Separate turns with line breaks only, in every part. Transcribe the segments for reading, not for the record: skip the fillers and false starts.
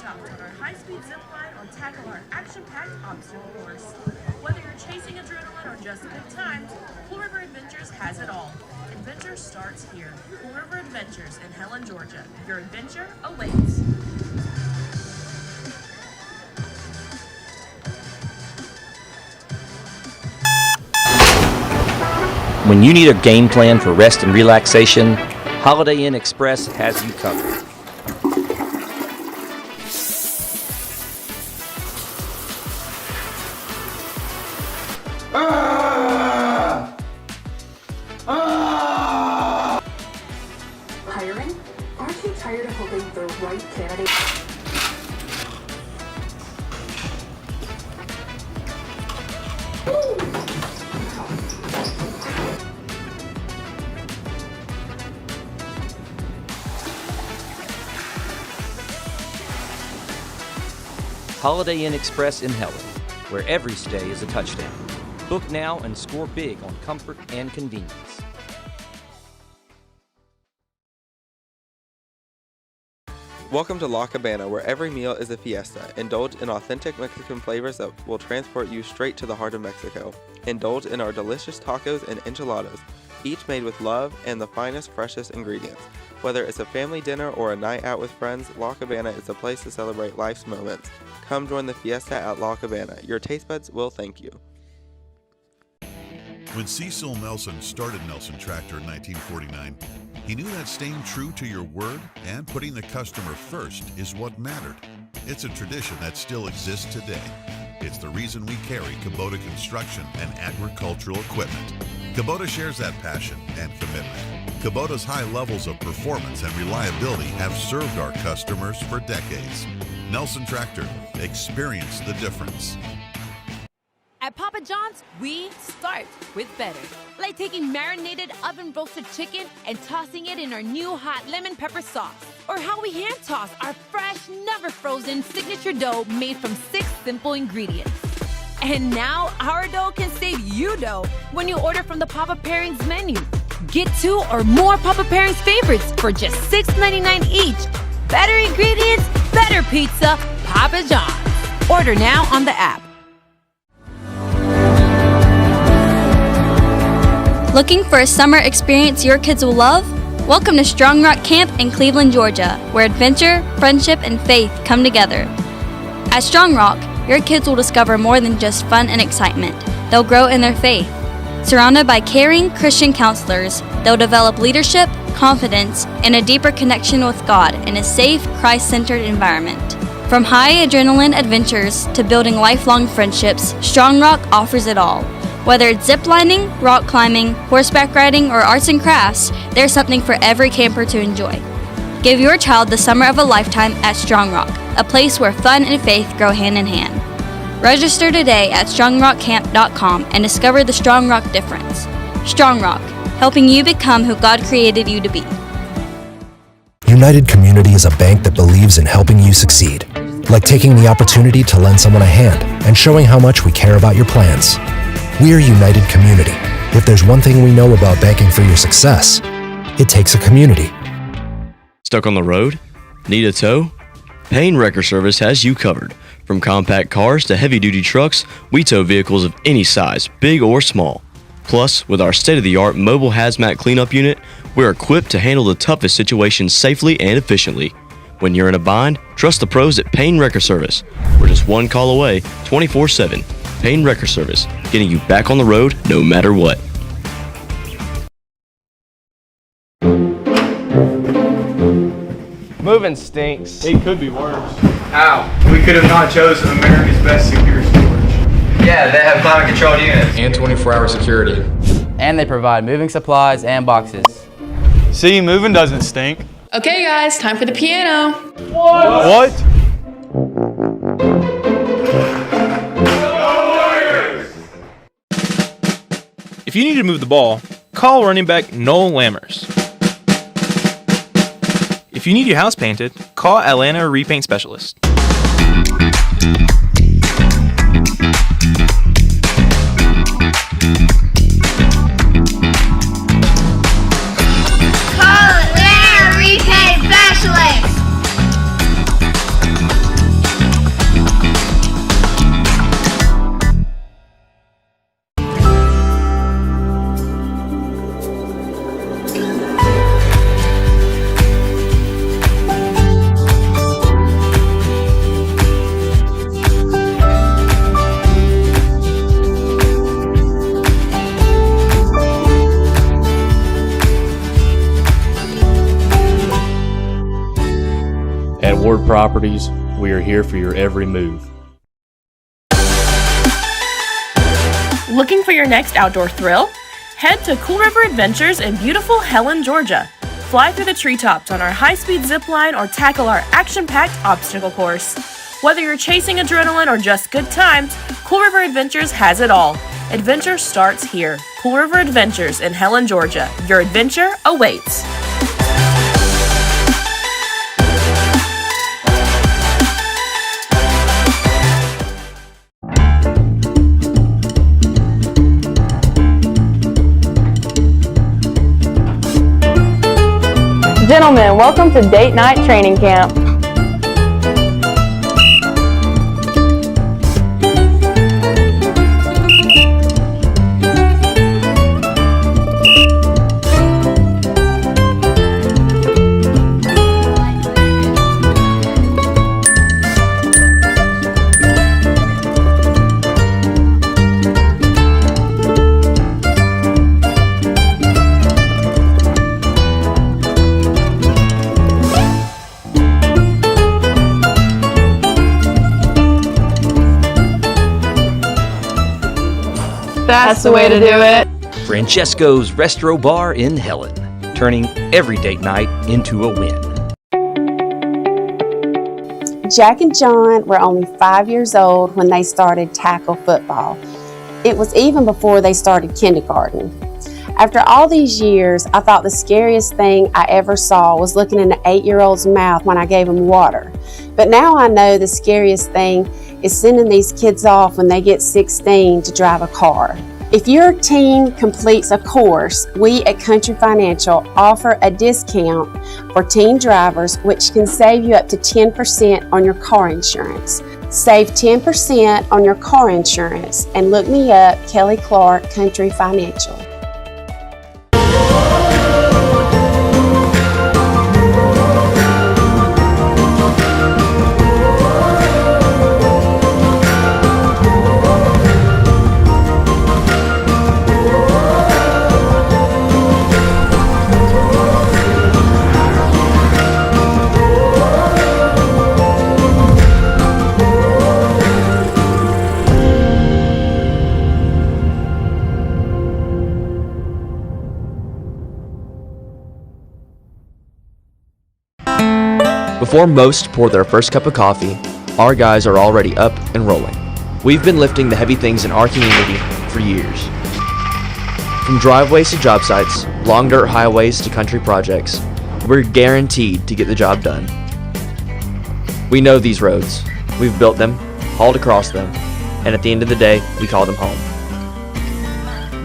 stopped on our high-speed zip line or tackle our action-packed obstacle course. Whether you're chasing adrenaline or just good times, Cool River Adventures has it all. Adventure starts here. Cool River Adventures in Helen, Georgia. Your adventure awaits.
When you need a game plan for rest and relaxation, Holiday Inn Express has you covered.
Hiring? Aren't you tired of hoping the right candidate?
Holiday Inn Express in Helen, where every stay is a touchdown. Book now and score big on comfort and convenience.
Welcome to Cabana, where every meal is a fiesta. Indulge in authentic Mexican flavors that will transport you straight to the heart of Mexico. Indulge in our delicious tacos and enchiladas, each made with love and the finest, freshest ingredients. Whether it's a family dinner or a night out with friends, La Cabana is a place to celebrate life's moments. Come join the fiesta at La Cabana. Your taste buds will thank you.
When Cecil Nelson started Nelson Tractor in 1949, he knew that staying true to your word and putting the customer first is what mattered. It's a tradition that still exists today. It's the reason we carry Cabana construction and agricultural equipment. Cabana shares that passion and commitment. Cabana's high levels of performance and reliability have served our customers for decades. Nelson Tractor, experience the difference.
At Papa John's, we start with better. Like taking marinated oven-roasted chicken and tossing it in our new hot lemon pepper sauce. Or how we hand toss our fresh, never frozen signature dough made from 6 simple ingredients. And now our dough can save you dough when you order from the Papa Pairings menu. Get 2 or more Papa Pairings favorites for just $6.99 each. Better ingredients, better pizza, Papa John's. Order now on the app.
Looking for a summer experience your kids will love? Welcome to Strong Rock Camp in Cleveland, Georgia, where adventure, friendship, and faith come together. At Strong Rock, your kids will discover more than just fun and excitement. They'll grow in their faith. Surrounded by caring Christian counselors, they'll develop leadership, confidence, and a deeper connection with God in a safe, Christ-centered environment. From high adrenaline adventures to building lifelong friendships, Strong Rock offers it all. Whether it's ziplining, rock climbing, horseback riding, or arts and crafts, there's something for every camper to enjoy. Give your child the summer of a lifetime at Strong Rock, a place where fun and faith grow hand in hand. Register today at strongrockcamp.com and discover the Strong Rock difference. Strong Rock, helping you become who God created you to be.
United Community is a bank that believes in helping you succeed, like taking the opportunity to lend someone a hand and showing how much we care about your plans. We're United Community. If there's one thing we know about banking for your success, it takes a community.
Stuck on the road? Need a tow? Payne Wrecker Service has you covered. From compact cars to heavy-duty trucks, we tow vehicles of any size, big or small. Plus, with our state-of-the-art mobile hazmat cleanup unit, we're equipped to handle the toughest situations safely and efficiently. When you're in a bind, trust the pros at Payne Wrecker Service. We're just one call away, 24/7. Payne Wrecker Service, getting you back on the road no matter what.
Moving stinks.
It could be worse.
How?
We could have not chosen America's best secure storage.
Yeah, they have climate controlled units.
And 24-hour security.
And they provide moving supplies and boxes.
See, moving doesn't stink.
Okay guys, time for the piano.
What?
If you need to move the ball, call running back Noel Lammers. If you need your house painted, call Atlanta Repaint Specialist.
Call Atlanta Repaint Specialist.
At Ward Properties, we are here for your every move.
Looking for your next outdoor thrill? Head to Cool River Adventures in beautiful Helen, Georgia. Fly through the treetops on our high-speed zip line or tackle our action-packed obstacle course. Whether you're chasing adrenaline or just good times, Cool River Adventures has it all. Adventure starts here. Cool River Adventures in Helen, Georgia. Your adventure awaits.
Gentlemen, welcome to Date Night Training Camp. That's the way to do it.
Francesco's Restro Bar in Helen, turning every date night into a win.
Jack and John were only 5 years old when they started tackle football. It was even before they started kindergarten. After all these years, I thought the scariest thing I ever saw was looking in an 8-year-old's mouth when I gave him water. But now I know the scariest thing is sending these kids off when they get 16 to drive a car. If your teen completes a course, we at Country Financial offer a discount for teen drivers, which can save you up to 10% on your car insurance. Save 10% on your car insurance and look me up, Kelly Clark, Country Financial.
Before most pour their first cup of coffee, our guys are already up and rolling. We've been lifting the heavy things in our community for years. From driveways to job sites, long dirt highways to country projects, we're guaranteed to get the job done. We know these roads. We've built them, hauled across them, and at the end of the day, we call them home.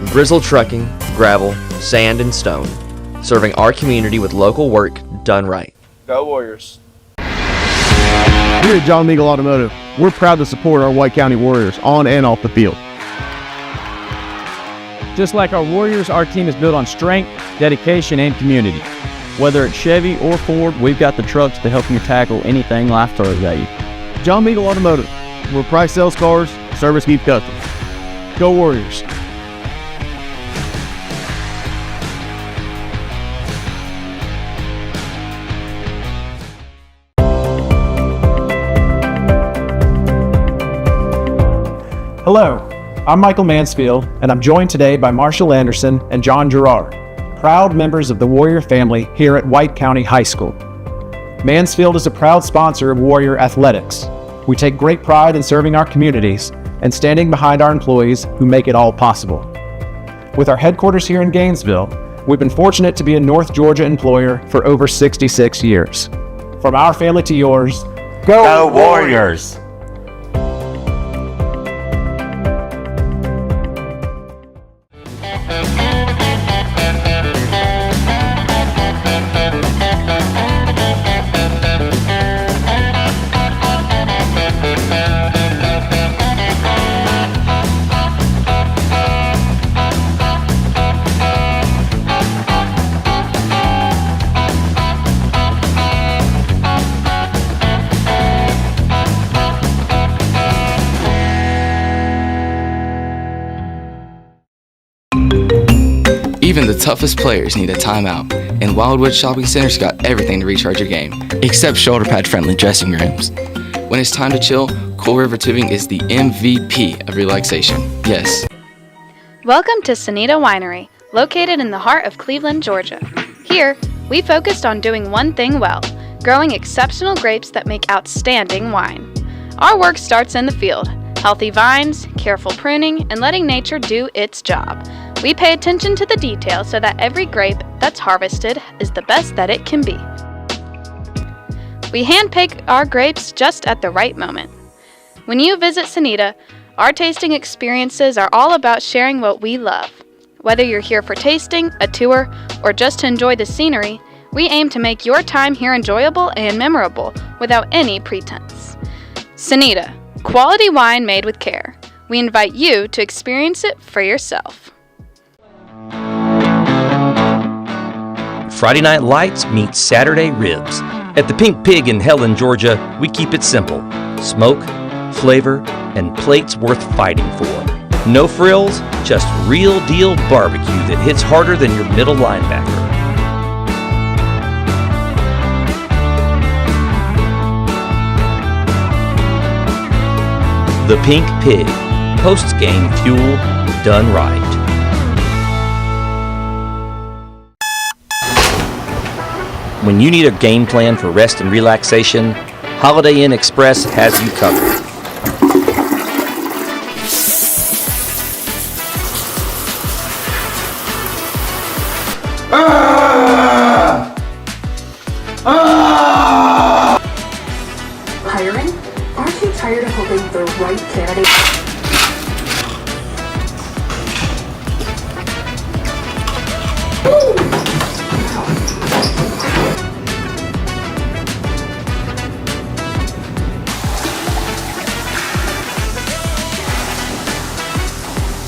Grizzle Trucking, gravel, sand, and stone, serving our community with local work done right.
Go Warriors.
Here at John Meagle Automotive, we're proud to support our White County Warriors on and off the field.
Just like our Warriors, our team is built on strength, dedication, and community. Whether it's Chevy or Ford, we've got the trucks to help you tackle anything life throws at you.
John Meagle Automotive, where price sells cars, service keeps customers. Go Warriors.
Hello, I'm Michael Mansfield, and I'm joined today by Marshall Anderson and John Gerard, proud members of the Warrior family here at White County High School. Mansfield is a proud sponsor of Warrior Athletics. We take great pride in serving our communities and standing behind our employees who make it all possible. With our headquarters here in Gainesville, we've been fortunate to be a North Georgia employer for over 66 years. From our family to yours,
go Warriors!
Even the toughest players need a timeout,
And Wildwood Shopping Center's got everything to recharge your game, except shoulder pad friendly dressing rooms. When it's time to chill, Cool River Tubing is the MVP of relaxation. Yes.
Welcome to Sonita Winery, located in the heart of Cleveland, Georgia. Here, we focused on doing one thing well, growing exceptional grapes that make outstanding wine. Our work starts in the field. Healthy vines, careful pruning, and letting nature do its job. We pay attention to the details so that every grape that's harvested is the best that it can be. We handpick our grapes just at the right moment. When you visit Sonita, our tasting experiences are all about sharing what we love. Whether you're here for tasting, a tour, or just to enjoy the scenery, we aim to make your time here enjoyable and memorable without any pretense. Sonita, quality wine made with care. We invite you to experience it for yourself.
Friday Night Lights meets Saturday Ribs. At the Pink Pig in Helen, Georgia, we keep it simple. Smoke, flavor, and plates worth fighting for. No frills, just real deal barbecue that hits harder than your middle linebacker. The Pink Pig, post-game fuel done right. When you need a game plan for rest and relaxation, Holiday Inn Express has you covered.
Hiring? Aren't you tired of hoping the right candidate?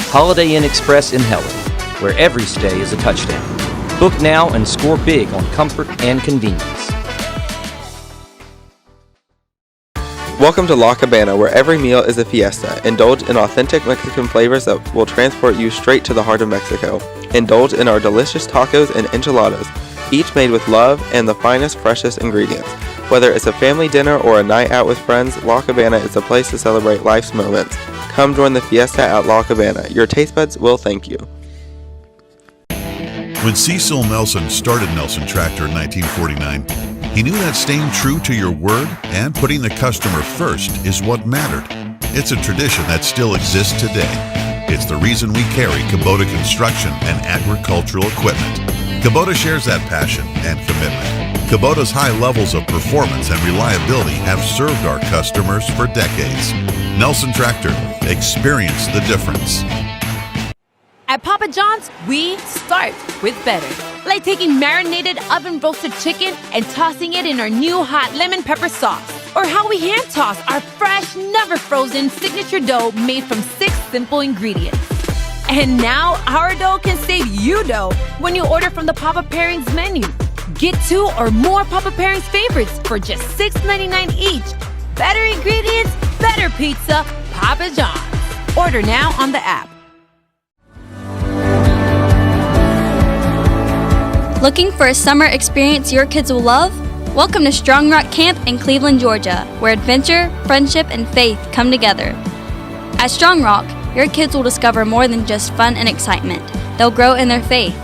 Holiday Inn Express in Helen, where every stay is a touchdown. Book now and score big on comfort and convenience.
Welcome to La Cabana, where every meal is a fiesta. Indulge in authentic Mexican flavors that will transport you straight to the heart of Mexico. Indulge in our delicious tacos and enchiladas, each made with love and the finest, freshest ingredients. Whether it's a family dinner or a night out with friends, La Cabana is a place to celebrate life's moments. Come join the fiesta at La Cabana. Your taste buds will thank you.
When Cecil Nelson started Nelson Tractor in 1949, he knew that staying true to your word and putting the customer first is what mattered. It's a tradition that still exists today. It's the reason we carry Cabana construction and agricultural equipment. Cabana shares that passion and commitment. Cabana's high levels of performance and reliability have served our customers for decades. Nelson Tractor, experience the difference.
At Papa John's, we start with better. Like taking marinated oven-roasted chicken and tossing it in our new hot lemon pepper sauce. Or how we hand toss our fresh, never frozen signature dough made from 6 simple ingredients. And now our dough can save you dough when you order from the Papa Pairings menu. Get 2 or more Papa Pairings favorites for just $6.99 each. Better ingredients, better pizza, Papa John's. Order now on the app.
Looking for a summer experience your kids will love? Welcome to Strong Rock Camp in Cleveland, Georgia, where adventure, friendship, and faith come together. At Strong Rock, your kids will discover more than just fun and excitement. They'll grow in their faith.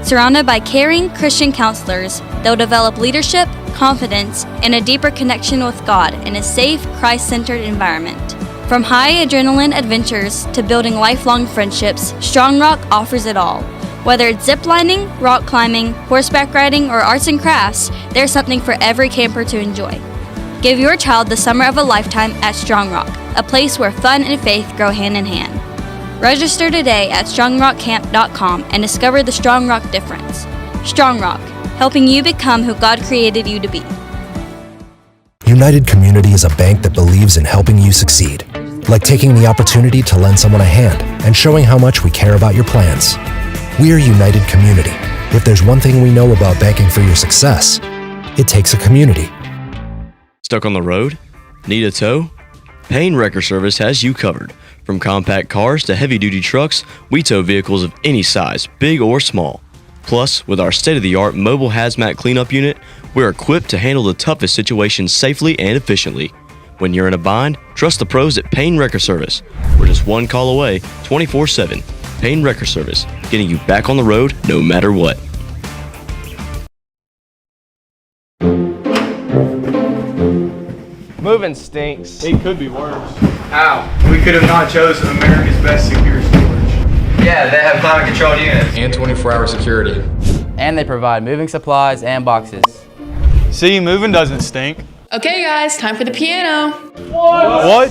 Surrounded by caring Christian counselors, they'll develop leadership, confidence, and a deeper connection with God in a safe, Christ-centered environment. From high adrenaline adventures to building lifelong friendships, Strong Rock offers it all. Whether it's ziplining, rock climbing, horseback riding, or arts and crafts, there's something for every camper to enjoy. Give your child the summer of a lifetime at Strong Rock, a place where fun and faith grow hand in hand. Register today at strongrockcamp.com and discover the Strong Rock difference. Strong Rock, helping you become who God created you to be.
United Community is a bank that believes in helping you succeed, like taking the opportunity to lend someone a hand and showing how much we care about your plans. We're United Community. If there's one thing we know about banking for your success, it takes a community.
Stuck on the road? Need a tow? Payne Wrecker Service has you covered. From compact cars to heavy-duty trucks, we tow vehicles of any size, big or small. Plus, with our state-of-the-art mobile hazmat cleanup unit, we're equipped to handle the toughest situations safely and efficiently. When you're in a bind, trust the pros at Payne Wrecker Service. We're just one call away, 24/7. Payne Wrecker Service, getting you back on the road no matter what.
Moving stinks.
It could be worse.
How?
We could have not chosen America's best secure storage.
Yeah, they have climate controlled units.
And 24-hour security.
And they provide moving supplies and boxes.
See, moving doesn't stink.
Okay, guys, time for the piano.
What?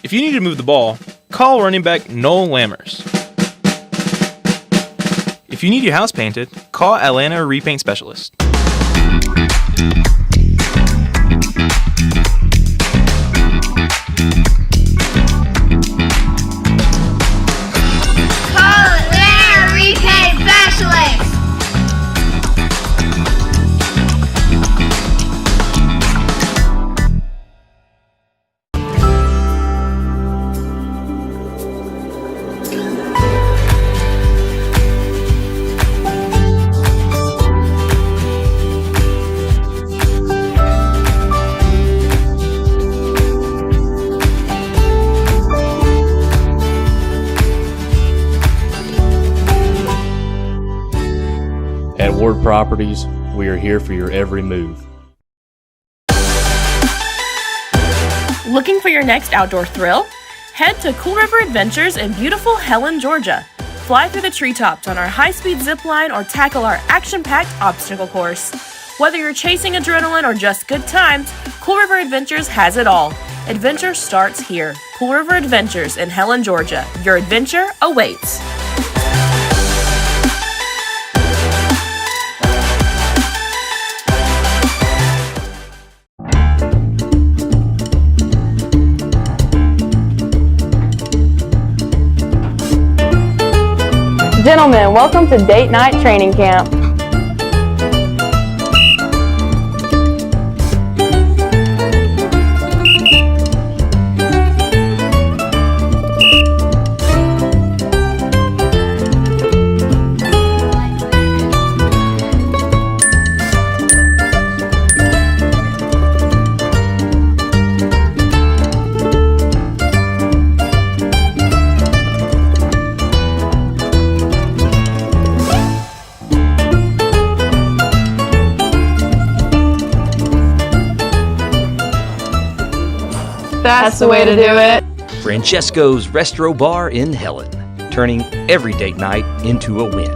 If you need to move the ball, call running back Noel Lammers. If you need your house painted, call Atlanta Repaint Specialist.
At Ward Properties, we are here for your every move.
Looking for your next outdoor thrill? Head to Cool River Adventures in beautiful Helen, Georgia. Fly through the treetops on our high-speed zip line or tackle our action-packed obstacle course. Whether you're chasing adrenaline or just good times, Cool River Adventures has it all. Adventure starts here. Cool River Adventures in Helen, Georgia. Your adventure awaits.
Gentlemen, welcome to date night training camp. That's the way to do it.
Francesco's Restro Bar in Helen, turning every date night into a win.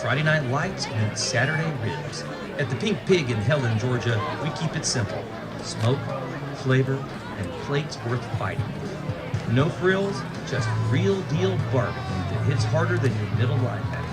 Friday Night Lights and Saturday Ribs. At the Pink Pig in Helen, Georgia, we keep it simple. Smoke, flavor, and plates worth fighting for. No frills, just real deal barbecue that hits harder than your middle linebacker.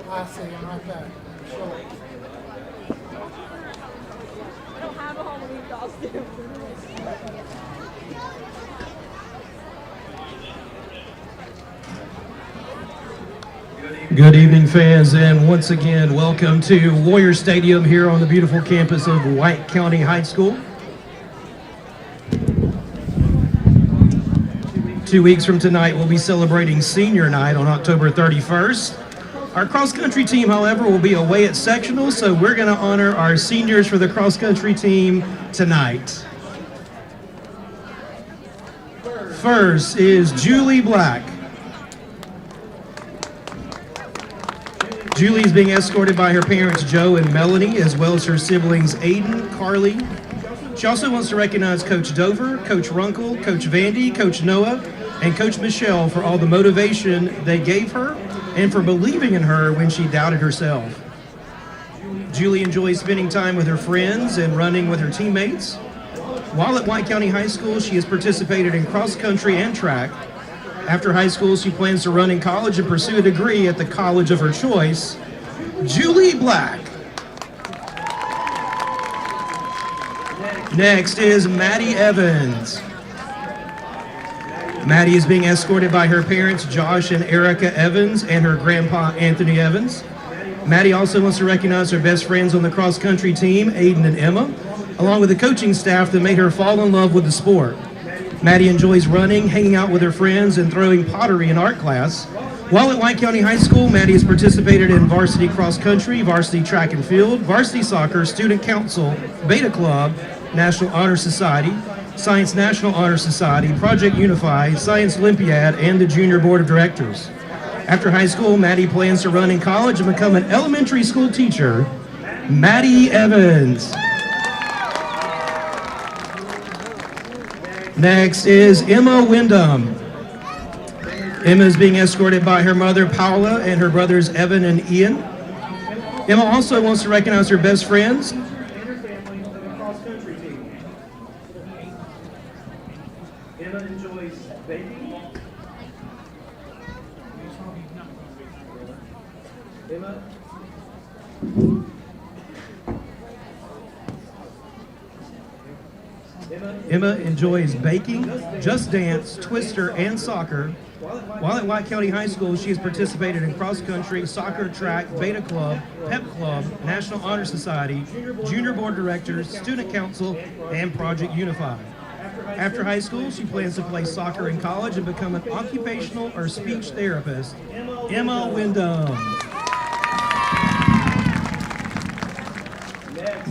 I see, okay. Sure. I don't have a Halloween costume.
Good evening, fans, and once again, welcome to Warrior Stadium here on the beautiful campus of White County High School. 2 weeks from tonight, we'll be celebrating Senior Night on October 31st. Our cross-country team, however, will be away at sectionals, so we're going to honor our seniors for the cross-country team tonight. First is Julie Black. Julie is being escorted by her parents, Joe and Melanie, as well as her siblings, Aiden, Carly. She also wants to recognize Coach Dover, Coach Runkle, Coach Vandy, Coach Noah, and Coach Michelle for all the motivation they gave her and for believing in her when she doubted herself. Julie enjoys spending time with her friends and running with her teammates. While at White County High School, she has participated in cross-country and track. After high school, she plans to run in college and pursue a degree at the college of her choice. Julie Black. Next is Maddie Evans. Maddie is being escorted by her parents, Josh and Erica Evans, and her grandpa, Anthony Evans. Maddie also wants to recognize her best friends on the cross-country team, Aiden and Emma, along with the coaching staff that made her fall in love with the sport. Maddie enjoys running, hanging out with her friends, and throwing pottery in art class. While at White County High School, Maddie has participated in varsity cross-country, varsity track and field, varsity soccer, student council, beta club, National Honor Society, Science National Honor Society, Project Unify, Science Olympiad, and the Junior Board of Directors. After high school, Maddie plans to run in college and become an elementary school teacher. Maddie Evans. Next is Emma Wyndham. Emma is being escorted by her mother, Paula, and her brothers, Evan and Ian. Emma also wants to recognize her best friends and her family on the cross-country team. Emma enjoys baking. Emma enjoys baking, Just Dance, Twister, and soccer. While at White County High School, she has participated in cross-country, soccer, track, beta club, pep club, National Honor Society, Junior Board Directors, Student Council, and Project Unify. After high school, she plans to play soccer in college and become an occupational or speech therapist. Emma Wyndham.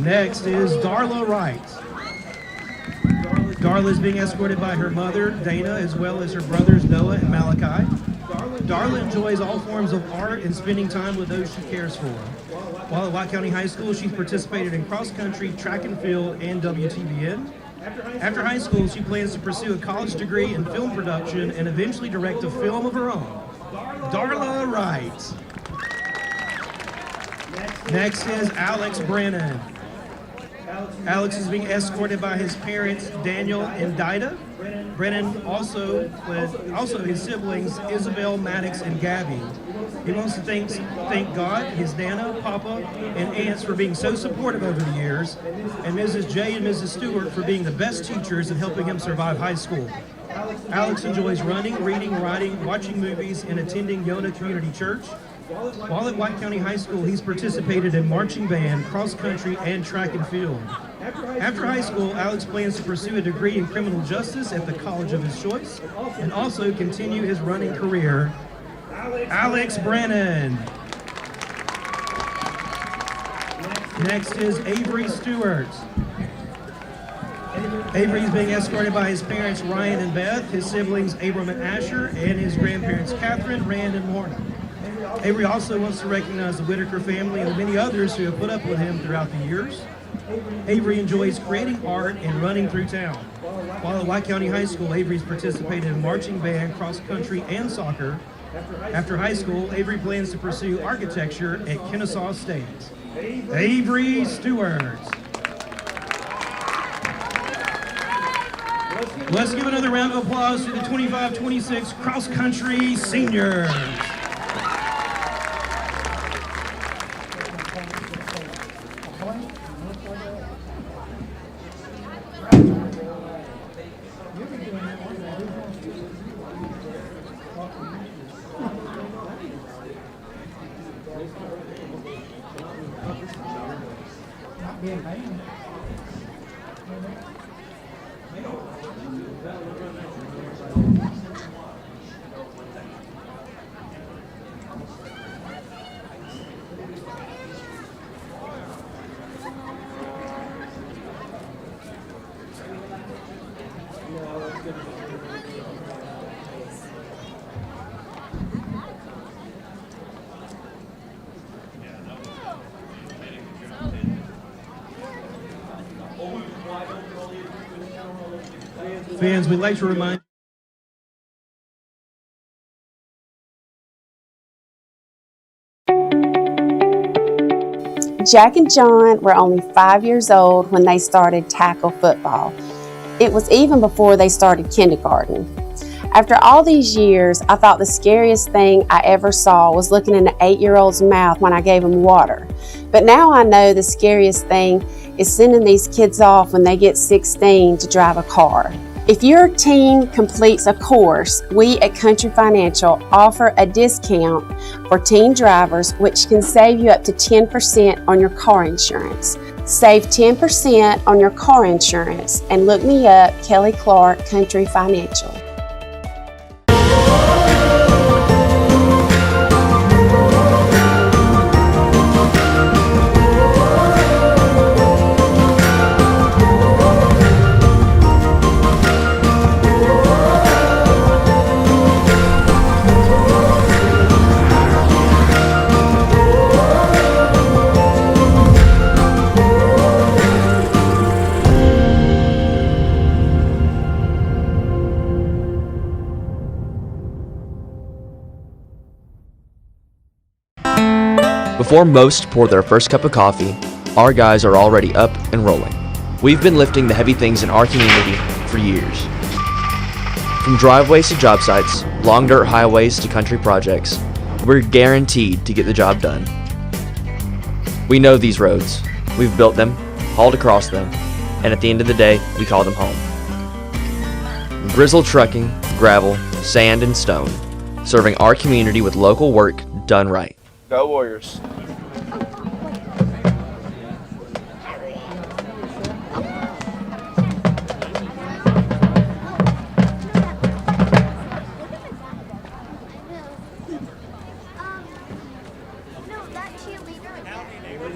Next is Darla Wright. Darla is being escorted by her mother, Dana, as well as her brothers, Noah and Malachi. Darla enjoys all forms of art and spending time with those she cares for. While at White County High School, she's participated in cross-country, track and field, and WTBN. After high school, she plans to pursue a college degree in film production and eventually direct a film of her own. Darla Wright. Next is Alex Brennan. Alex is being escorted by his parents, Daniel and Dida. Brennan also his siblings, Isabel, Maddox, and Gabby. He wants to thank God, his Nana, Papa, and aunts for being so supportive over the years, and Mrs. J and Mrs. Stewart for being the best teachers and helping him survive high school. Alex enjoys running, reading, writing, watching movies, and attending Yona Community Church. While at White County High School, he's participated in marching band, cross-country, and track and field. After high school, Alex plans to pursue a degree in criminal justice at the college of his choice and also continue his running career. Alex Brennan. Next is Avery Stewart. Avery is being escorted by his parents, Ryan and Beth, his siblings, Abram and Asher, and his grandparents, Catherine, Rand, and Morton. Avery also wants to recognize the Whitaker family and the many others who have put up with him throughout the years. Avery enjoys creating art and running through town. While at White County High School, Avery's participated in marching band, cross-country, and soccer. After high school, Avery plans to pursue architecture at Kennesaw State. Avery Stewart. Let's give another round of applause to the 25-26 cross-country seniors. Fans, we'd like to remind
Jack and John were only 5 years old when they started tackle football. It was even before they started kindergarten. After all these years, I thought the scariest thing I ever saw was looking in an 8-year-old's mouth when I gave him water. But now I know the scariest thing is sending these kids off when they get 16 to drive a car. If your teen completes a course, we at Country Financial offer a discount for teen drivers, which can save you up to 10% on your car insurance. Save 10% on your car insurance and look me up, Kelly Clark, Country Financial.
Before most pour their first cup of coffee, our guys are already up and rolling. We've been lifting the heavy things in our community for years. From driveways to job sites, long dirt highways to country projects, we're guaranteed to get the job done. We know these roads. We've built them, hauled across them, and at the end of the day, we call them home. Grizzle Trucking, gravel, sand, and stone, serving our community with local work done right.
Go Warriors.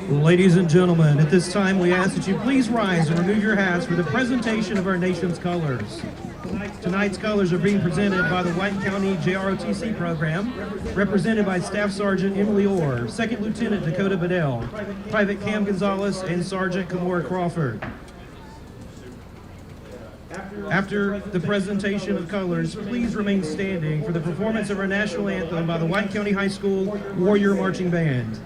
Ladies and gentlemen, at this time we ask that you please rise and remove your hats for the presentation of our nation's colors. Tonight's colors are being presented by the White County JROTC program, represented by Staff Sergeant Emily Orr, Second Lieutenant Dakota Bedell, Private Cam Gonzalez, and Sergeant Kamora Crawford. After the presentation of colors, please remain standing for the performance of our national anthem by the White County High School Warrior Marching Band.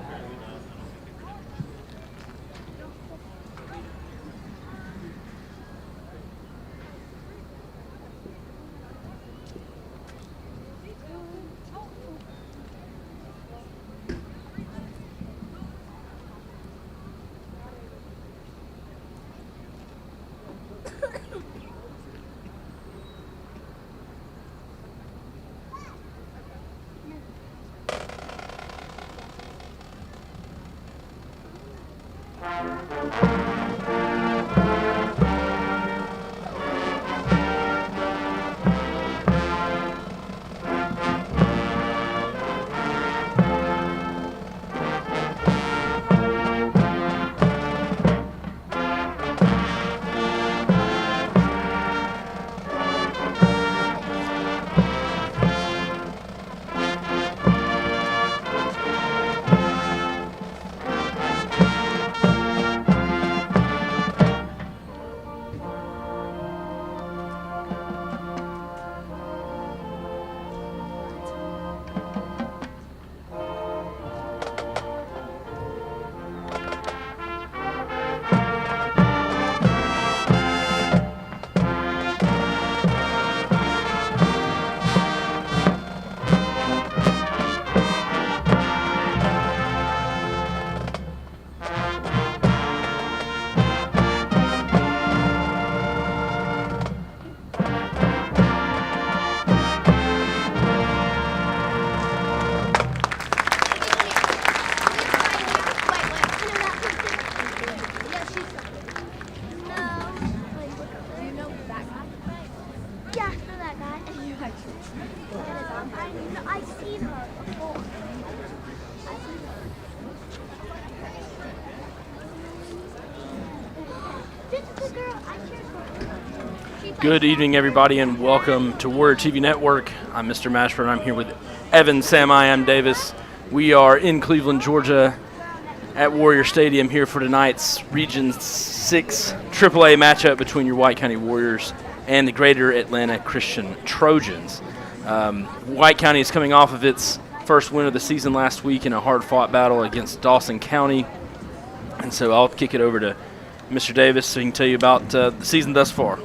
Good evening, everybody, and welcome to Warrior TV Network. I'm Mr. Mashburn. I'm here with Evan, Sam, I am Davis. We are in Cleveland, Georgia, at Warrior Stadium here for tonight's Region 6 AAA matchup between your White County Warriors and the Greater Atlanta Christian Trojans. White County is coming off of its first win of the season last week in a hard-fought battle against Dawson County, and so I'll kick it over to Mr. Davis so he can tell you about the season thus far.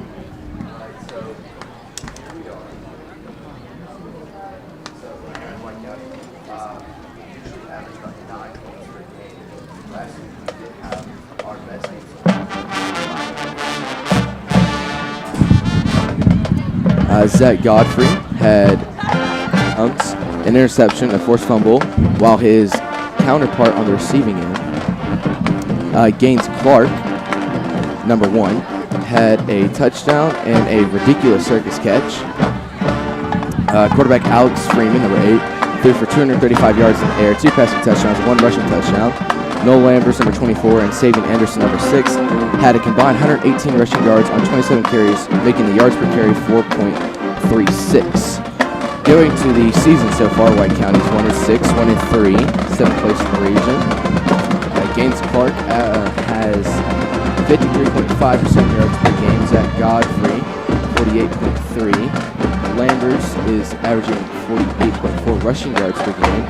Zach Godfrey had an interception, a forced fumble, while his counterpart on the receiving end, Gaines Clark, number 1, had a touchdown and a ridiculous circus catch. Quarterback Alex Freeman, number 8, threw for 235 yards in the air, 2 passing touchdowns, 1 rushing touchdown. Noel Lambers, number 24, and Sabian Anderson, number 6, had a combined 118 rushing yards on 27 carries, making the yards per carry 4.36. Going to the season so far, White County's 1-6, 1-3, 7th place in the region. Gaines Clark has 53.5% yards per game. Zach Godfrey, 48.3. Lambers is averaging 48.4 rushing yards per game.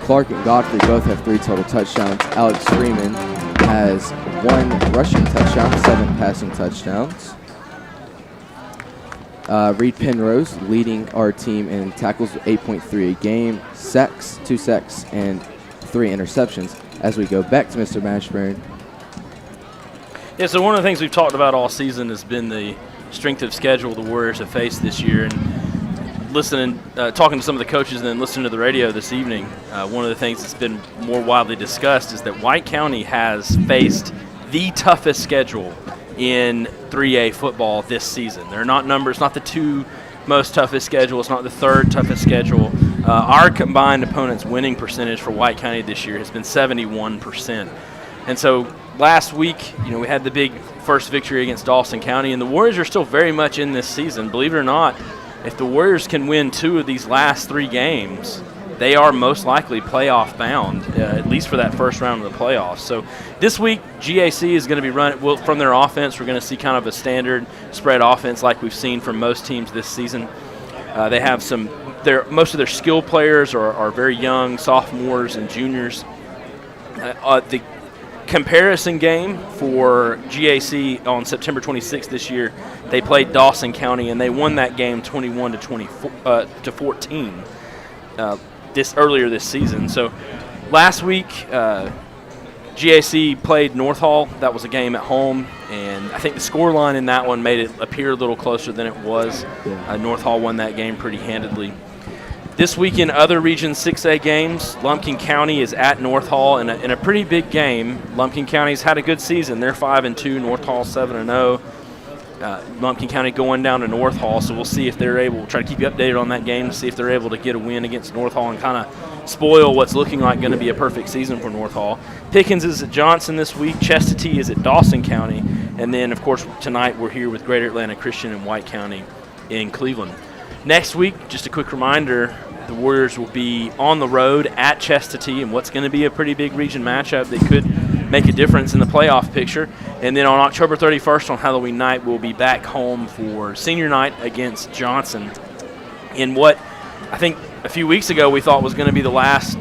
Clark and Godfrey both have 3 total touchdowns. Alex Freeman has 1 rushing touchdown, 7 passing touchdowns. Reed Penrose leading our team in tackles with 8.3 a game, sacks, 2 sacks, and 3 interceptions. As we go back to Mr. Mashburn.
Yeah, so one of the things we've talked about all season has been the strength of schedule the Warriors have faced this year. And talking to some of the coaches and then listening to the radio this evening, one of the things that's been more widely discussed is that White County has faced the toughest schedule in 3A football this season. They're not numbers, not the 2 most toughest schedule. It's not the 3rd toughest schedule. Our combined opponent's winning percentage for White County this year has been 71%. And so last week, we had the big first victory against Dawson County, and the Warriors are still very much in this season. Believe it or not, if the Warriors can win 2 of these last 3 games, they are most likely playoff bound, at least for that first round of the playoffs. So this week, GAC is going to be running from their offense. We're going to see kind of a standard spread offense like we've seen from most teams this season. They have most of their skill players are very young, sophomores and juniors. The comparison game for GAC on September 26th this year, they played Dawson County and they won that game 21-14 earlier this season. So last week GAC played North Hall. That was a game at home, and I think the score line in that one made it appear a little closer than it was. North Hall won that game pretty handedly. This week in other Region 6A games, Lumpkin County is at North Hall in a pretty big game. Lumpkin County's had a good season. They're 5-2, North Hall 7-0. Lumpkin County going down to North Hall, so we'll see if they're able, try to keep you updated on that game, to see if they're able to get a win against North Hall and kind of spoil what's looking like going to be a perfect season for North Hall. Pickens is at Johnson this week. Chestatee is at Dawson County. And then, of course, tonight we're here with Greater Atlanta Christian and White County in Cleveland. Next week, just a quick reminder, the Warriors will be on the road at Chestatee in what's going to be a pretty big region matchup that could make a difference in the playoff picture. And then on October 31st on Halloween night, we'll be back home for senior night against Johnson in what I think a few weeks ago we thought was going to be the last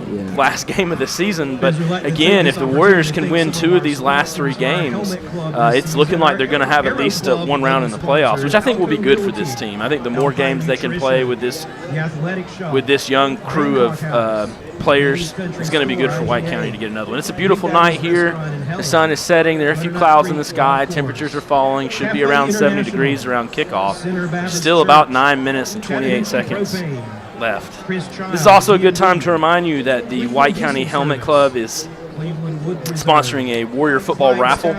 game of the season. But again, if the Warriors can win 2 of these last 3 games, it's looking like they're going to have at least 1 round in the playoffs, which I think will be good for this team. I think the more games they can play with this young crew of players, it's going to be good for White County to get another one. It's a beautiful night here. The sun is setting. There are a few clouds in the sky. Temperatures are falling. Should be around 70 degrees around kickoff. Still about 9 minutes and 28 seconds left. This is also a good time to remind you that the White County Helmet Club is sponsoring a Warrior football raffle.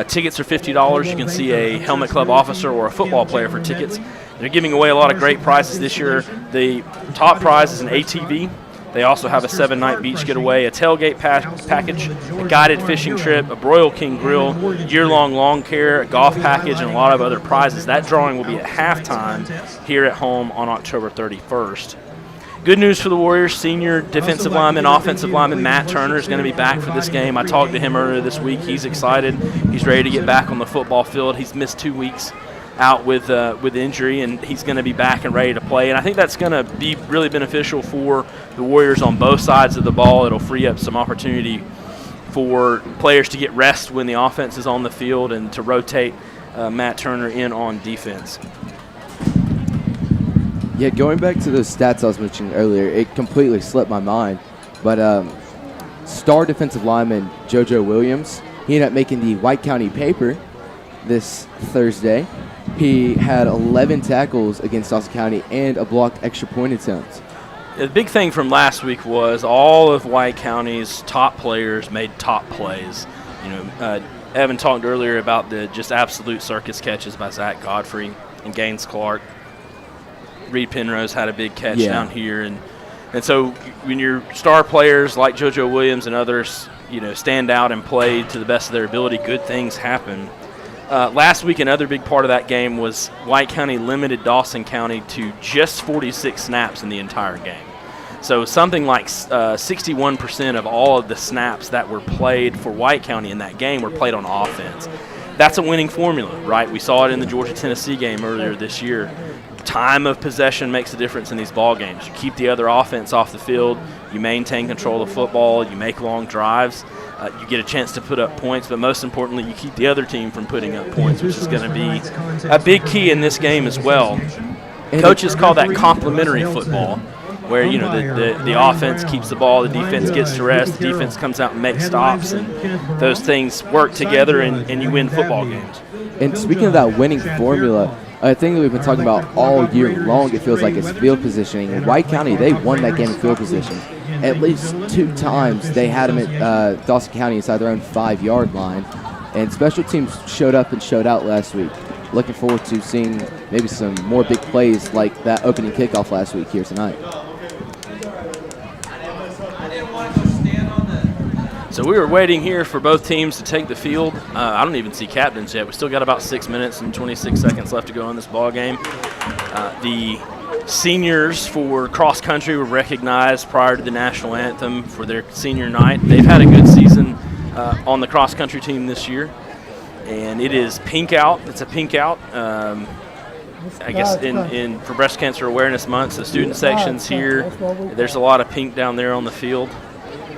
Tickets are $50. You can see a Helmet Club officer or a football player for tickets. They're giving away a lot of great prizes this year. The top prize is an ATV. They also have a 7-night beach getaway, a tailgate package, a guided fishing trip, a Broil King grill, year-long lawn care, a golf package, and a lot of other prizes. That drawing will be at halftime here at home on October 31st. Good news for the Warriors. Senior defensive lineman, offensive lineman Matt Turner is going to be back for this game. I talked to him earlier this week. He's excited. He's ready to get back on the football field. He's missed 2 weeks out with injury, and he's going to be back and ready to play. And I think that's going to be really beneficial for the Warriors on both sides of the ball. It'll free up some opportunity for players to get rest when the offense is on the field and to rotate Matt Turner in on defense.
Yeah, going back to those stats I was mentioning earlier, it completely slipped my mind. But star defensive lineman JoJo Williams, he ended up making the White County paper this Thursday. He had 11 tackles against Dawson County and a blocked extra point attempt.
The big thing from last week was all of White County's top players made top plays. Evan talked earlier about the just absolute circus catches by Zach Godfrey and Gaines Clark. Reed Penrose had a big catch down here, and so when your star players like JoJo Williams and others, stand out and play to the best of their ability, good things happen. Last week, another big part of that game was White County limited Dawson County to just 46 snaps in the entire game. So something like 61% of all of the snaps that were played for White County in that game were played on offense. That's a winning formula, right? We saw it in the Georgia-Tennessee game earlier this year. Time of possession makes a difference in these ball games. You keep the other offense off the field, you maintain control of football, you make long drives, you get a chance to put up points, but most importantly, you keep the other team from putting up points, which is going to be a big key in this game as well. Coaches call that complementary football, where the offense keeps the ball, the defense gets to rest, the defense comes out and makes stops, and those things work together, and you win football games.
And speaking of that winning formula, a thing that we've been talking about all year long, it feels like, is field positioning. In White County, they won that game in field position. At least 2 times they had them at Dawson County inside their own 5-yard line. And special teams showed up and showed out last week. Looking forward to seeing maybe some more big plays like that opening kickoff last week here tonight.
So we were waiting here for both teams to take the field. I don't even see captains yet. We still got about 6 minutes and 26 seconds left to go in this ball game. The seniors for cross country were recognized prior to the national anthem for their senior night. They've had a good season on the cross country team this year, and it is pink out. It's a pink out. I guess for Breast Cancer Awareness Month, the student sections here. There's a lot of pink down there on the field.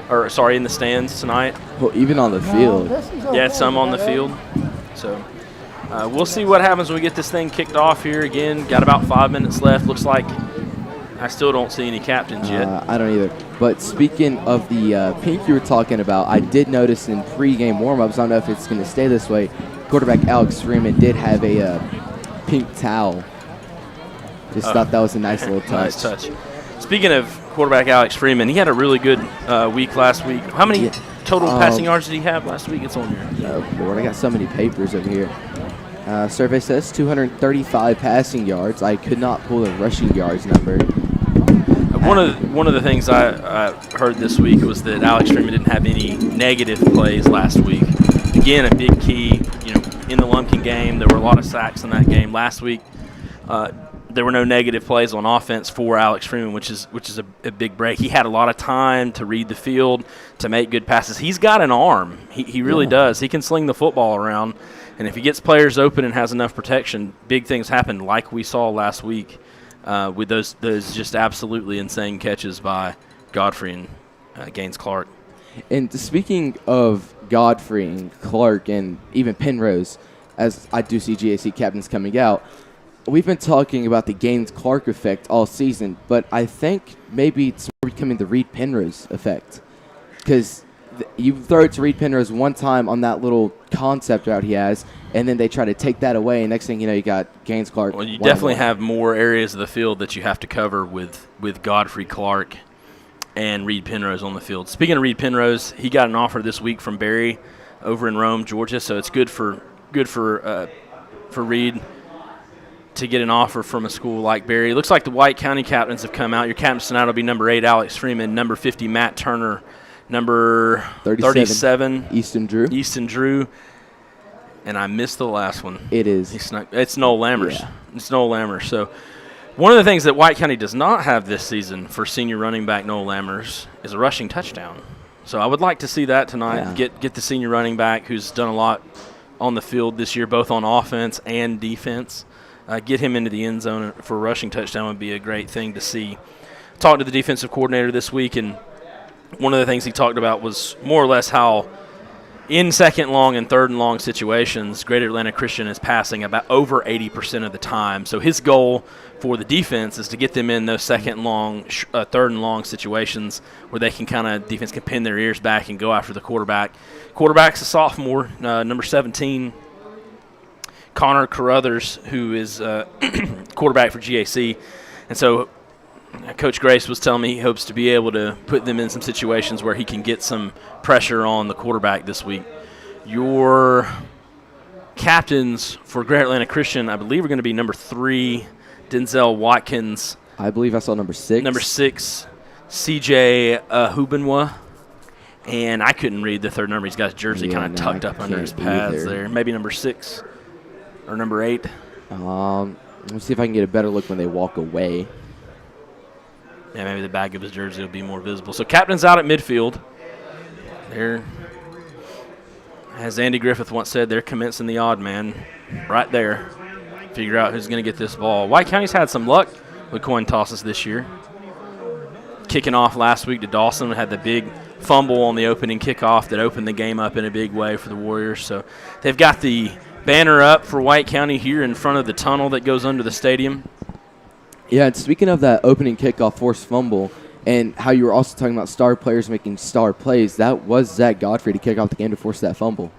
In the stands tonight.
Well, even on the field.
Yeah, some on the field. So we'll see what happens when we get this thing kicked off here. Again, got about 5 minutes left. Looks like I still don't see any captains yet.
I don't either. But speaking of the pink you were talking about, I did notice in pregame warm-ups, I don't know if it's going to stay this way, quarterback Alex Freeman did have a pink towel. Just thought that was a nice little touch.
Nice touch. Speaking of quarterback Alex Freeman, he had a really good week last week. How many total passing yards did he have last week? It's on here.
Oh, Lord, I got so many papers over here. Survey says 235 passing yards. I could not pull the rushing yards number.
One of the things I heard this week was that Alex Freeman didn't have any negative plays last week. Again, a big key. In the Lumpkin game, there were a lot of sacks in that game. Last week, there were no negative plays on offense for Alex Freeman, which is a big break. He had a lot of time to read the field, to make good passes. He's got an arm. He really does. He can sling the football around, and if he gets players open and has enough protection, big things happen like we saw last week with those just absolutely insane catches by Godfrey and Gaines Clark.
And speaking of Godfrey and Clark and even Penrose, as I do see GAC captains coming out, we've been talking about the Gaines Clark effect all season, but I think maybe it's becoming the Reed Penrose effect. Because you throw it to Reed Penrose one time on that little concept route he has, and then they try to take that away, and next thing you know, you got Gaines Clark.
Well, you definitely have more areas of the field that you have to cover with Godfrey Clark and Reed Penrose on the field. Speaking of Reed Penrose, he got an offer this week from Barry over in Rome, Georgia. So it's good for Reed to get an offer from a school like Barry. It looks like the White County captains have come out. Your captains tonight will be number 8, Alex Freeman, number 50, Matt Turner, number 37
Easton
Drew. And I missed the last one.
It's
Noel Lammers.
Yeah.
It's Noel Lammers. So one of the things that White County does not have this season for senior running back Noel Lammers is a rushing touchdown. So I would like to see that tonight.
Yeah.
Get the senior running back who's done a lot on the field this year, both on offense and defense. Get him into the end zone for a rushing touchdown would be a great thing to see. Talked to the defensive coordinator this week, and one of the things he talked about was more or less how in second long and third and long situations, Greater Atlanta Christian is passing about over 80% of the time. So his goal for the defense is to get them in those second long, third and long situations where they can defense can pin their ears back and go after the quarterback. Quarterback's a sophomore, number 17, Connor Carruthers, who is quarterback for GAC. And so Coach Grace was telling me he hopes to be able to put them in some situations where he can get some pressure on the quarterback this week. Your captains for Greater Atlanta Christian, I believe, are going to be number 3, Denzel Watkins.
I believe I saw number 6.
Number 6, CJ Hubenwa. And I couldn't read the third number. He's got his jersey kind of tucked up under his pads there. Maybe number 6 or number 8.
Let me see if I can get a better look when they walk away.
Yeah, maybe the back of his jersey will be more visible. So captain's out at midfield. They're, as Andy Griffith once said, they're commencing the odd man right there. Figure out who's going to get this ball. White County's had some luck with coin tosses this year. Kicking off last week to Dawson, had the big fumble on the opening kickoff that opened the game up in a big way for the Warriors. So they've got the banner up for White County here in front of the tunnel that goes under the stadium.
Yeah, and speaking of that opening kickoff forced fumble and how you were also talking about star players making star plays, that was Zach Godfrey to kick off the game to force that fumble.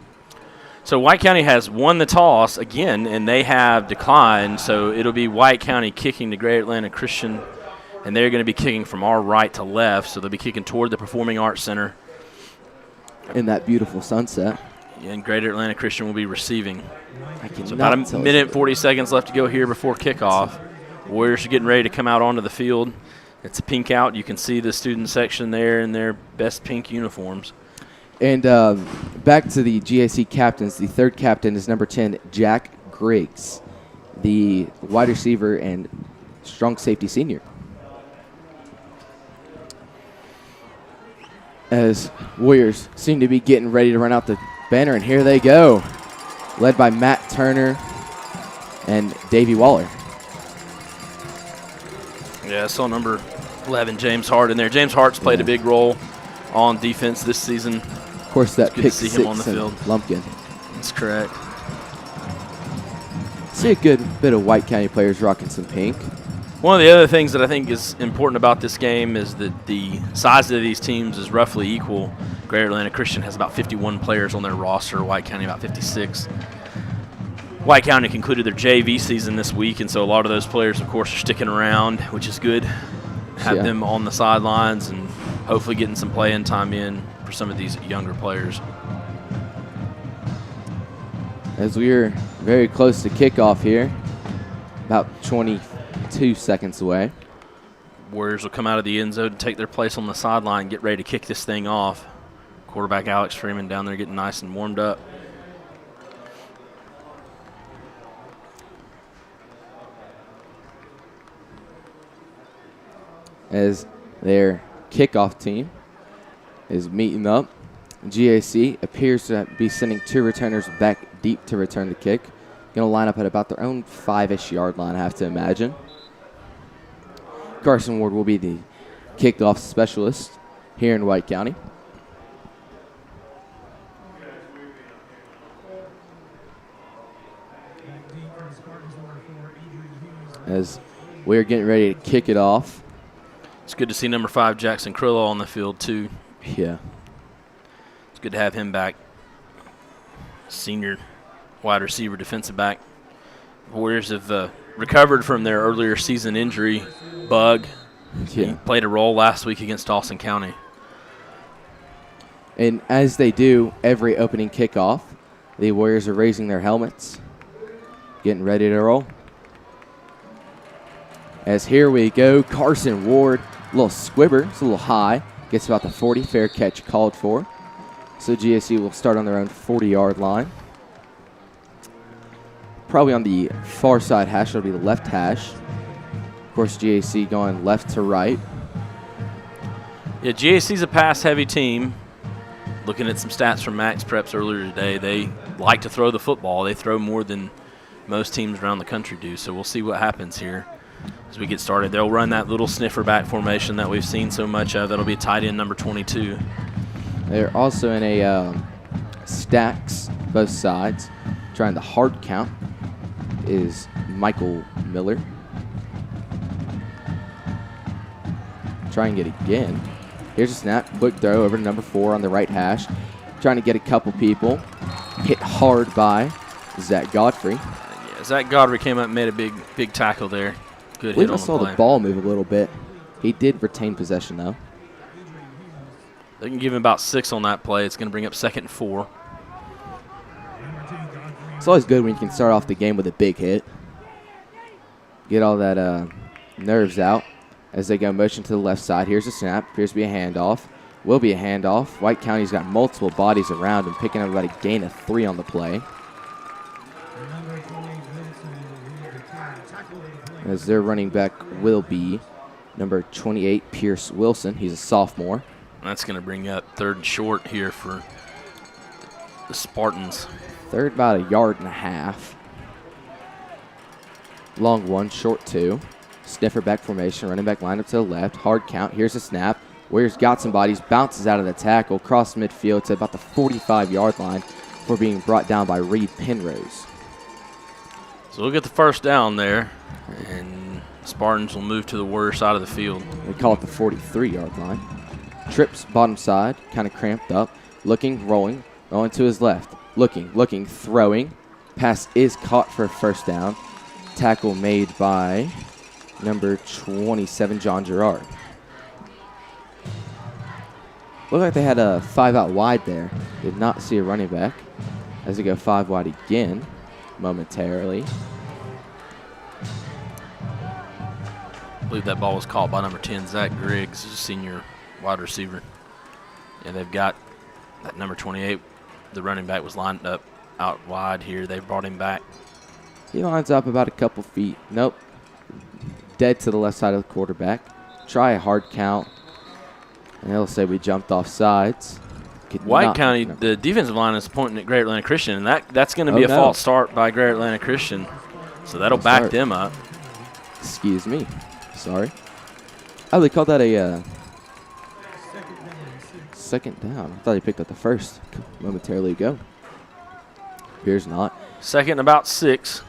So White County has won the toss again, and they have declined. So it'll be White County kicking to Greater Atlanta Christian, and they're going to be kicking from our right to left. So they'll be kicking toward the Performing Arts Center.
In that beautiful sunset.
And Greater Atlanta Christian will be receiving.
So
about a minute and 40 seconds left to go here before kickoff. Warriors are getting ready to come out onto the field. It's a pink out. You can see the student section there in their best pink uniforms.
And back to the GAC captains. The third captain is number 10, Jack Griggs, the wide receiver and strong safety senior. As Warriors seem to be getting ready to run out the banner, and here they go, led by Matt Turner and Davey Waller.
Yeah, I saw number 11, James Hart, in there. James Hart's played a big role on defense this season.
Of course, that pick
see him on the field.
Lumpkin.
That's correct.
See a good bit of White County players rocking some pink.
One of the other things that I think is important about this game is that the size of these teams is roughly equal. Greater Atlanta Christian has about 51 players on their roster, White County about 56. White County concluded their JV season this week, and so a lot of those players, of course, are sticking around, which is good. Have them on the sidelines and hopefully getting some playing time in for some of these younger players.
As we're very close to kickoff here, about 22 seconds away.
Warriors will come out of the end zone and take their place on the sideline and get ready to kick this thing off. Quarterback Alex Freeman down there getting nice and warmed up.
As their kickoff team is meeting up, GAC appears to be sending 2 returners back deep to return the kick. Going to line up at about their own 5-ish yard line, I have to imagine. Carson Ward will be the kickoff specialist here in White County. As we're getting ready to kick it off.
It's good to see number 5, Jackson Crillo, on the field, too.
Yeah.
It's good to have him back. Senior wide receiver, defensive back. Warriors have recovered from their earlier season injury bug.
Yeah.
He played a role last week against Dawson County.
And as they do every opening kickoff, the Warriors are raising their helmets, getting ready to roll. As here we go, Carson Ward, a little squibber, it's a little high, gets about the 40, fair catch called for. So GSU will start on their own 40-yard line. Probably on the far side hash, it'll be the left hash. Of course, GAC going left to right.
Yeah, GAC's a pass-heavy team. Looking at some stats from Max Preps earlier today, they like to throw the football. They throw more than most teams around the country do, so we'll see what happens here as we get started. They'll run that little sniffer back formation that we've seen so much of. That'll be tight end number 22.
They're also in a stacks, both sides. Trying the hard count is Michael Miller. Trying it again. Here's a snap, quick throw over to number 4 on the right hash. Trying to get a couple people. Hit hard by Zach Godfrey.
Yeah, Zach Godfrey came up and made a big tackle there. Good hit on the play.
I saw the ball move a little bit. He did retain possession, though.
They can give him about 6 on that play. It's going to bring up 2nd and 4.
It's always good when you can start off the game with a big hit. Get all that nerves out. As they go motion to the left side, here's a snap. Appears to be a handoff. Will be a handoff. White County's got multiple bodies around and picking up about a gain of 3 on the play. As their running back will be number 28, Pierce Wilson. He's a sophomore.
That's going to bring up 3rd and short here for the Spartans.
3rd about 1.5 yards. Long 1, short 2. Sniffer back formation, running back line up to the left. Hard count. Here's a snap. Warriors got some bodies, bounces out of the tackle, cross midfield to about the 45-yard line before being brought down by Reed Penrose.
So we'll get the first down there, and Spartans will move to the Warrior side of the field.
They call it the 43-yard line. Trips bottom side, kind of cramped up. Looking, rolling to his left. Looking, throwing. Pass is caught for a first down. Tackle made by number 27, John Gerard. Looked like they had a 5 out wide there. Did not see a running back. As they go 5 wide again, momentarily.
I believe that ball was caught by number 10, Zach Griggs, a senior wide receiver. And they've got that number 28. The running back was lined up out wide here. They brought him back.
He lines up about a couple feet. Nope. Dead to the left side of the quarterback. Try a hard count. And they'll say we jumped off sides.
White County, the defensive line is pointing at Great Atlanta Christian, and that's going to be a false start by Great Atlanta Christian. So that'll back them up.
Excuse me. Sorry. Oh, they called that a second down. I thought he picked up the first momentarily ago. Appears not.
2nd and about 6.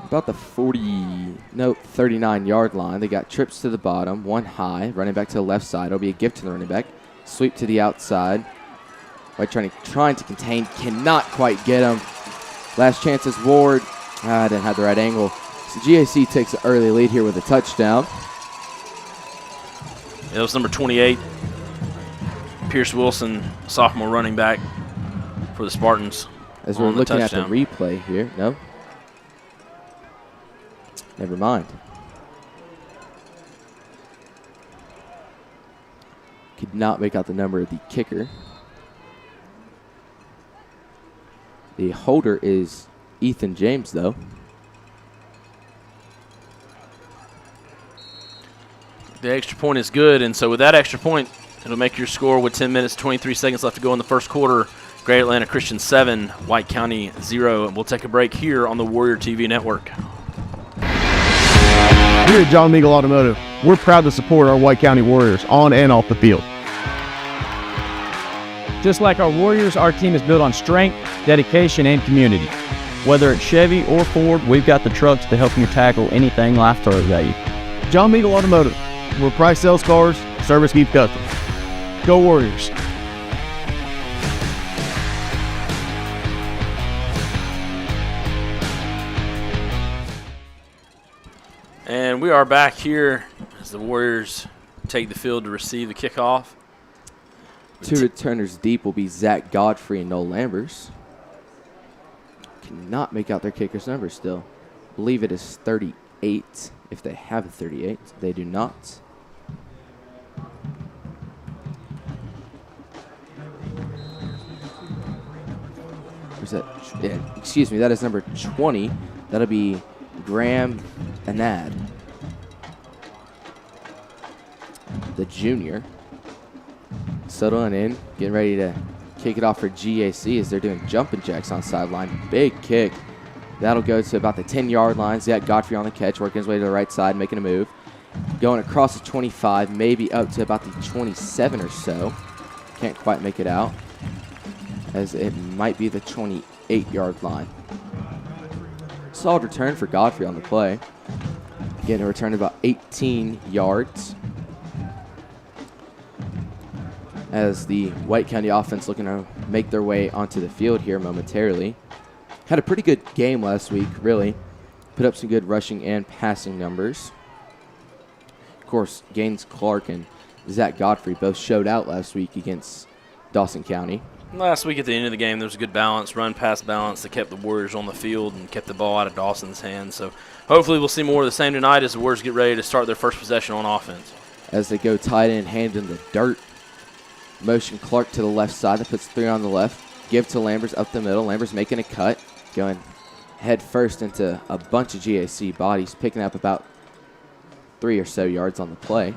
About the 39-yard line. They got trips to the bottom, 1 high, running back to the left side. It'll be a gift to the running back. Sweep to the outside. White trying to contain, cannot quite get him. Last chance is Ward. Didn't have the right angle. So GAC takes an early lead here with a touchdown.
It was number 28, Pierce Wilson, sophomore running back for the Spartans.
As we're looking at the replay here. No. Never mind. Could not make out the number of the kicker. The holder is Ethan James, though.
The extra point is good, and so with that extra point, it'll make your score with 10 minutes, 23 seconds left to go in the first quarter. Great Atlanta Christian 7, White County 0. And we'll take a break here on the Warrior TV Network.
Here at John Meagle Automotive, we're proud to support our White County Warriors on and off the field.
Just like our Warriors, our team is built on strength, dedication, and community. Whether it's Chevy or Ford, we've got the trucks to help you tackle anything life throws at you.
John Meagle Automotive, where price sells cars, service keeps customers. Go Warriors.
And we are back here as the Warriors take the field to receive the kickoff.
Two returners deep will be Zach Godfrey and Noel Lambers. Cannot make out their kicker's number still. Believe it is 38. If they have a 38, they do not. Where's that? Yeah, excuse me, that is number 20. That'll be Graham Anad, the junior. Settling in, getting ready to kick it off for GAC as they're doing jumping jacks on sideline. Big kick. That'll go to about the 10-yard line. Zach Godfrey on the catch, working his way to the right side, making a move. Going across the 25, maybe up to about the 27 or so. Can't quite make it out, as it might be the 28-yard line. Solid return for Godfrey on the play. Getting a return of about 18 yards. As the White County offense looking to make their way onto the field here momentarily. Had a pretty good game last week, really. Put up some good rushing and passing numbers. Of course, Gaines Clark and Zach Godfrey both showed out last week against Dawson County.
Last week at the end of the game, there was a good balance, run-pass balance that kept the Warriors on the field and kept the ball out of Dawson's hands. So hopefully we'll see more of the same tonight as the Warriors get ready to start their first possession on offense.
As they go tight end, hand in the dirt. Motion Clark to the left side. That puts 3 on the left. Give to Lambers up the middle. Lambers making a cut. Going head first into a bunch of GAC bodies, picking up about 3 or so yards on the play.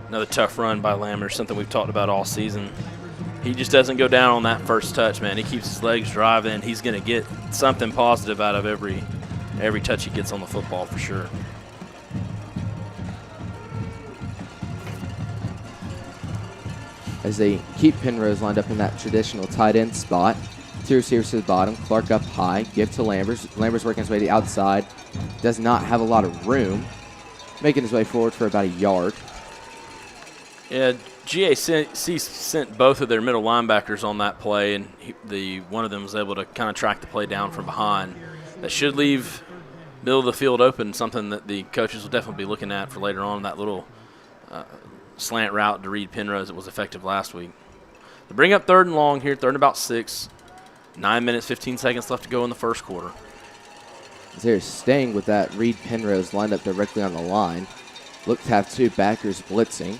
Another tough run by Lambers, something we've talked about all season. He just doesn't go down on that first touch, man. He keeps his legs driving. He's going to get something positive out of every touch he gets on the football for sure.
As they keep Penrose lined up in that traditional tight end spot. 2 receivers to the bottom. Clark up high. Give to Lambers. Lambers working his way to the outside. Does not have a lot of room. Making his way forward for about a yard.
Yeah, GAC sent both of their middle linebackers on that play, and one of them was able to kind of track the play down from behind. That should leave middle of the field open, something that the coaches will definitely be looking at for later on, that little slant route to Reed Penrose that was effective last week. They bring up 3rd and long here, 3rd and about 6. 9 minutes, 15 seconds left to go in the first quarter.
They're staying with that Reed Penrose lined up directly on the line. Look to have 2 backers blitzing.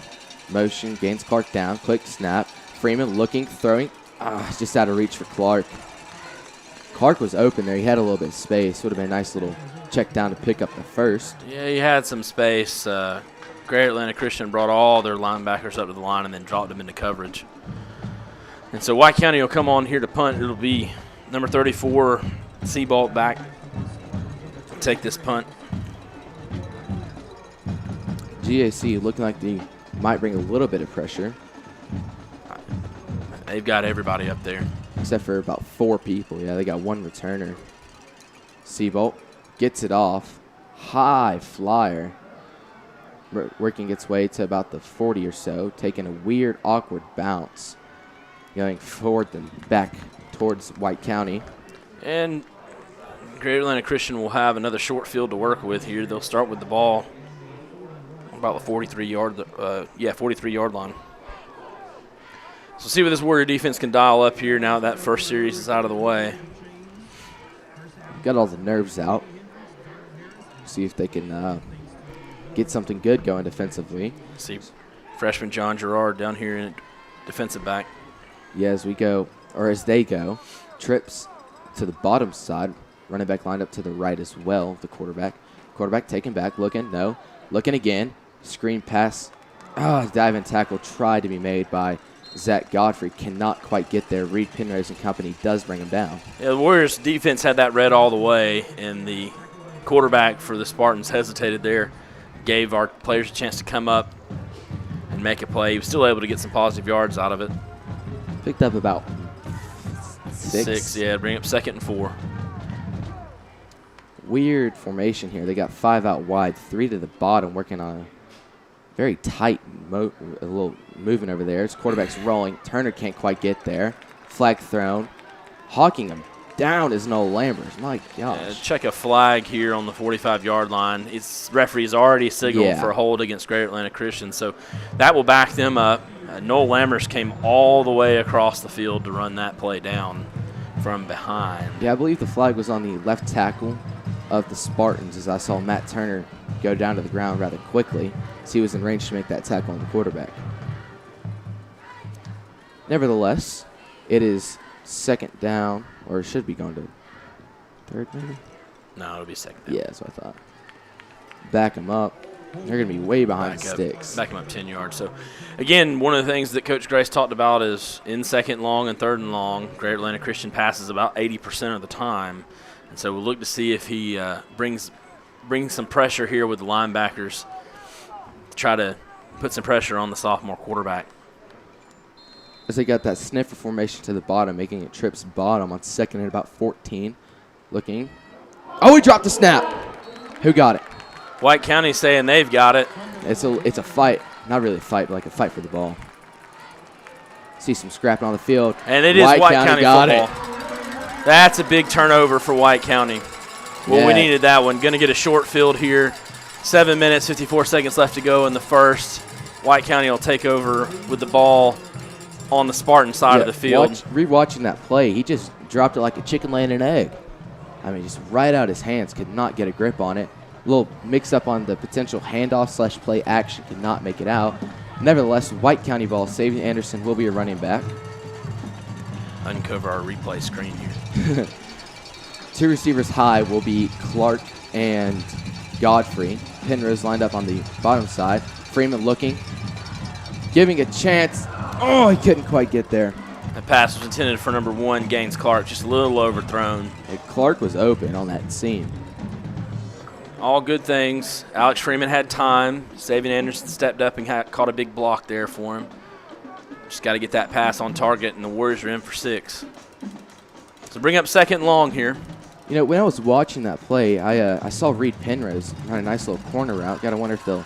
Motion, Gaines Clark down, quick snap. Freeman looking, throwing. Just out of reach for Clark. Clark was open there. He had a little bit of space. Would have been a nice little check down to pick up the first.
Yeah, he had some space. Great Atlanta Christian brought all their linebackers up to the line and then dropped them into coverage. And so White County will come on here to punt. It'll be number 34, Seabolt back. Take this punt.
GAC looking like they might bring a little bit of pressure.
They've got everybody up there.
Except for about 4 people. Yeah, they got 1 returner. Seabolt gets it off. High flyer. Working its way to about the 40 or so. Taking a weird, awkward bounce. Going forward and back towards White County.
And Great Atlanta Christian will have another short field to work with here. They'll start with the ball about the 43-yard line. So see what this Warrior defense can dial up here now that first series is out of the way.
Got all the nerves out. See if they can get something good going defensively.
See freshman John Gerard down here in defensive back.
Yeah, as they go, trips to the bottom side. Running back lined up to the right as well, the quarterback. Quarterback taken back, looking, no. Looking again. Screen pass. Diving tackle tried to be made by Zach Godfrey. Cannot quite get there. Reed Penrose and company does bring him down.
Yeah, the Warriors defense had that read all the way, and the quarterback for the Spartans hesitated there. Gave our players a chance to come up and make a play. He was still able to get some positive yards out of it.
Picked up about 6.
6, yeah, bring up 2nd and 4.
Weird formation here. They got 5 out wide, 3 to the bottom, working on a very tight, a little moving over there. His quarterback's rolling. Turner can't quite get there. Flag thrown. Hawkingham down is Noel Lambert. My gosh.
Check a flag here on the 45-yard line. Its referee's already signaled for a hold against Greater Atlanta Christian, so that will back them up. Noel Lammers came all the way across the field to run that play down from behind.
Yeah, I believe the flag was on the left tackle of the Spartans, as I saw Matt Turner go down to the ground rather quickly, as he was in range to make that tackle on the quarterback. Nevertheless, it is second down, or it should be going to third maybe?
No, it'll be second down.
Yeah, that's what I thought. Back them up. They're going to be way behind the sticks.
Back them up 10 yards. So, again, one of the things that Coach Grace talked about is in second long and third and long, Greater Atlanta Christian passes about 80% of the time. And so we'll look to see if he brings some pressure here with the linebackers to try to put some pressure on the sophomore quarterback.
As they got that sniffer formation to the bottom, making it trips bottom on second and about 14. Looking. Oh, he dropped the snap. Who got it?
White County saying they've got it.
It's a fight. Not really a fight, but like a fight for the ball. See some scrapping on the field.
And it is White County football. That's a big turnover for White County. Well, we needed that one. Going to get a short field here. 7 minutes, 54 seconds left to go in the first. White County will take over with the ball on the Spartan side of the field.
Rewatching that play, he just dropped it like a chicken laying an egg. I mean, just right out his hands, could not get a grip on it. A little mix-up on the potential handoff/play action, could not make it out. Nevertheless, White County ball. Savion Anderson will be a running back.
Uncover our replay screen here.
Two receivers high will be Clark and Godfrey. Penrose lined up on the bottom side. Freeman looking, giving a chance. Oh, he couldn't quite get there.
The pass was intended for number 1, Gaines Clark, just a little overthrown.
Hey, Clark was open on that seam.
All good things. Alex Freeman had time. Savion Anderson stepped up and caught a big block there for him. Just got to get that pass on target, and the Warriors are in for 6. So bring up second and long here.
You know, when I was watching that play, I saw Reed Penrose run a nice little corner route. Got to wonder if they'll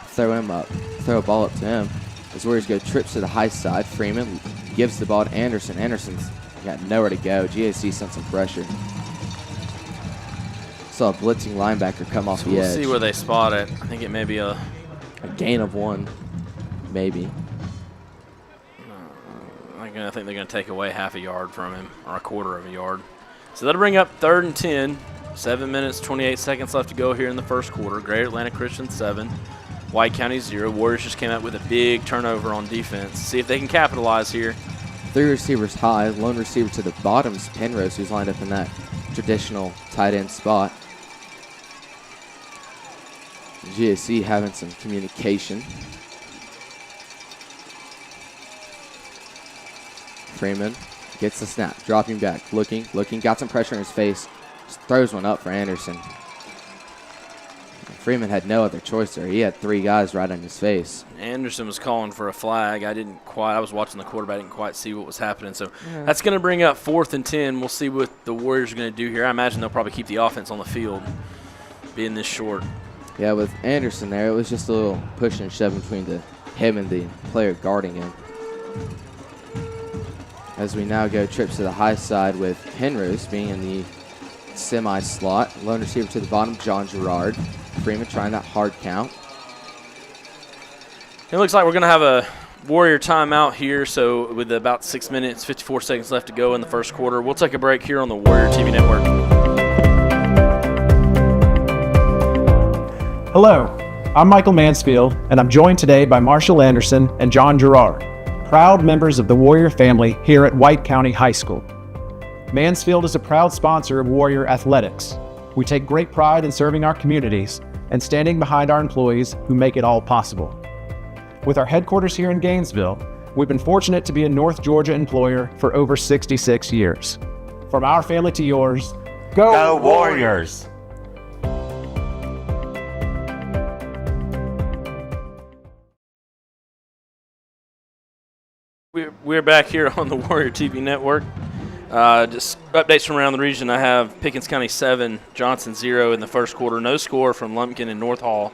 throw a ball up to him. As Warriors go trips to the high side. Freeman gives the ball to Anderson. Anderson's got nowhere to go. GAC sent some pressure. Saw a blitzing linebacker come off the edge.
We'll see where they spot it. I think it may be a
gain of 1, maybe.
I think they're going to take away half a yard from him, or a quarter of a yard. So that'll bring up third and 10. 7 minutes, 28 seconds left to go here in the first quarter. Greater Atlanta Christian 7. White County 0. Warriors just came out with a big turnover on defense. See if they can capitalize here.
3 receivers high. Lone receiver to the bottom is Penrose, who's lined up in that traditional tight end spot. GAC having some communication. Freeman gets the snap, dropping back, looking, got some pressure in his face. Just throws one up for Anderson. Freeman had no other choice there. He had 3 guys right on his face.
Anderson was calling for a flag. I was watching the quarterback, didn't quite see what was happening. So that's going to bring up 4th and 10. We'll see what the Warriors are going to do here. I imagine they'll probably keep the offense on the field, being this short.
Yeah, with Anderson there, it was just a little push and shove between him and the player guarding him. As we now go trips to the high side with Penrose being in the semi-slot. Lone receiver to the bottom, John Gerard. Freeman trying that hard count.
It looks like we're going to have a Warrior timeout here, so with about 6 minutes, 54 seconds left to go in the first quarter. We'll take a break here on the Warrior TV Network.
Hello, I'm Michael Mansfield, and I'm joined today by Marshall Anderson and John Gerard, proud members of the Warrior family here at White County High School. Mansfield is a proud sponsor of Warrior Athletics. We take great pride in serving our communities and standing behind our employees who make it all possible. With our headquarters here in Gainesville, we've been fortunate to be a North Georgia employer for over 66 years. From our family to yours, go Warriors!
We're back here on the Warrior TV Network. Just updates from around the region. I have Pickens County 7, Johnson 0 in the first quarter. No score from Lumpkin and North Hall.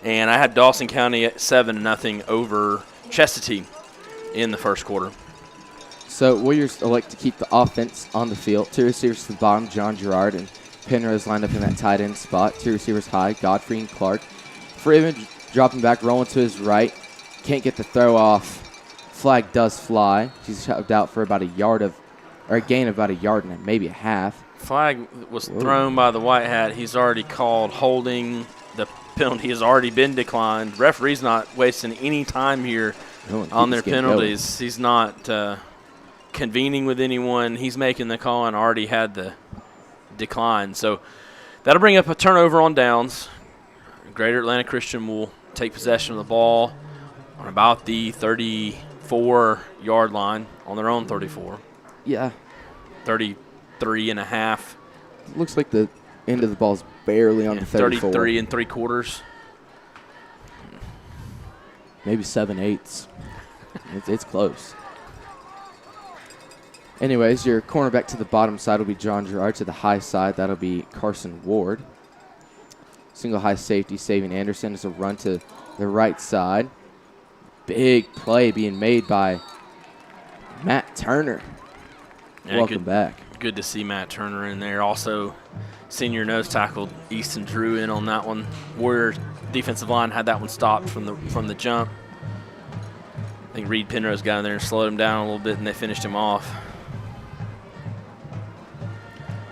And I had Dawson County at 7-0 over Chestatee in the first quarter.
So Warriors elect to keep the offense on the field. Two receivers to the bottom, John Gerard and Penrose lined up in that tight end spot. Two receivers high, Godfrey and Clark. Freeman dropping back, rolling to his right. Can't get the throw off. Flag does fly. She's shoved out for about a gain of about a yard and maybe a half.
Flag was thrown by the white hat. He's already called holding. The penalty has already been declined. Referee's not wasting any time here on their penalties. He's not convening with anyone. He's making the call and already had the decline. So that'll bring up a turnover on downs. Greater Atlanta Christian will take possession of the ball on about the 34-yard line, on their own 34.
Yeah.
33 and a half.
Looks like the end of the ball's barely on the 34.
33 and 3/4.
Maybe 7/8. It's close. Anyways, your cornerback to the bottom side will be John Gerard. To the high side, that'll be Carson Ward. Single high safety, saving Anderson. As a run to the right side. Big play being made by Matt Turner.
Yeah,
Welcome back.
Good to see Matt Turner in there. Also, senior nose tackle Easton Drew in on that one. Warriors defensive line had that one stopped from the jump. I think Reed Penrose got in there and slowed him down a little bit, and they finished him off.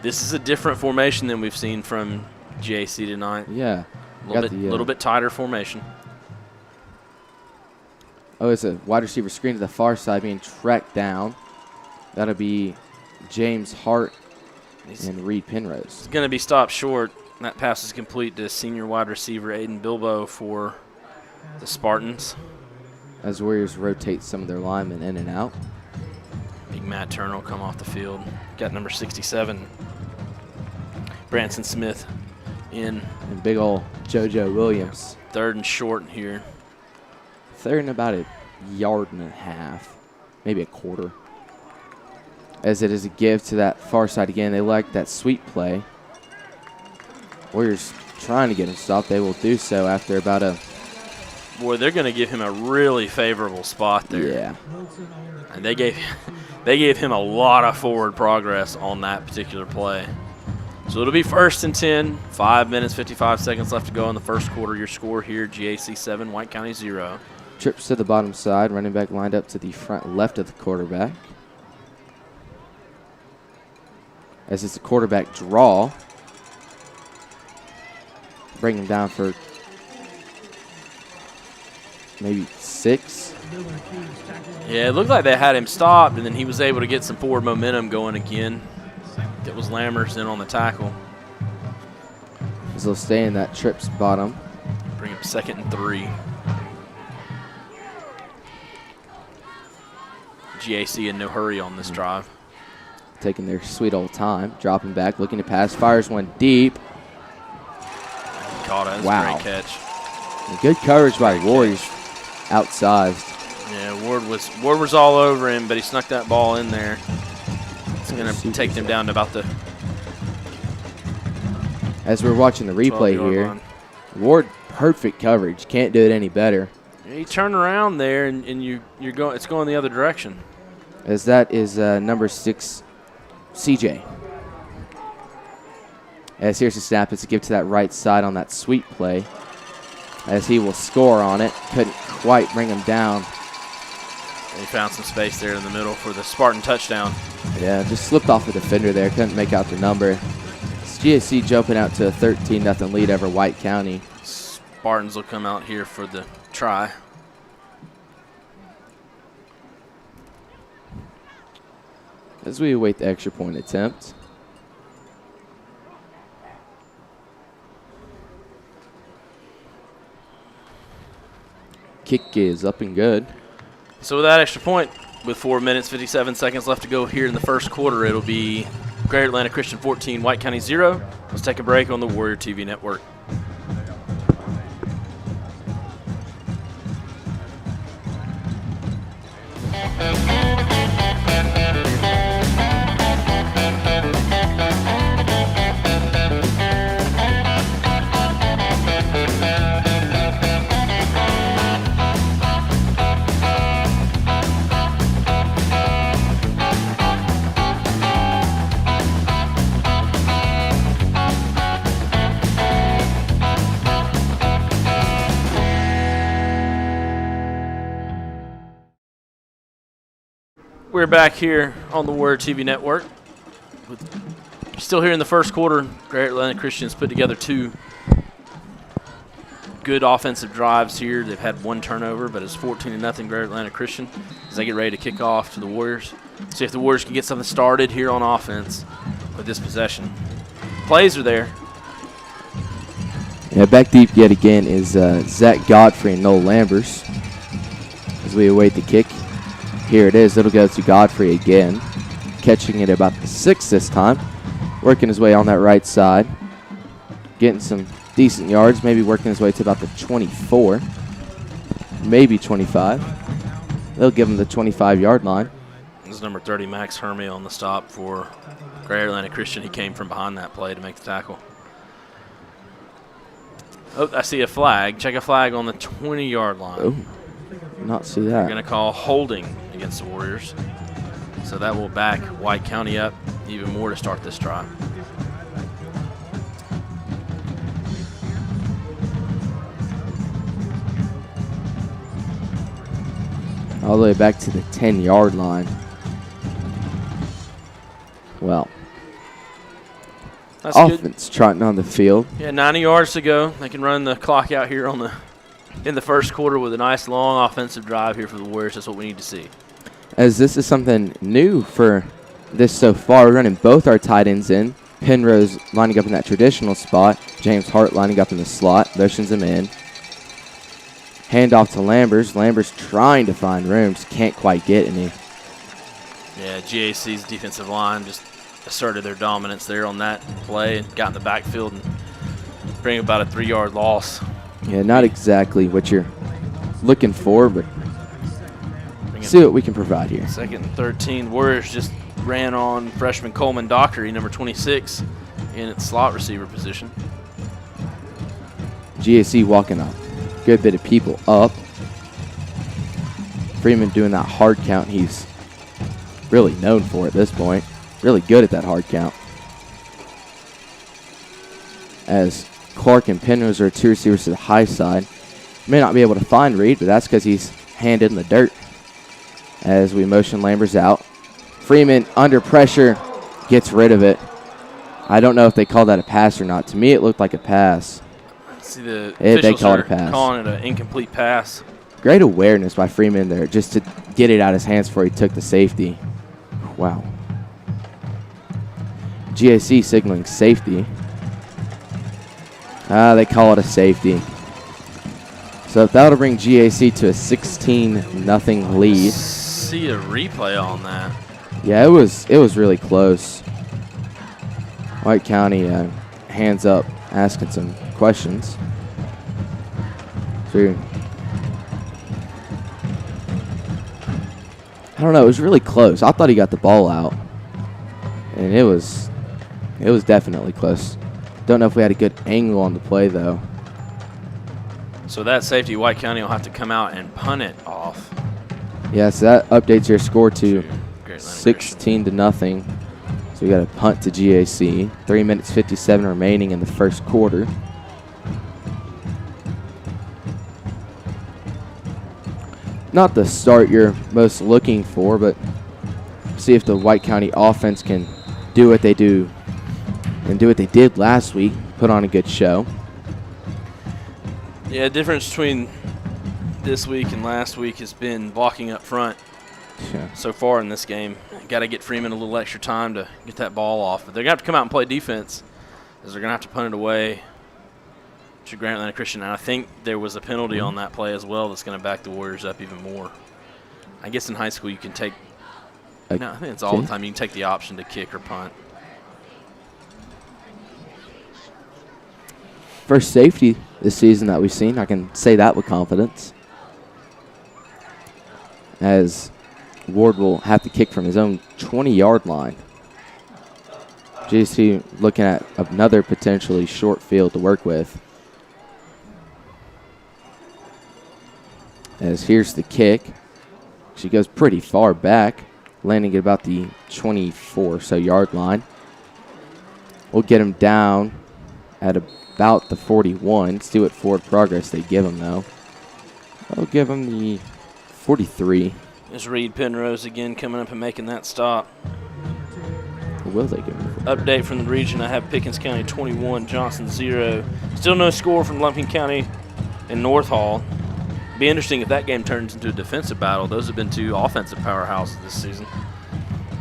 This is a different formation than we've seen from GAC tonight.
Yeah.
A little bit tighter formation.
Oh, it's a wide receiver screen to the far side being tracked down. That'll be James Hart and Reed Penrose.
It's going to be stopped short. That pass is complete to senior wide receiver Aiden Bilbo for the Spartans.
As Warriors rotate some of their linemen in and out.
Big Matt Turner will come off the field. Got number 67, Branson Smith in.
And big old JoJo Williams.
Third and short here.
Third and about a yard and a half, maybe a quarter. As it is a give to that far side again. They like that sweep play. Warriors trying to get him stopped. They will do so after about a...
Boy, they're going to give him a really favorable spot there.
Yeah.
And they gave him a lot of forward progress on that particular play. So it'll be 1st and 10, 5 minutes, 55 seconds left to go in the first quarter. Your score here, GAC 7, White County 0.
Trips to the bottom side. Running back lined up to the front left of the quarterback. As it's a quarterback draw. Bring him down for maybe 6.
Yeah, it looked like they had him stopped, and then he was able to get some forward momentum going again. That was Lammers in on the tackle.
So they'll stay in that trips bottom.
Bring up 2nd and 3. GAC in no hurry on this drive.
Taking their sweet old time. Dropping back, looking to pass. Fires one deep.
Caught it.
Wow.
Great catch.
And good coverage by the Warriors. Outsized.
Yeah, Ward was all over him, but he snuck that ball in there. It's going to take them down to about the...
As we're watching the replay here, Ward, perfect coverage. Can't do it any better.
You turn around there, and you're going. It's going the other direction.
As that is number 6, CJ. As here's a snap. It's a give to that right side on that sweep play. As he will score on it. Couldn't quite bring him down.
He found some space there in the middle for the Spartan touchdown.
Yeah, just slipped off the defender there. Couldn't make out the number. It's GSC jumping out to a 13-0 lead over White County.
Spartans will come out here for the try.
As we await the extra point attempt. Kick is up and good.
So with that extra point, with 4 minutes, 57 seconds left to go here in the first quarter, it'll be Greater Atlanta Christian 14, White County 0. Let's take a break on the Warrior TV Network. We're back here on the Warrior TV network. Still here in the first quarter. Great Atlanta Christian's put together 2 good offensive drives here. They've had 1 turnover, but it's 14-0 Great Atlanta Christian as they get ready to kick off to the Warriors. See if the Warriors can get something started here on offense with this possession. Plays are there.
Yeah, back deep yet again is Zach Godfrey and Noel Lambers as we await the kick. Here it is. It'll go to Godfrey again, catching it about the 6 this time, working his way on that right side, getting some decent yards, maybe working his way to about the 24, maybe 25. They'll give him the 25-yard line.
This is number 30, Max Hermie, on the stop for Great Atlanta Christian. He came from behind that play to make the tackle. Oh, I see a flag. Check a flag on the 20-yard line.
Oh, not see that.
They're going to call holding against the Warriors. So that will back White County up even more to start this drive.
All the way back to the 10-yard line. Well,
that's
offense good. Trotting on the field.
Yeah, 90 yards to go. They can run the clock out here in the first quarter with a nice long offensive drive here for the Warriors. That's what we need to see.
As this is something new for this so far, we're running both our tight ends in. Penrose lining up in that traditional spot. James Hart lining up in the slot. Motions him in. Handoff to Lambers. Lambers trying to find rooms. Can't quite get any.
Yeah, GAC's defensive line just asserted their dominance there on that play and got in the backfield and bring about a 3-yard loss.
Yeah, not exactly what you're looking for, but see what we can provide here.
2nd and 13. Warriors just ran on freshman Coleman Dockery, number 26, in its slot receiver position.
GAC walking a good bit of people up. Freeman doing that hard count he's really known for at this point. Really good at that hard count. As Clark and Penrose are 2 receivers to the high side. May not be able to find Reed, but that's because he's handed in the dirt. As we motion Lambers out. Freeman under pressure gets rid of it. I don't know if they call that a pass or not. To me, it looked like a pass.
See, the officials
they call it a
are
pass.
calling it an incomplete pass.
Great awareness by Freeman there just to get it out of his hands before he took the safety. Wow. GAC signaling safety. They call it a safety. So that'll bring GAC to a 16-0 lead.
See a replay on that.
Yeah, it was really close. White County hands up, asking some questions. So I don't know. It was really close. I thought he got the ball out, and it was definitely close. Don't know if we had a good angle on the play though.
So that safety, White County will have to come out and punt it off.
Yeah, so that updates your score to 16-0. So we got a punt to GAC. 3 minutes 57 remaining in the first quarter. Not the start you're most looking for, but see if the White County offense can do what they do and do what they did last week, put on a good show.
Yeah, the difference between this week and last week has been blocking up front.
Yeah.
So far in this game. Got to get Freeman a little extra time to get that ball off. But they're going to have to come out and play defense, as they're going to have to punt it away to Grand Atlanta Christian. And I think there was a penalty on that play as well that's going to back the Warriors up even more. I guess in high school you can take – no, I think it's all the time. You can take the option to kick or punt.
First safety this season that we've seen. I can say that with confidence. As Ward will have to kick from his own 20-yard line. JC looking at another potentially short field to work with. As here's the kick. She goes pretty far back, landing at about the 24 or so yard line. We'll get him down at about the 41. See what forward progress they give him, though. They'll give him the 43.
There's Reed Penrose again coming up and making that stop.
Will they give him?
Update from the region, I have Pickens County 21, Johnson 0. Still no score from Lumpkin County and North Hall. Be interesting if that game turns into a defensive battle. Those have been two offensive powerhouses this season.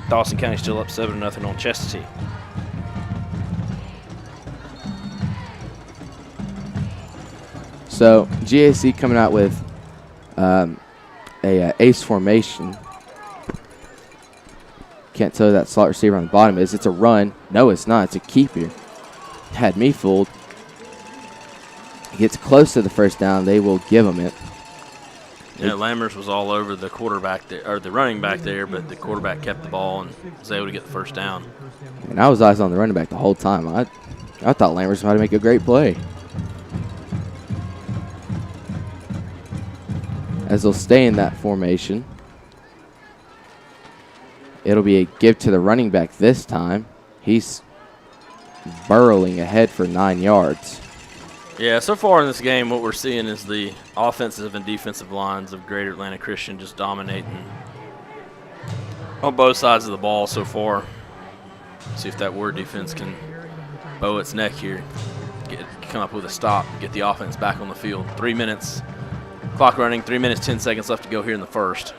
Dawson County still up 7-0 on Chestatee.
So GAC coming out with a ace formation. Can't tell who that slot receiver on the bottom is. It's a run. No, it's not. It's a keeper. Had me fooled. He gets close to the first down. They will give him it.
Yeah, Lammers was all over the quarterback there, or the running back there, but the quarterback kept the ball and was able to get the first down.
And I was eyes on the running back the whole time. I thought Lammers was about to make a great play. As they'll stay in that formation. It'll be a give to the running back this time. He's burrowing ahead for 9 yards.
Yeah, so far in this game, what we're seeing is the offensive and defensive lines of Greater Atlanta Christian just dominating on both sides of the ball so far. See if that Ward defense can bow its neck here, come up with a stop, get the offense back on the field. 3 minutes, clock running, 3 minutes, 10 seconds left to go here in the first.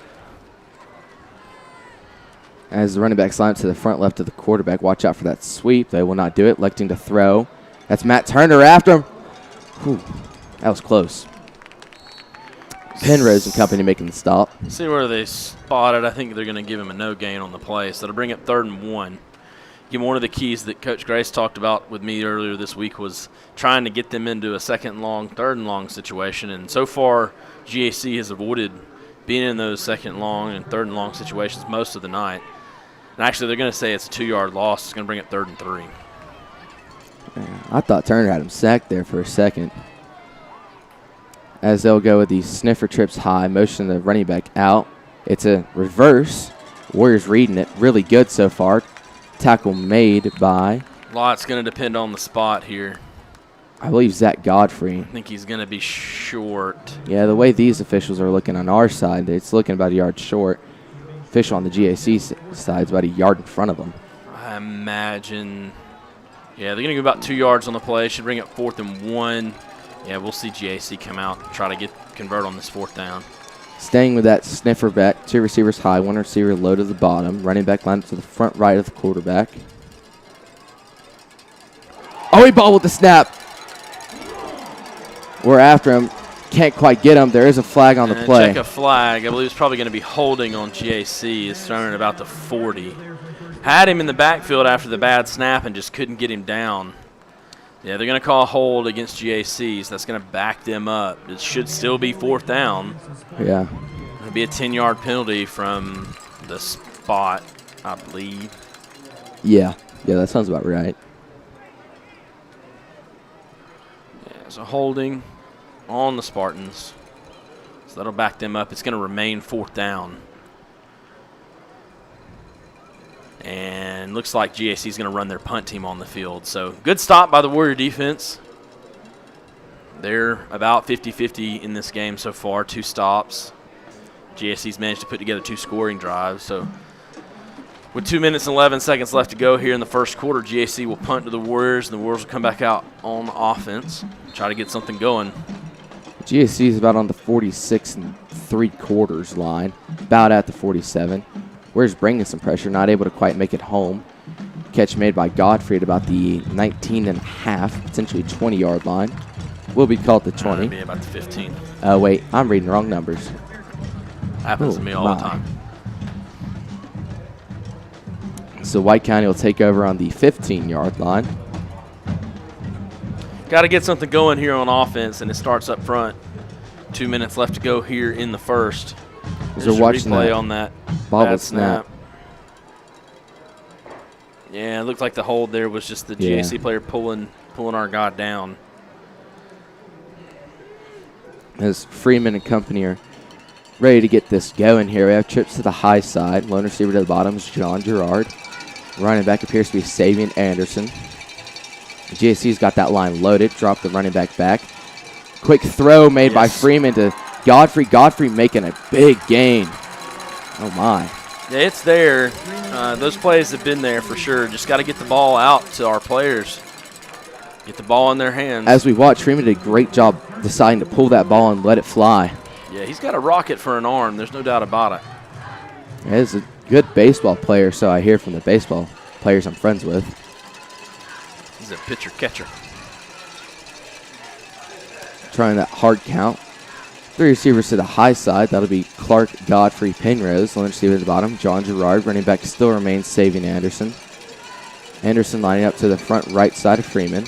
As the running back slides to the front left of the quarterback, watch out for that sweep. They will not do it. Electing to throw. That's Matt Turner after him. Whew, that was close. Penrose and company making the stop.
See where they spotted. I think they're going to give him a no gain on the play. So that'll bring up 3rd and 1. Again, one of the keys that Coach Grace talked about with me earlier this week was trying to get them into a 2nd and long, 3rd and long situation. And so far, GAC has avoided being in those 2nd and long and 3rd and long situations most of the night. And actually, they're going to say it's a 2-yard loss. It's going to bring up 3rd and 3.
I thought Turner had him sacked there for a second. As they'll go with the sniffer trips high, motion the running back out. It's a reverse. Warriors reading it really good so far. Tackle made by.
A lot's going to depend on the spot here.
I believe Zach Godfrey.
I think he's going to be short.
Yeah, the way these officials are looking on our side, it's looking about a yard short. Official on the GAC side is about a yard in front of them.
I imagine. Yeah, they're going to go about 2 yards on the play. Should bring up 4th and 1. Yeah, we'll see GAC come out and try to convert on this 4th down.
Staying with that sniffer back, 2 receivers high, 1 receiver low to the bottom. Running back line to the front right of the quarterback. Oh, he bobbled the snap. We're after him. Can't quite get him. There is a flag on the play.
Check a flag. I believe it's probably going to be holding on GAC. It's thrown at about the 40. Had him in the backfield after the bad snap and just couldn't get him down. Yeah, they're going to call a hold against GAC, so that's going to back them up. It should still be 4th down.
Yeah.
It'll be a 10-yard penalty from the spot, I believe.
Yeah, that sounds about right.
Yeah, so holding on the Spartans. So that'll back them up. It's going to remain 4th down. And looks like GAC is going to run their punt team on the field. So good stop by the Warrior defense. They're about 50-50 in this game so far, 2 stops. GAC's managed to put together 2 scoring drives. So with 2 minutes and 11 seconds left to go here in the first quarter, GAC will punt to the Warriors, and the Warriors will come back out on offense, try to get something going.
GAC is about on the 46 3/4 line, about at the 47. Warriors bringing some pressure, not able to quite make it home. Catch made by Godfrey at about the 19.5, potentially 20-yard line. Will be called the 20.
Be about the 15.
Wait, I'm reading wrong numbers.
Happens to me all the time.
So White County will take over on the 15-yard line.
Got to get something going here on offense, and it starts up front. 2 minutes left to go here in the first.
There's a watching
replay on that
bobble snap.
Yeah, it looked like the hold there was just the GAC player pulling our guy down.
As Freeman and company are ready to get this going here, we have trips to the high side. Lone receiver to the bottom is John Gerard. Running back appears to be Savian Anderson. GAC's got that line loaded. Drop the running back back. Quick throw made by Freeman to Godfrey. Godfrey making a big gain. Oh, my.
Yeah, it's there. Those plays have been there for sure. Just got to get the ball out to our players. Get the ball in their hands.
As we watch, Freeman did a great job deciding to pull that ball and let it fly.
Yeah, he's got a rocket for an arm. There's no doubt about it.
He's a good baseball player, so I hear from the baseball players I'm friends with.
He's a pitcher-catcher.
Trying that hard count. 3 receivers to the high side. That'll be Clark, Godfrey, Penrose. Lone receiver at the bottom. John Gerard. Running back still remains Savian Anderson. Anderson lining up to the front right side of Freeman.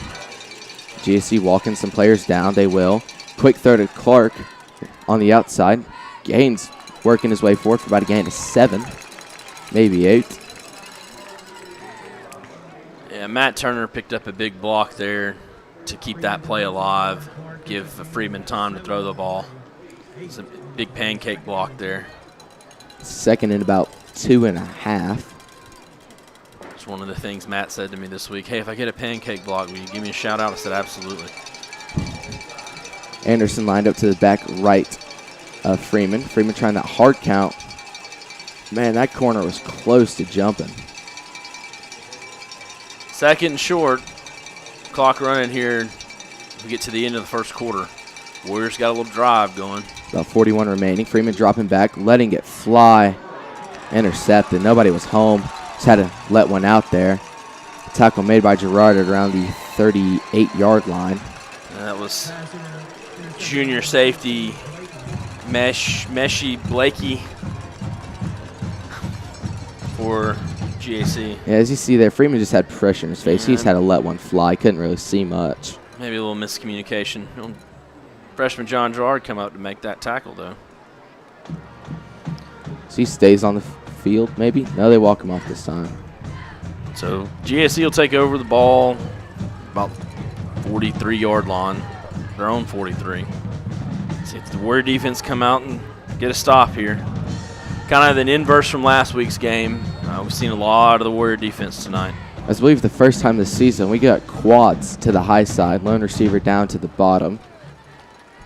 GSC walking some players down. They will. Quick throw to Clark on the outside. Gaines working his way forward for about a gain of 7, maybe 8.
Yeah, Matt Turner picked up a big block there to keep that play alive, give Freeman time to throw the ball. It's a big pancake block there.
Second and about 2.5.
It's one of the things Matt said to me this week. Hey, if I get a pancake block, will you give me a shout out? I said, absolutely.
Anderson lined up to the back right of Freeman. Freeman trying that hard count. Man, that corner was close to jumping.
Second and short. Clock running here. We get to the end of the first quarter. Warriors got a little drive going.
About 41 remaining. Freeman dropping back, letting it fly. Intercepted. Nobody was home. Just had to let one out there. Tackle made by Gerard at around the 38-yard line.
And that was junior safety Meshy Blakey for GAC.
Yeah, as you see there, Freeman just had pressure in his face. He just had to let one fly. Couldn't really see much.
Maybe a little miscommunication. Freshman John Gerard come out to make that tackle, though.
So he stays on the field, maybe? No, they walk him off this time.
So GSC will take over the ball about 43-yard line, their own 43. See if the Warrior defense come out and get a stop here. Kind of an inverse from last week's game. We've seen a lot of the Warrior defense tonight.
I believe the first time this season we got quads to the high side, lone receiver down to the bottom.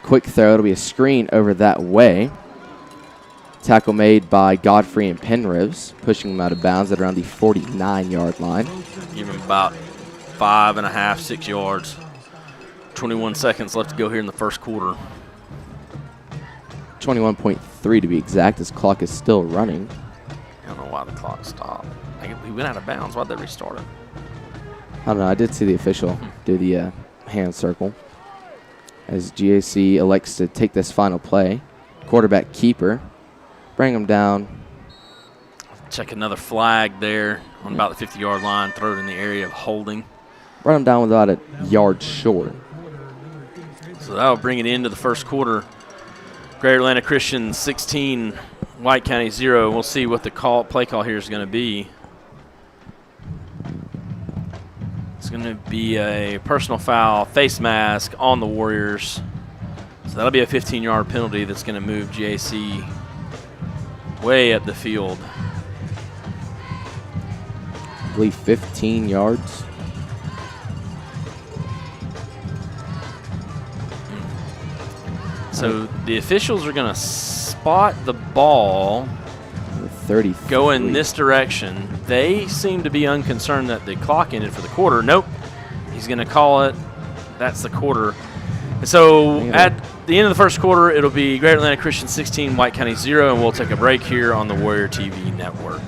Quick throw, it'll be a screen over that way. Tackle made by Godfrey and Penrose, pushing him out of bounds at around the 49-yard line.
Give him about 5.5, 6 yards. 21 seconds left to go here in the first quarter.
21.3 to be exact. This clock is still running.
I don't know why the clock stopped. He went out of bounds. Why'd they restart it?
I don't know. I did see the official do the hand circle. As GAC elects to take this final play. Quarterback keeper. Bring him down.
Check another flag there on about the 50-yard line. Throw it in the area of holding.
Run him down with about a yard short.
So that'll bring it into the first quarter. Greater Atlanta Christian 16, White County 0. We'll see what the play call here is going to be. It's going to be a personal foul, face mask on the Warriors. So that'll be a 15-yard penalty that's going to move GAC way up the field.
I believe 15 yards.
So the officials are going to spot the ball go in this direction. They seem to be unconcerned that the clock ended for the quarter. Nope. He's going to call it. That's the quarter. And so at the end of the first quarter, it'll be Greater Atlanta Christian 16, White County 0, and we'll take a break here on the Warrior TV network.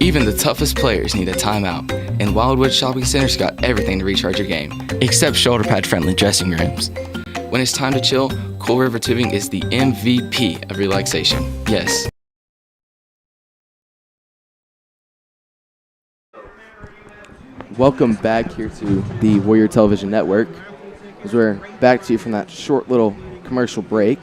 Even the toughest players need a timeout, and Wildwood Shopping Center's got everything to recharge your game, except shoulder pad friendly dressing rooms. When it's time to chill, Cool River Tubing is the MVP of relaxation. Yes.
Welcome back here to the Warrior Television Network. As we're back to you from that short little commercial break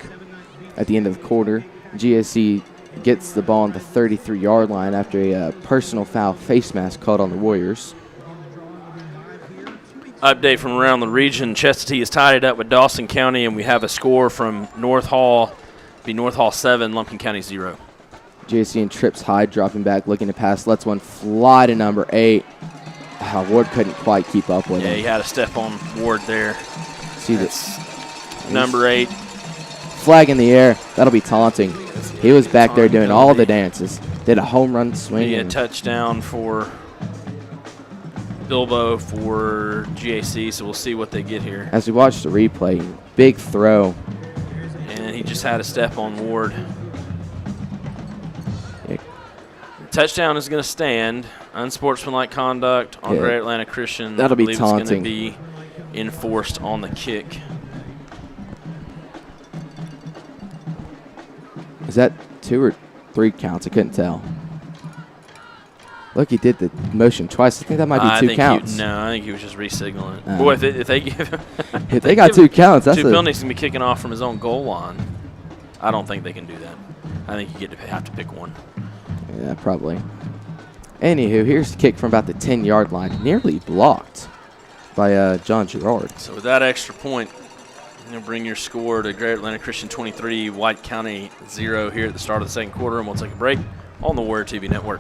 at the end of the quarter. GSC gets the ball on the 33-yard line after a personal foul face mask called on the Warriors.
Update from around the region. Chestatee is tied it up with Dawson County, and we have a score from North Hall. Be North Hall 7, Lumpkin County 0.
GSC and trips high, dropping back, looking to pass. Lets one fly to number 8. Ward couldn't quite keep up with him.
Yeah, he had a step on Ward there.
See this.
Number 8.
Flag in the air. That'll be taunting. He was back there doing all the dances. Did a home run swing.
A touchdown for Bilbo for GAC, so we'll see what they get here.
As we watch the replay, big throw.
And he just had a step on Ward. Touchdown is going to stand. Unsportsmanlike conduct on Great Atlanta Christian.
That'll be taunting.
It's going to be enforced on the kick.
Is that 2 or 3 counts? I couldn't tell. Look, he did the motion twice. I think that might be 2 counts.
I think he was just re-signaling it. Boy, if they give
if they got 2 counts, that's
2 penalties going to be kicking off from his own goal line. I don't think they can do that. I think you have to pick one.
Yeah, probably. Anywho, here's the kick from about the 10-yard line, nearly blocked by John Gerard.
So with that extra point, you'll bring your score to Great Atlanta Christian 23, White County 0 here at the start of the second quarter, and we'll take a break on the Warrior TV Network.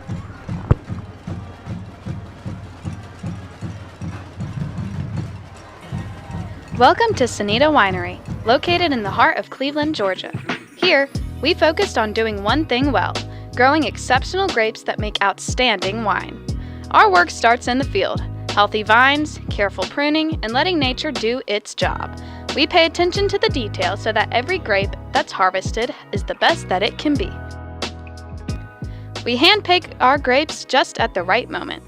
Welcome to Sonita Winery, located in the heart of Cleveland, Georgia. Here, we focused on doing one thing well, growing exceptional grapes that make outstanding wine. Our work starts in the field, healthy vines, careful pruning, and letting nature do its job. We pay attention to the details so that every grape that's harvested is the best that it can be. We handpick our grapes just at the right moment.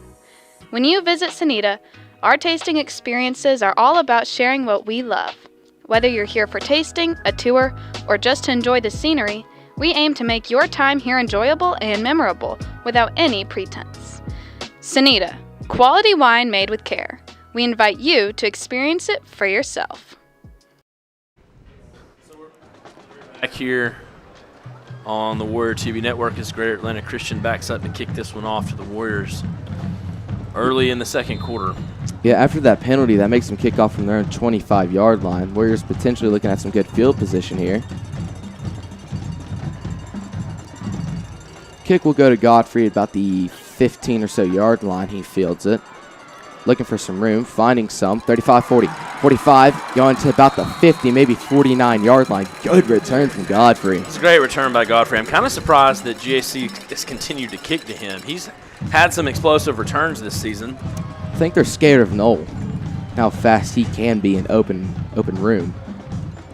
When you visit Sonita, our tasting experiences are all about sharing what we love. Whether you're here for tasting, a tour, or just to enjoy the scenery, we aim to make your time here enjoyable and memorable without any pretense. Sonita, quality wine made with care. We invite you to experience it for yourself.
Back here on the Warrior TV Network as Greater Atlanta Christian backs up to kick this one off to the Warriors early in the second quarter.
Yeah, after that penalty, that makes them kick off from their own 25-yard line. Warriors potentially looking at some good field position here. Kick will go to Godfrey at about the 15 or so yard line. He fields it. Looking for some room, finding some. 35, 40, 45, going to about the 50, maybe 49-yard line. Good return from Godfrey.
It's a great return by Godfrey. I'm kind of surprised that GAC has continued to kick to him. He's had some explosive returns this season.
I think they're scared of Noel, how fast he can be in open room.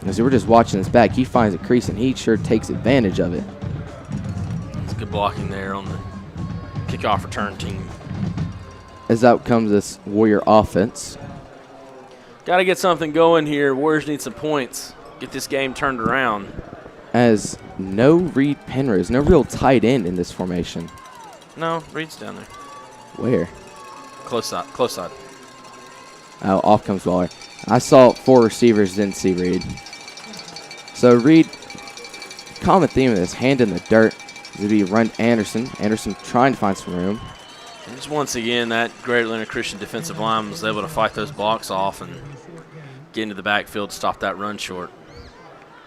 As we're just watching this back, he finds a crease, and he sure takes advantage of it.
It's good blocking there on the kickoff return team.
As out comes this Warrior offense.
Got to get something going here. Warriors need some points. Get this game turned around.
As no Reed Penrose, no real tight end in this formation.
No, Reed's down there.
Where?
Close side. Close side.
Oh, off comes Waller. I saw 4 receivers, didn't see Reed. So Reed, common theme of this, hand in the dirt. Is going to be run Anderson. Anderson trying to find some room.
And just once again, that Great Atlanta Christian defensive line was able to fight those blocks off and get into the backfield, stop that run short.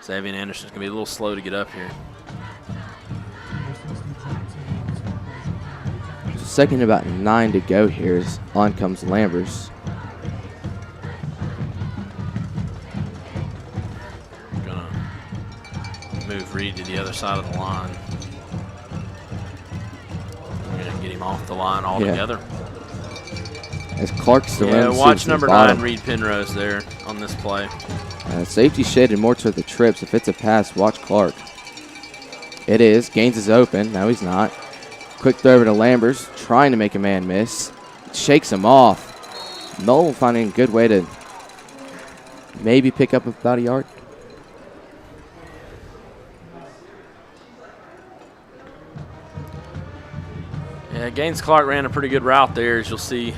Xavier Anderson's going to be a little slow to get up here.
Second, about 9 to go here as on comes Lambers.
Gonna move Reed to the other side of the line. We're gonna get him off the line altogether.
As Clark still
watch number 9, Reed Penrose there on this play.
Safety shaded more toward the trips. If it's a pass, watch Clark. It is. Gaines is open. No, he's not. Quick throw over to Lambers, trying to make a man miss. Shakes him off. Noel finding a good way to maybe pick up about a yard.
Yeah, Gaines Clark ran a pretty good route there, as you'll see.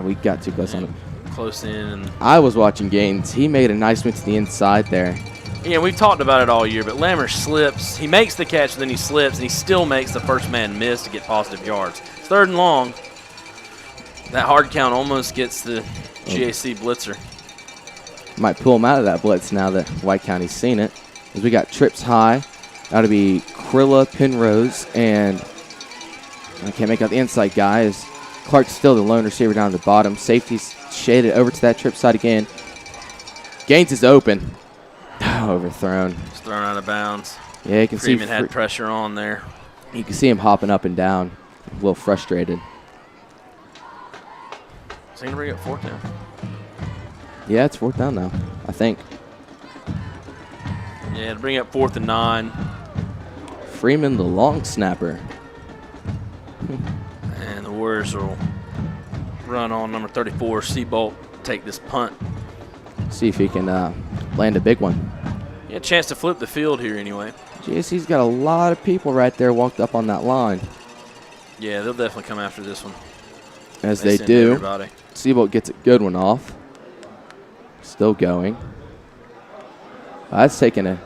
We got too close on him.
Close in. And
I was watching Gaines. He made a nice move to the inside there.
Yeah, we've talked about it all year, but Lammers slips. He makes the catch, then he slips, and he still makes the first man miss to get positive yards. It's 3rd and long. That hard count almost gets the GAC blitzer.
Might pull him out of that blitz now that White County's seen it. As we got trips high. That'll be Krilla, Penrose, and I can't make out the inside guy. As Clark's still the lone receiver down at the bottom. Safety's shaded over to that trip side again. Gaines is open. Overthrown.
It's thrown out of bounds.
Yeah, you can see
Freeman had pressure on there.
You can see him hopping up and down, a little frustrated.
Is he going to bring up 4th down?
Yeah, it's 4th down now, I think.
Yeah, to bring up 4th and 9.
Freeman, the long snapper.
And the Warriors will run on number 34, Seabolt, take this punt.
See if he can land a big one.
He had a chance to flip the field here anyway.
GSC's got a lot of people right there walked up on that line.
Yeah, they'll definitely come after this one.
As they do. Seabolt gets a good one off. Still going. That's taking a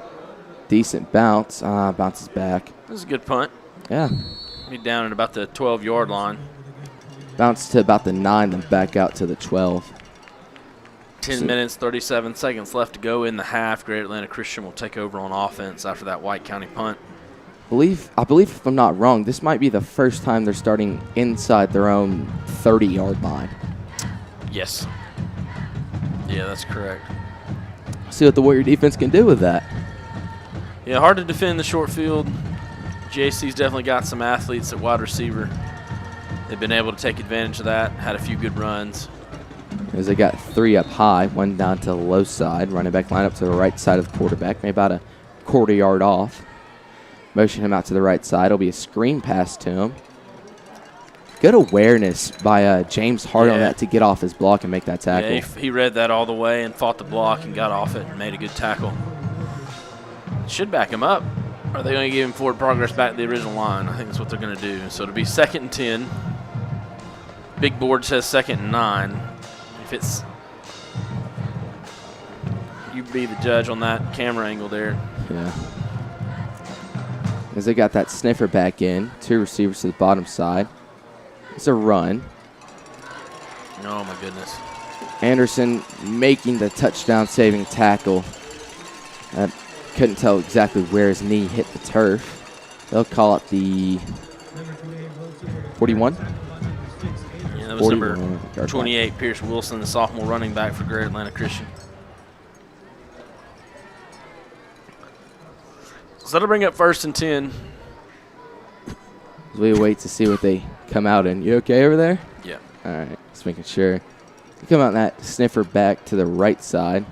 decent bounce. Bounces back.
This is a good punt.
Yeah.
Be down at about the 12-yard line.
Bounce to about the 9, then back out to the 12.
10 minutes, 37 seconds left to go in the half. Great Atlanta Christian will take over on offense after that White County punt.
I believe if I'm not wrong, this might be the first time they're starting inside their own 30-yard line.
Yes. Yeah, that's correct.
See what the Warrior defense can do with that.
Yeah, hard to defend the short field. JC's definitely got some athletes at wide receiver. They've been able to take advantage of that, had a few good runs.
As they got 3 up high, 1 down to the low side. Running back line up to the right side of the quarterback, maybe about a quarter-yard off. Motion him out to the right side. It'll be a screen pass to him. Good awareness by James Hart on that to get off his block and make that tackle.
Yeah, he read that all the way and fought the block and got off it and made a good tackle. Should back him up. Or are they going to give him forward progress back to the original line? I think that's what they're going to do. So it'll be 2nd and 10. Big board says 2nd and 9. If it's you be the judge on that camera angle there.
Yeah. As they got that sniffer back in, 2 receivers to the bottom side. It's a run.
Oh, my goodness.
Anderson making the touchdown-saving tackle. Couldn't tell exactly where his knee hit the turf. They'll call it the 41?
Yeah, that was number 28, Pierce Wilson, the sophomore running back for Great Atlanta Christian. So that'll bring up 1st and 10.
As we wait to see what they come out in. You okay over there?
Yeah.
All right, just making sure. They come out in that sniffer back to the right side.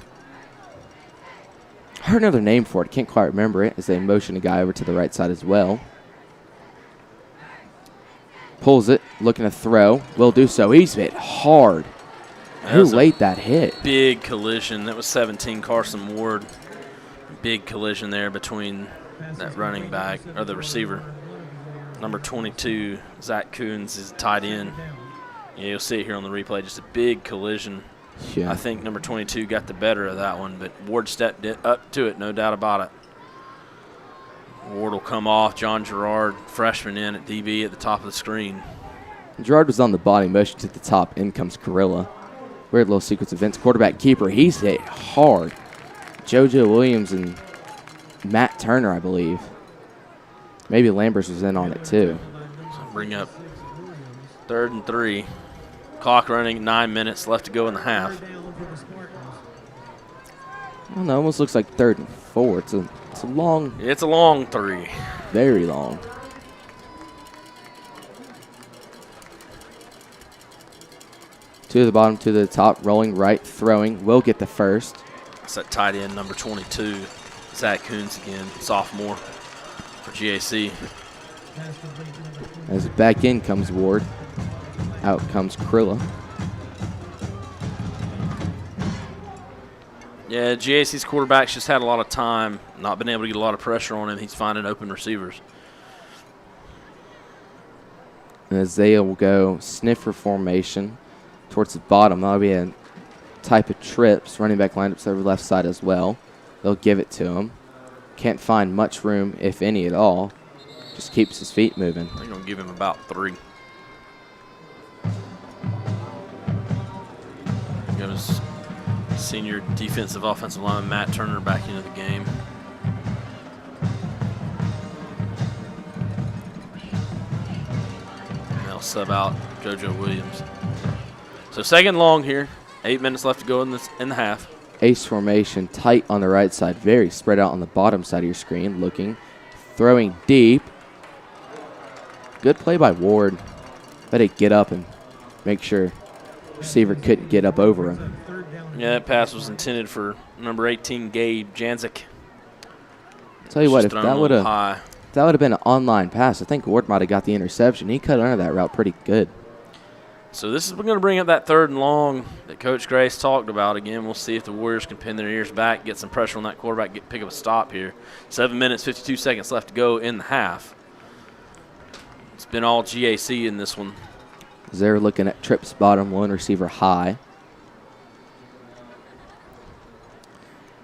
I heard another name for it. Can't quite remember it as they motion a guy over to the right side as well. Pulls it, looking to throw. Will do so. He's hit hard. Who laid that hit?
Big collision. That was 17, Carson Ward. Big collision there between that running back, or the receiver. Number 22, Zach Coons, is tight end. Yeah, you'll see it here on the replay. Just a big collision.
Yeah.
I think number 22 got the better of that one, but Ward stepped up to it, no doubt about it. Ward will come off. John Gerard, freshman in at DB at the top of the screen.
Gerard was on the body, motion to the top. In comes Carilla. Weird little sequence of events. Quarterback keeper, he's hit hard. JoJo Williams and Matt Turner, I believe. Maybe Lambers was in on it too.
So bring up 3rd and 3. Clock running, 9 minutes left to go in the half.
I don't know, almost looks like 3rd and 4. It's a long.
It's a long 3.
Very long. To the bottom, to the top, rolling right, throwing. Will get the first.
That's that tight end, number 22. Zach Coons again, sophomore for GAC.
As back in comes Ward. Out comes Krilla.
Yeah, GAC's quarterback's just had a lot of time, not been able to get a lot of pressure on him. He's finding open receivers.
As they will go sniffer formation towards the bottom. That'll be a type of trips. Running back lineups over the left side as well. They'll give it to him. Can't find much room, if any at all. Just keeps his feet moving.
They're going to give him about 3. Goes senior defensive offensive lineman Matt Turner back into the game. And they'll sub out JoJo Williams. So 2nd long here. 8 minutes left to go in the half.
Ace formation, tight on the right side, very spread out on the bottom side of your screen, looking, Throwing deep. Good play by Ward. Better get up and make sure receiver couldn't get up over him.
Yeah, that pass was intended for number 18, Gabe Janzik.
Tell you what, if that would have been an online pass, I think Ward might have got the interception. He cut under that route pretty good.
So this is going to bring up that 3rd and long that Coach Grace talked about. Again, we'll see if the Warriors can pin their ears back, get some pressure on that quarterback, pick up a stop here. 7 minutes, 52 seconds left to go in the half. It's been all GAC in this one.
As they're looking at Tripp's bottom, one receiver high.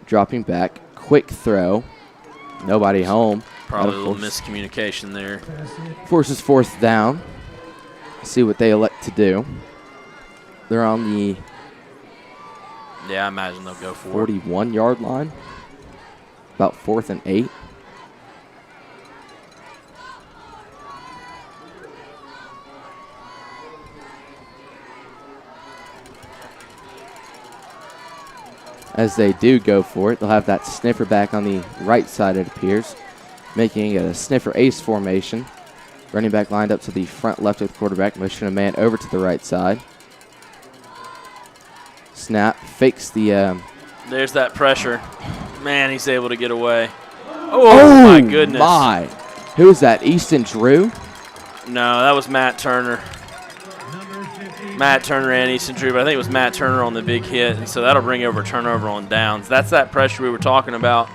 Dropping back, quick throw. Nobody home.
Probably a little miscommunication there.
Forces 4th down. See what they elect to do. They're on the
I imagine they'll go for
41-yard line. About 4th and 8. As they do go for it, they'll have that sniffer back on the right side, it appears, making it a sniffer ace formation. Running back lined up to the front left of the quarterback, motion a man over to the right side. Snap, fakes the...
There's that pressure. Man, he's able to get away. Oh my goodness.
My. Who is that, Easton Drew?
No, that was Matt Turner. Matt Turner and Easton Drew, but I think it was Matt Turner on the big hit, and so that'll bring over a turnover on downs. That's that pressure we were talking about.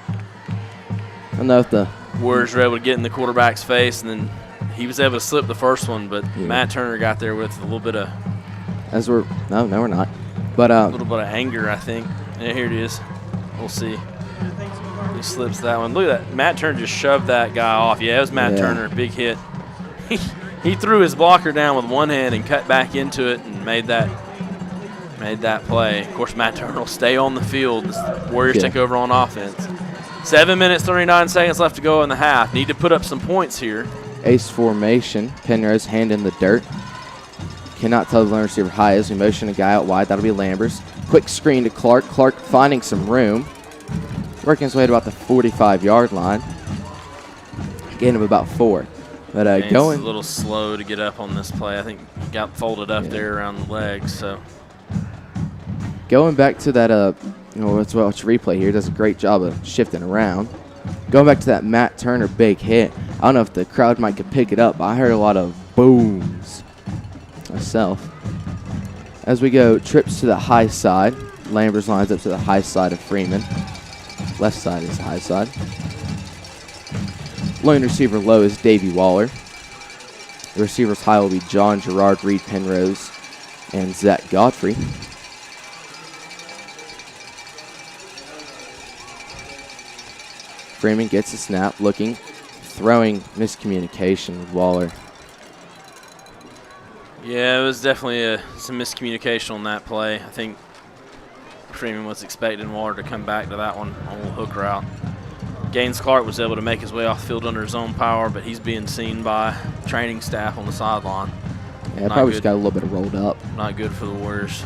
I don't know if the
Warriors were able to get in the quarterback's face, and then he was able to slip the first one, but Matt Turner got there with a little bit of...
No, we're not. But
a little bit of anger, I think. Yeah, here it is. We'll see. He slips that one. Look at that. Matt Turner just shoved that guy off. Yeah, it was Matt Turner. Big hit. He threw his blocker down with one hand and cut back into it and made that play. Of course, Matt Turner will stay on the field. The Warriors take over on offense. 7 minutes, 39 seconds left to go in the half. Need to put up some points here.
Ace formation. Penrose hand in the dirt. Cannot tell the lone receiver high as we motion a guy out wide. That'll be Lambers. Quick screen to Clark. Clark finding some room. Working his way to about the 45-yard line. Gain of about 4. But going
a little slow to get up on this play. I think he got folded up there around the legs. So
going back to that, let's watch replay here. Does a great job of shifting around. Going back to that Matt Turner big hit. I don't know if the crowd might could pick it up, but I heard a lot of booms myself. As we go, trips to the high side. Lambers lines up to the high side of Freeman. Left side is the high side. Lone receiver low is Davey Waller. The receivers high will be John Gerard, Reed Penrose, and Zach Godfrey. Freeman gets a snap, looking, throwing, miscommunication with Waller.
Yeah, it was definitely some miscommunication on that play. I think Freeman was expecting Waller to come back to that one on a little hook route. Gaines Clark was able to make his way off the field under his own power, but he's being seen by training staff on the sideline.
Yeah, probably just got a little bit of rolled up.
Not good for the Warriors.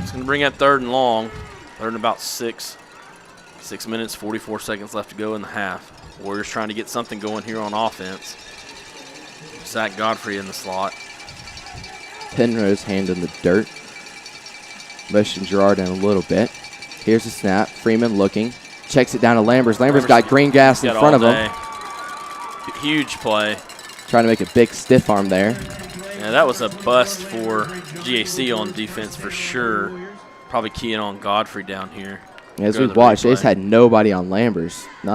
It's going to bring up 3rd and long. 3rd and about 6. 6 minutes, 44 seconds left to go in the half. Warriors trying to get something going here on offense. Zach Godfrey in the slot.
Penrose hand in the dirt. Motion Gerard in a little bit. Here's the snap. Freeman looking. Checks it down to Lambers. Lambers got green gas in front of him.
Huge play.
Trying to make a big stiff arm there.
Yeah, that was a bust for GAC on defense for sure. Probably keying on Godfrey down here.
As we've watched, they just had nobody on Lambers.
They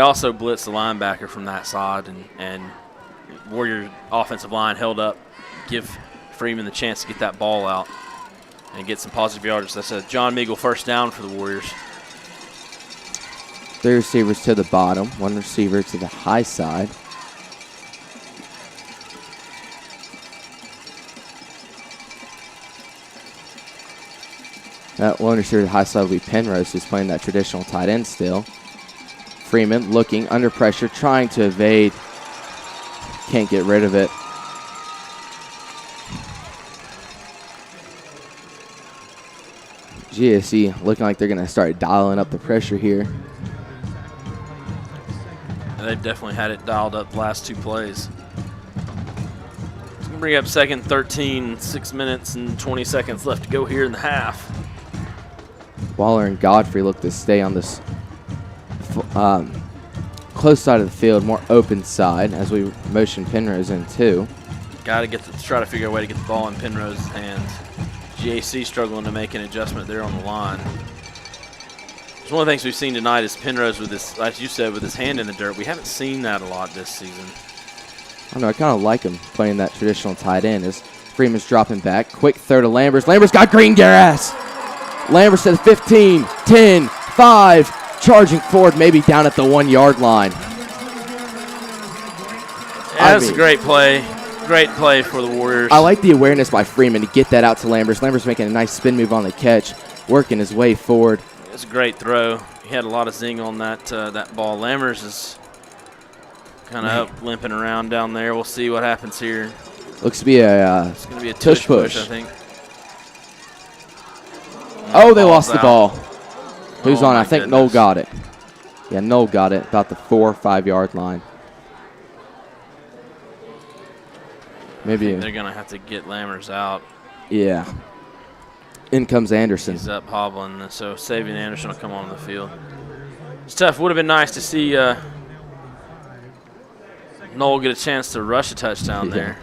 also blitzed the linebacker from that side, and Warrior offensive line held up, give Freeman the chance to get that ball out and get some positive yardage. That's a John Meagle first down for the Warriors.
3 receivers to the bottom, 1 receiver to the high side. That 1 receiver to the high side will be Penrose, who's playing that traditional tight end still. Freeman looking under pressure, trying to evade. Can't get rid of it. GSC looking like they're going to start dialing up the pressure here.
They've definitely had it dialed up the last 2 plays. It's going to bring up second 13, 6 minutes and 20 seconds left to go here in the half.
Waller and Godfrey look to stay on this close side of the field, more open side, as we motion Penrose in too.
Got to try to figure a way to get the ball in Penrose's hands. GAC struggling to make an adjustment there on the line. It's one of the things we've seen tonight is Penrose with this, as you said, with his hand in the dirt. We haven't seen that a lot this season.
I don't know, I kind of like him playing that traditional tight end as Freeman's dropping back. Quick throw to Lambers. Lambers got green grass. Lambers to the 15, 10, 5, charging forward, maybe down at the 1 yard line.
That's a great play. Great play for the Warriors.
I like the awareness by Freeman to get that out to Lambers. Lambers making a nice spin move on the catch, working his way forward.
It's a great throw. He had a lot of zing on that that ball. Lammers is kind of up limping around down there. We'll see what happens here.
Looks to be a
it's going to be a tush push, I think.
Oh, they lost the ball. Who's
Oh,
on?
my
I think
goodness.
Noel got it. Yeah, Noel got it about the 4 or 5 yard line. Maybe.
They're going to have to get Lammers out.
Yeah. In comes Anderson.
He's up hobbling, so Savion Anderson will come on the field. It's tough. Would have been nice to see Noel get a chance to rush a touchdown there.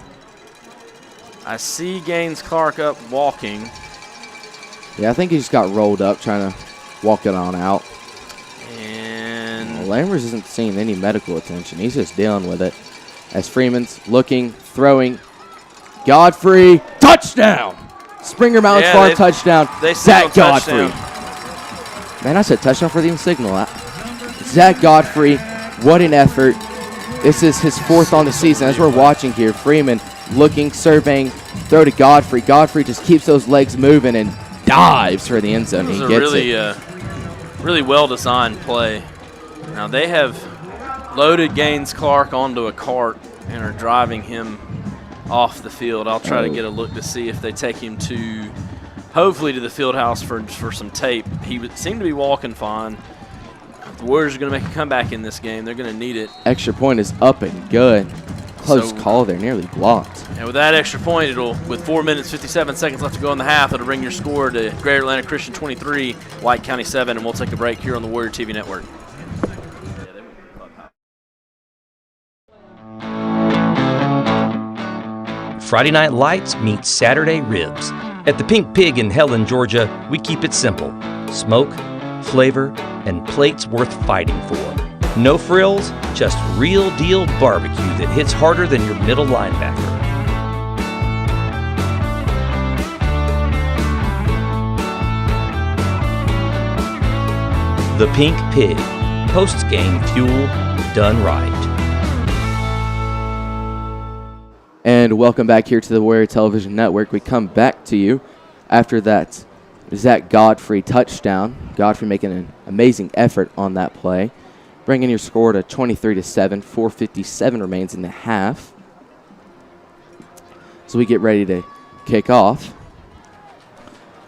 I see Gaines Clark up walking.
Yeah, I think he just got rolled up trying to walk it on out.
And
Lammers isn't seeing any medical attention. He's just dealing with it. As Freeman's looking, throwing. Godfrey, touchdown! Springer Mountains Farm touchdown. Zach Godfrey. Man, I said touchdown for the signal. Zach Godfrey, what an effort. This is his 4th on the season. As we're watching here, Freeman looking, surveying, throw to Godfrey. Godfrey just keeps those legs moving and dives for the end zone. He gets it.
Really well-designed play. Now they have loaded Gaines Clark onto a cart and are driving him off the field. I'll try to get a look to see if they take him to, hopefully to the field house for some tape. He would seem to be walking fine. The Warriors are going to make a comeback in this game. They're going to need it.
Extra point is up and good. Close call there, nearly blocked.
And with that extra point, with 4 minutes, 57 seconds left to go in the half, it'll bring your score to Greater Atlanta Christian 23, White County 7, and we'll take a break here on the Warrior TV Network.
Friday Night Lights meets Saturday Ribs. At the Pink Pig in Helen, Georgia, we keep it simple. Smoke, flavor, and plates worth fighting for. No frills, just real deal barbecue that hits harder than your middle linebacker. The Pink Pig. Post-game fuel done right.
And welcome back here to the Warrior Television Network. We come back to you after that Zach Godfrey touchdown. Godfrey making an amazing effort on that play, bringing your score to 23-7. 4:57 remains in the half. So we get ready to kick off.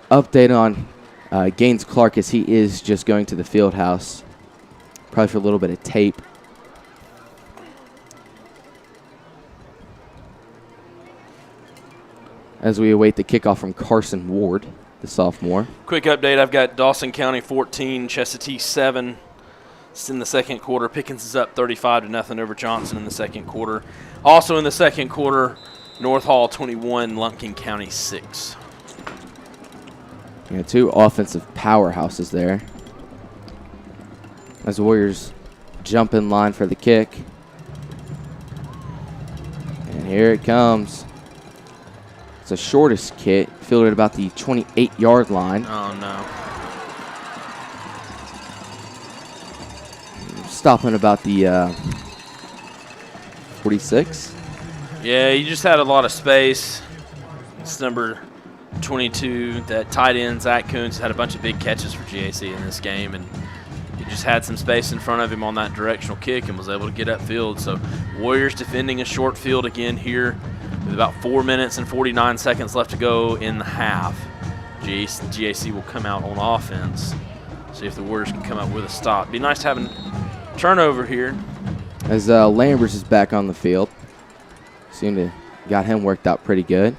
Update on Gaines Clark as he is just going to the field house, probably for a little bit of tape. As we await the kickoff from Carson Ward, the sophomore.
Quick update, I've got Dawson County 14, Chestatee 7. It's in the second quarter. Pickens is up 35-0 over Johnson in the second quarter. Also in the second quarter, North Hall 21, Lumpkin County 6.
Yeah, 2 offensive powerhouses there. As the Warriors jump in line for the kick. And here it comes. It's the shortest kick, fielded about the 28-yard line.
Oh, no.
Stopping about the 46.
Yeah, you just had a lot of space. It's number 22, that tight end, Zach Coons, had a bunch of big catches for GAC in this game, and he just had some space in front of him on that directional kick and was able to get upfield. So Warriors defending a short field again here with about 4 minutes and 49 seconds left to go in the half. GAC will come out on offense, see if the Warriors can come up with a stop. Be nice to have a turnover here.
As Lambers is back on the field. Seemed to got him worked out pretty good.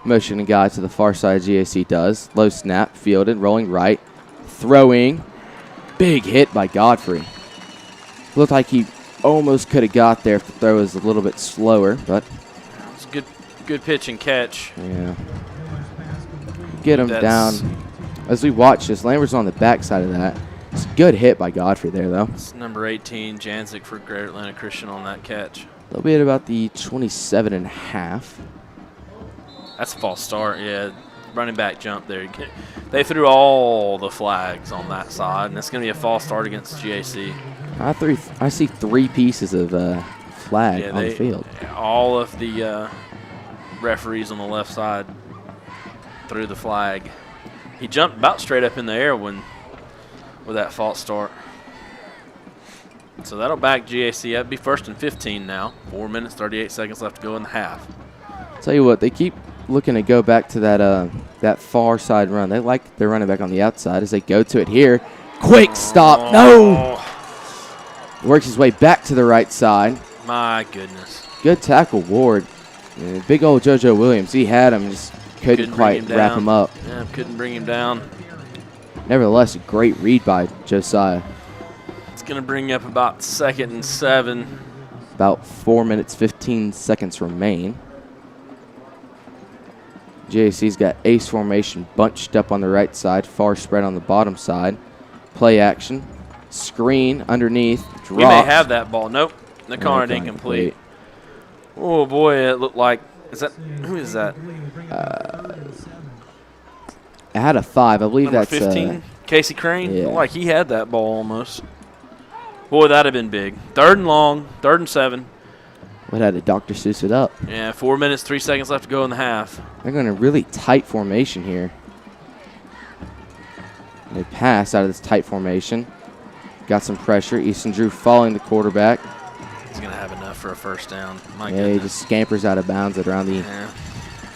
Motioning guy to the far side, GAC does. Low snap, fielded, rolling right, throwing. Big hit by Godfrey. Looked like he almost could have got there if the throw was a little bit slower, but
it's a good pitch and catch.
Yeah. Get him down. As we watch this, Lambert's on the backside of that. It's a good hit by Godfrey there, though.
It's number 18, Janzik for Greater Atlanta Christian on that catch.
A little bit about the 27.5.
That's a false start, yeah. Running back jump there. They threw all the flags on that side, and it's going to be a false start against GAC.
I see 3 pieces of flag on the field.
All of the referees on the left side threw the flag. He jumped about straight up in the air with that false start. So that'll back GAC up. Be 1st and 15 now. 4 minutes, 38 seconds left to go in the half.
Tell you what, they keep looking to go back to that far side run. They like their running back on the outside as they go to it here. Quick stop. No. Works his way back to the right side.
My goodness.
Good tackle, Ward. And big old JoJo Williams. He had him, just couldn't quite wrap him up.
Yeah, couldn't bring him down.
Nevertheless, a great read by Josiah.
It's going to bring up about 2nd and 7.
About 4 minutes, 15 seconds remain. JAC's got ace formation bunched up on the right side, far spread on the bottom side. Play action, screen underneath, dropped.
We may have that ball. Nope, the corner ain't complete. Oh boy, it looked like, who is that?
It had a 5, I believe
Number
that's
15, Casey Crane.
Yeah.
Looked like he had that ball almost. Boy, that'd have been big. 3rd and long, 3rd and 7.
What had to Dr. Seuss it up?
Yeah, 4 minutes, 3 seconds left to go in the half.
They're going to really tight formation here. They pass out of this tight formation. Got some pressure. Easton Drew following the quarterback.
He's going to have enough for a 1st down. My
Yeah,
goodness.
he just scampers out of bounds at around the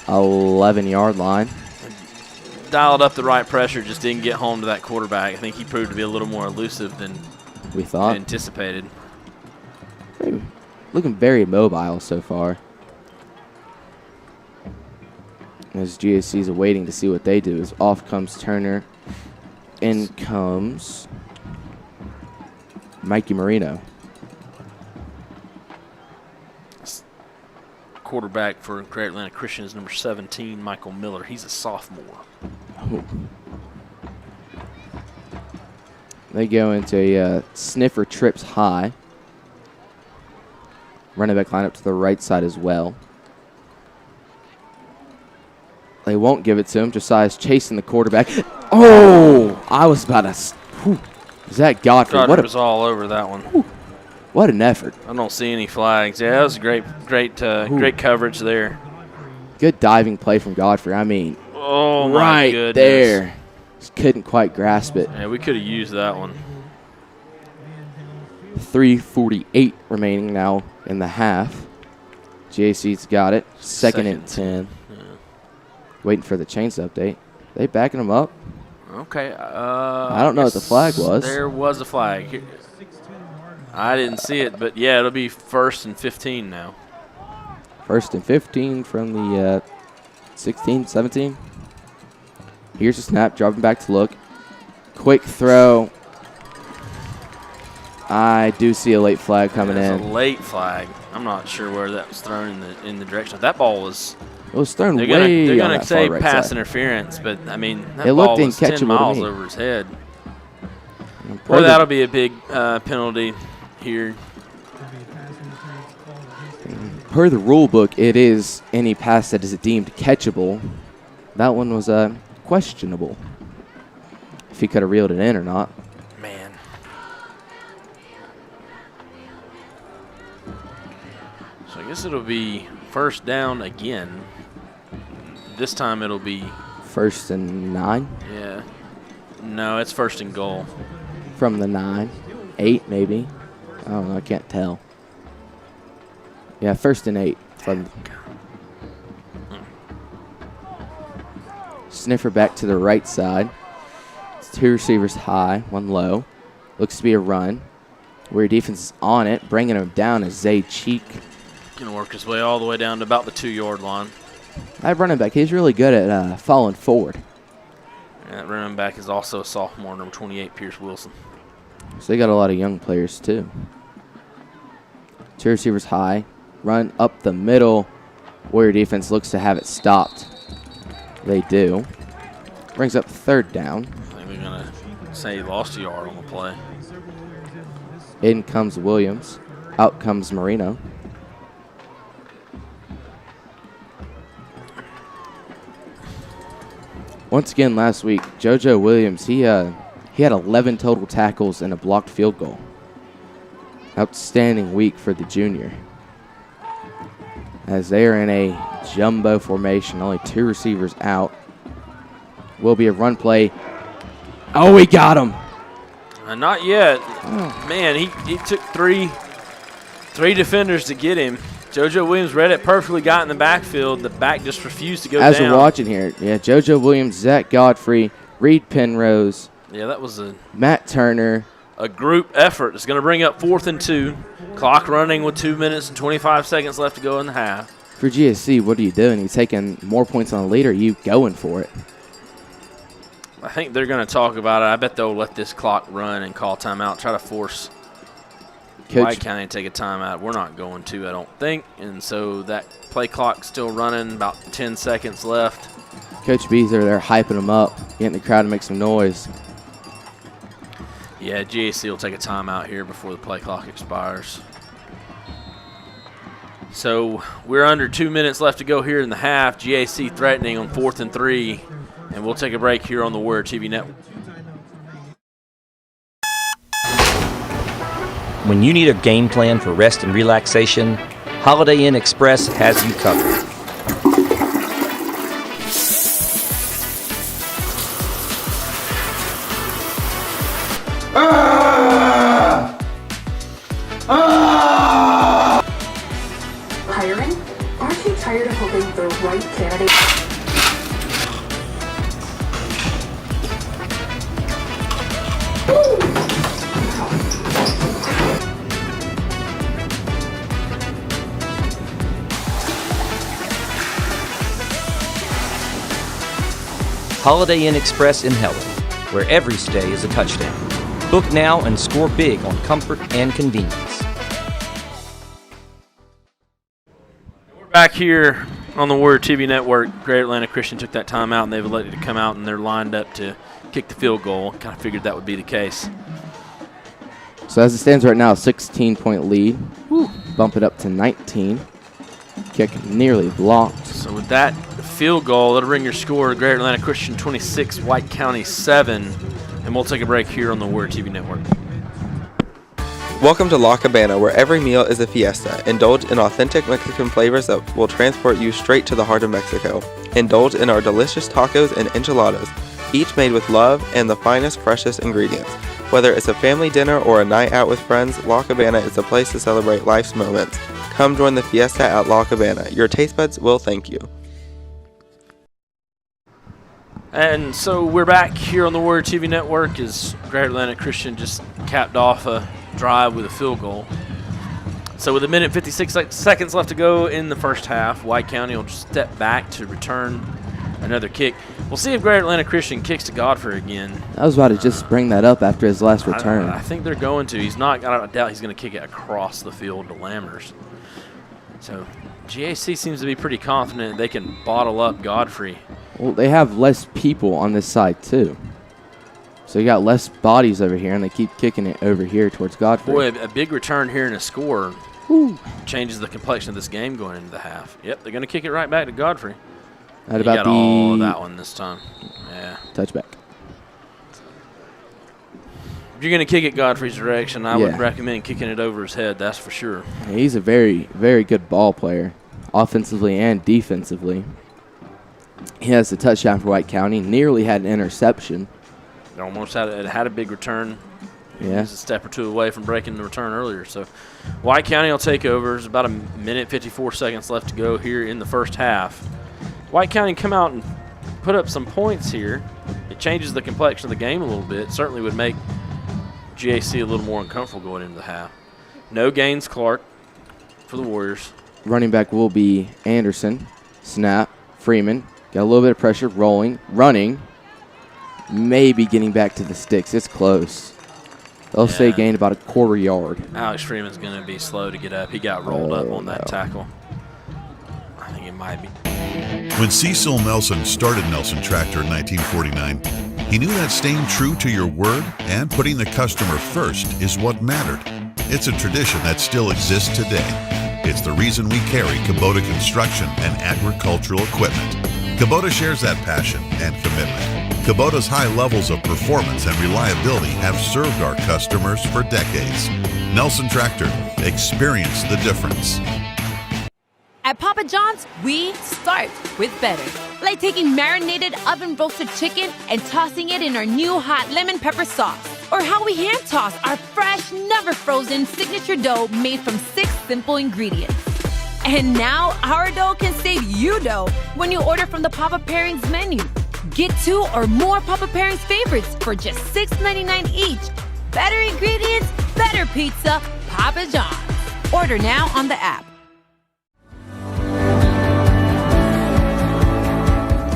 11-yard line.
Dialed up the right pressure, just didn't get home to that quarterback. I think he proved to be a little more elusive than
we thought.
Anticipated.
Looking very mobile so far. As GSC's waiting to see what they do. As off comes Turner. In comes Mikey Marino.
Quarterback for Greater Atlanta Christian is number 17, Michael Miller. He's a sophomore.
Oh. They go into a sniffer trips high. Running back line up to the right side as well. They won't give it to him. Josiah's chasing the quarterback. Oh! I was about to... Whew. Is that Godfrey?
What was all over that one.
Whew. What an effort.
I don't see any flags. Yeah, that was great coverage there.
Good diving play from Godfrey. I mean,
oh my
right
goodness.
there. Just couldn't quite grasp it.
Yeah, we could have used that one.
3:48 remaining now in the half. JC's got it. Second and 10.
Yeah.
Waiting for the chains to update. They backing them up.
Okay.
I don't know what the flag was.
There was a flag. I didn't see it, but yeah, it'll be 1st and 15 now.
1st and 15 from the 16, 17. Here's a snap, dropping back to look. Quick throw. I do see a late flag coming in.
A late flag. I'm not sure where that was thrown in the direction. That ball was.
It was thrown
they're
way
They're
on
going
that
to say
far right
pass
side.
interference, but I mean that
It
ball
looked
was 10
incatchable
miles
to me.
over his head.
Per
Boy,
the-
that'll be a big penalty here.
Per the rule book, it is any pass that is deemed catchable. That one was questionable. If he could have reeled it in or not.
Man. So I guess it'll be 1st down again. This time it'll be
1st and 9
yeah. No, it's 1st and goal.
from the 9. 8 maybe. I don't know. I can't tell. Yeah, 1st and 8 from. Sniffer back to the right side. It's 2 receivers high, 1 low. Looks to be a run. Warrior defense is on it. Bringing him down is Zay Cheek.
Going to work his way all the way down to about the 2-yard line.
That running back, he's really good at falling forward.
And that running back is also a sophomore, number 28, Pierce Wilson.
So they got a lot of young players too. Two receivers high. Run up the middle. Warrior defense looks to have it stopped. They do. Brings up 3rd down.
I think they're going to say he lost a yard on the play.
In comes Williams. Out comes Marino. Once again last week, JoJo Williams, he had 11 total tackles and a blocked field goal. Outstanding week for the junior. As they are in a jumbo formation, only 2 receivers out. Will be a run play. Oh, he got him.
Not yet. Man, he took three defenders to get him. JoJo Williams read it perfectly, got in the backfield. The back just refused to go down.
As we're watching here, yeah, JoJo Williams, Zach Godfrey, Reed Penrose.
Yeah, that was
Matt Turner.
A group effort. It's going to bring up 4th and 2. Clock running with 2 minutes and 25 seconds left to go in the half.
For GSC, what are you doing? You taking more points on the lead, or are you going for it?
I think they're going to talk about it. I bet they'll let this clock run and call timeout, try to force White County to take a timeout. We're not going to, I don't think. And so that play clock's still running, about 10 seconds left.
Coach B's over there hyping them up, getting the crowd to make some noise.
Yeah, GAC will take a timeout here before the play clock expires. So we're under 2 minutes left to go here in the half. GAC threatening on 4th and 3. And we'll take a break here on the Warrior TV Network.
When you need a game plan for rest and relaxation, Holiday Inn Express has you covered.
Hiring? Aren't you tired of hoping the right candidate?
Holiday Inn Express in Helen, where every stay is a touchdown. Book now and score big on comfort and convenience.
We're back here on the Warrior TV Network. Great Atlanta Christian took that time out, and they've elected to come out, and they're lined up to kick the field goal. Kind of figured that would be the case.
So as it stands right now, 16-point lead. Bump it up to 19. Kick nearly blocked.
So with that field goal, that'll bring your score to Great Atlanta Christian 26, White County 7. And we'll take a break here on the Warrior TV Network.
Welcome to La Cabana, where every meal is a fiesta. Indulge in authentic Mexican flavors that will transport you straight to the heart of Mexico. Indulge in our delicious tacos and enchiladas, each made with love and the finest, freshest ingredients. Whether it's a family dinner or a night out with friends, La Cabana is the place to celebrate life's moments. Come join the fiesta at La Cabana. Your taste buds will thank you.
And so we're back here on the Warrior TV Network as Great Atlanta Christian just capped off a drive with a field goal. So with 1:56 seconds left to go in the first half, White County will just step back to return another kick. We'll see if Great Atlanta Christian kicks to Godfrey again.
I was about to just bring that up after his last return.
I think they're going to. He's not. I doubt he's going to kick it across the field to Lammers. So GAC seems to be pretty confident they can bottle up Godfrey.
Well, they have less people on this side, too. So you got less bodies over here, and they keep kicking it over here towards Godfrey.
Boy, a big return here and a score changes the complexion of this game going into the half. Yep, they're going to kick it right back to Godfrey.
At about
got all of that one this time. Yeah.
Touchback.
If you're going to kick it Godfrey's direction, I would recommend kicking it over his head, that's for sure.
He's a very, very good ball player, offensively and defensively. He has a touchdown for White County, nearly had an interception.
Almost had a big return.
Yeah.
He was a step or two away from breaking the return earlier. So White County will take over. There's about 1:54 seconds left to go here in the first half. White County come out and put up some points here. It changes the complexion of the game a little bit. Certainly would make GAC a little more uncomfortable going into the half. No gains, Clark, for the Warriors.
Running back will be Anderson. Snap. Freeman. Got a little bit of pressure. Rolling. Running. Maybe getting back to the sticks. It's close. They'll say gained about a quarter yard.
Alex Freeman's going to be slow to get up. He got rolled up on that tackle. I think it might be.
When Cecil Nelson started Nelson Tractor in 1949, he knew that staying true to your word and putting the customer first is what mattered. It's a tradition that still exists today. It's the reason we carry Cabana construction and agricultural equipment. Cabana shares that passion and commitment. Cabana's high levels of performance and reliability have served our customers for decades. Nelson Tractor, experience the difference.
At Papa John's, we start with better. Like taking marinated oven-roasted chicken and tossing it in our new hot lemon pepper sauce. Or how we hand-toss our fresh, never-frozen signature dough made from 6 simple ingredients. And now, our dough can save you dough when you order from the Papa Pairings menu. Get 2 or more Papa Pairings favorites for just $6.99 each. Better ingredients, better pizza, Papa John's. Order now on the app.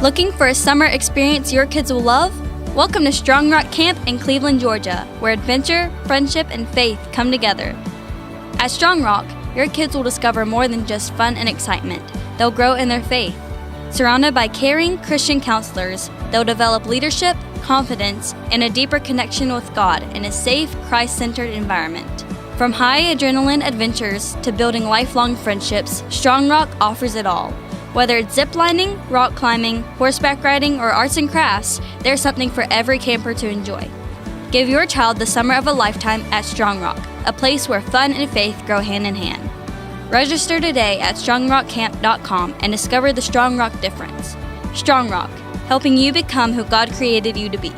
Looking for a summer experience your kids will love? Welcome to Strong Rock Camp in Cleveland, Georgia, where adventure, friendship, and faith come together. At Strong Rock, your kids will discover more than just fun and excitement. They'll grow in their faith. Surrounded by caring Christian counselors, they'll develop leadership, confidence, and a deeper connection with God in a safe, Christ-centered environment. From high adrenaline adventures to building lifelong friendships, Strong Rock offers it all. Whether it's ziplining, rock climbing, horseback riding, or arts and crafts, there's something for every camper to enjoy. Give your child the summer of a lifetime at Strong Rock, a place where fun and faith grow hand in hand. Register today at strongrockcamp.com and discover the Strong Rock difference. Strong Rock, helping you become who God created you to be.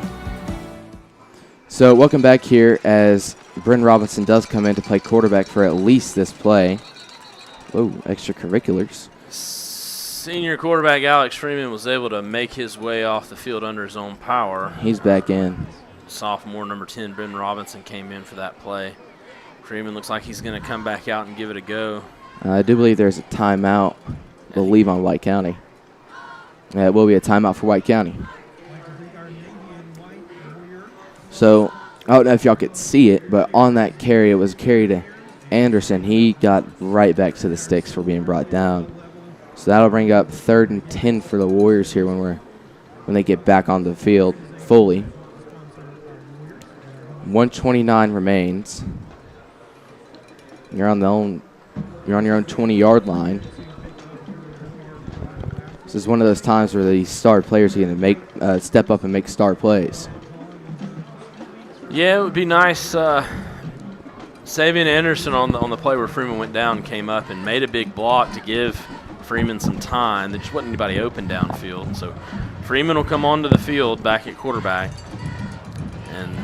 So welcome back here as Bryn Robinson does come in to play quarterback for at least this play. Whoa, extracurriculars.
Senior quarterback Alex Freeman was able to make his way off the field under his own power.
He's back in.
Sophomore number 10, Ben Robinson, came in for that play. Freeman looks like he's going to come back out and give it a go.
I do believe there's a timeout, I believe, on White County. It will be a timeout for White County. So, I don't know if y'all could see it, but on that carry, it was a carry to Anderson. He got right back to the sticks for being brought down. So that'll bring up 3rd and 10 for the Warriors here when they get back on the field fully. 129 remains. You're on your own 20-yard line. This is one of those times where these star players are going to make step up and make star plays.
Yeah, it would be nice. Savion Anderson on the play where Freeman went down came up and made a big block to give Freeman some time. There just wasn't anybody open downfield. So Freeman will come onto the field back at quarterback. And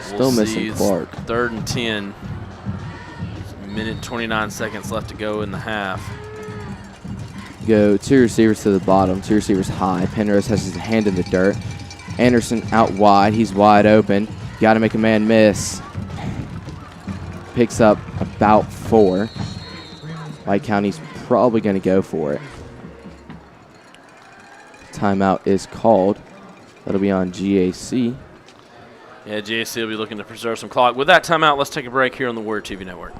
Still missing Clark.
3rd and 10. Minute and 29 seconds left to go in the half.
Go 2 receivers to the bottom, 2 receivers high. Penrose has his hand in the dirt. Anderson out wide. He's wide open. Got to make a man miss. Picks up about 4. White County's probably going to go for it. Timeout is called. That'll be on GAC.
Yeah, GAC will be looking to preserve some clock. With that timeout, let's take a break here on the Warrior TV Network.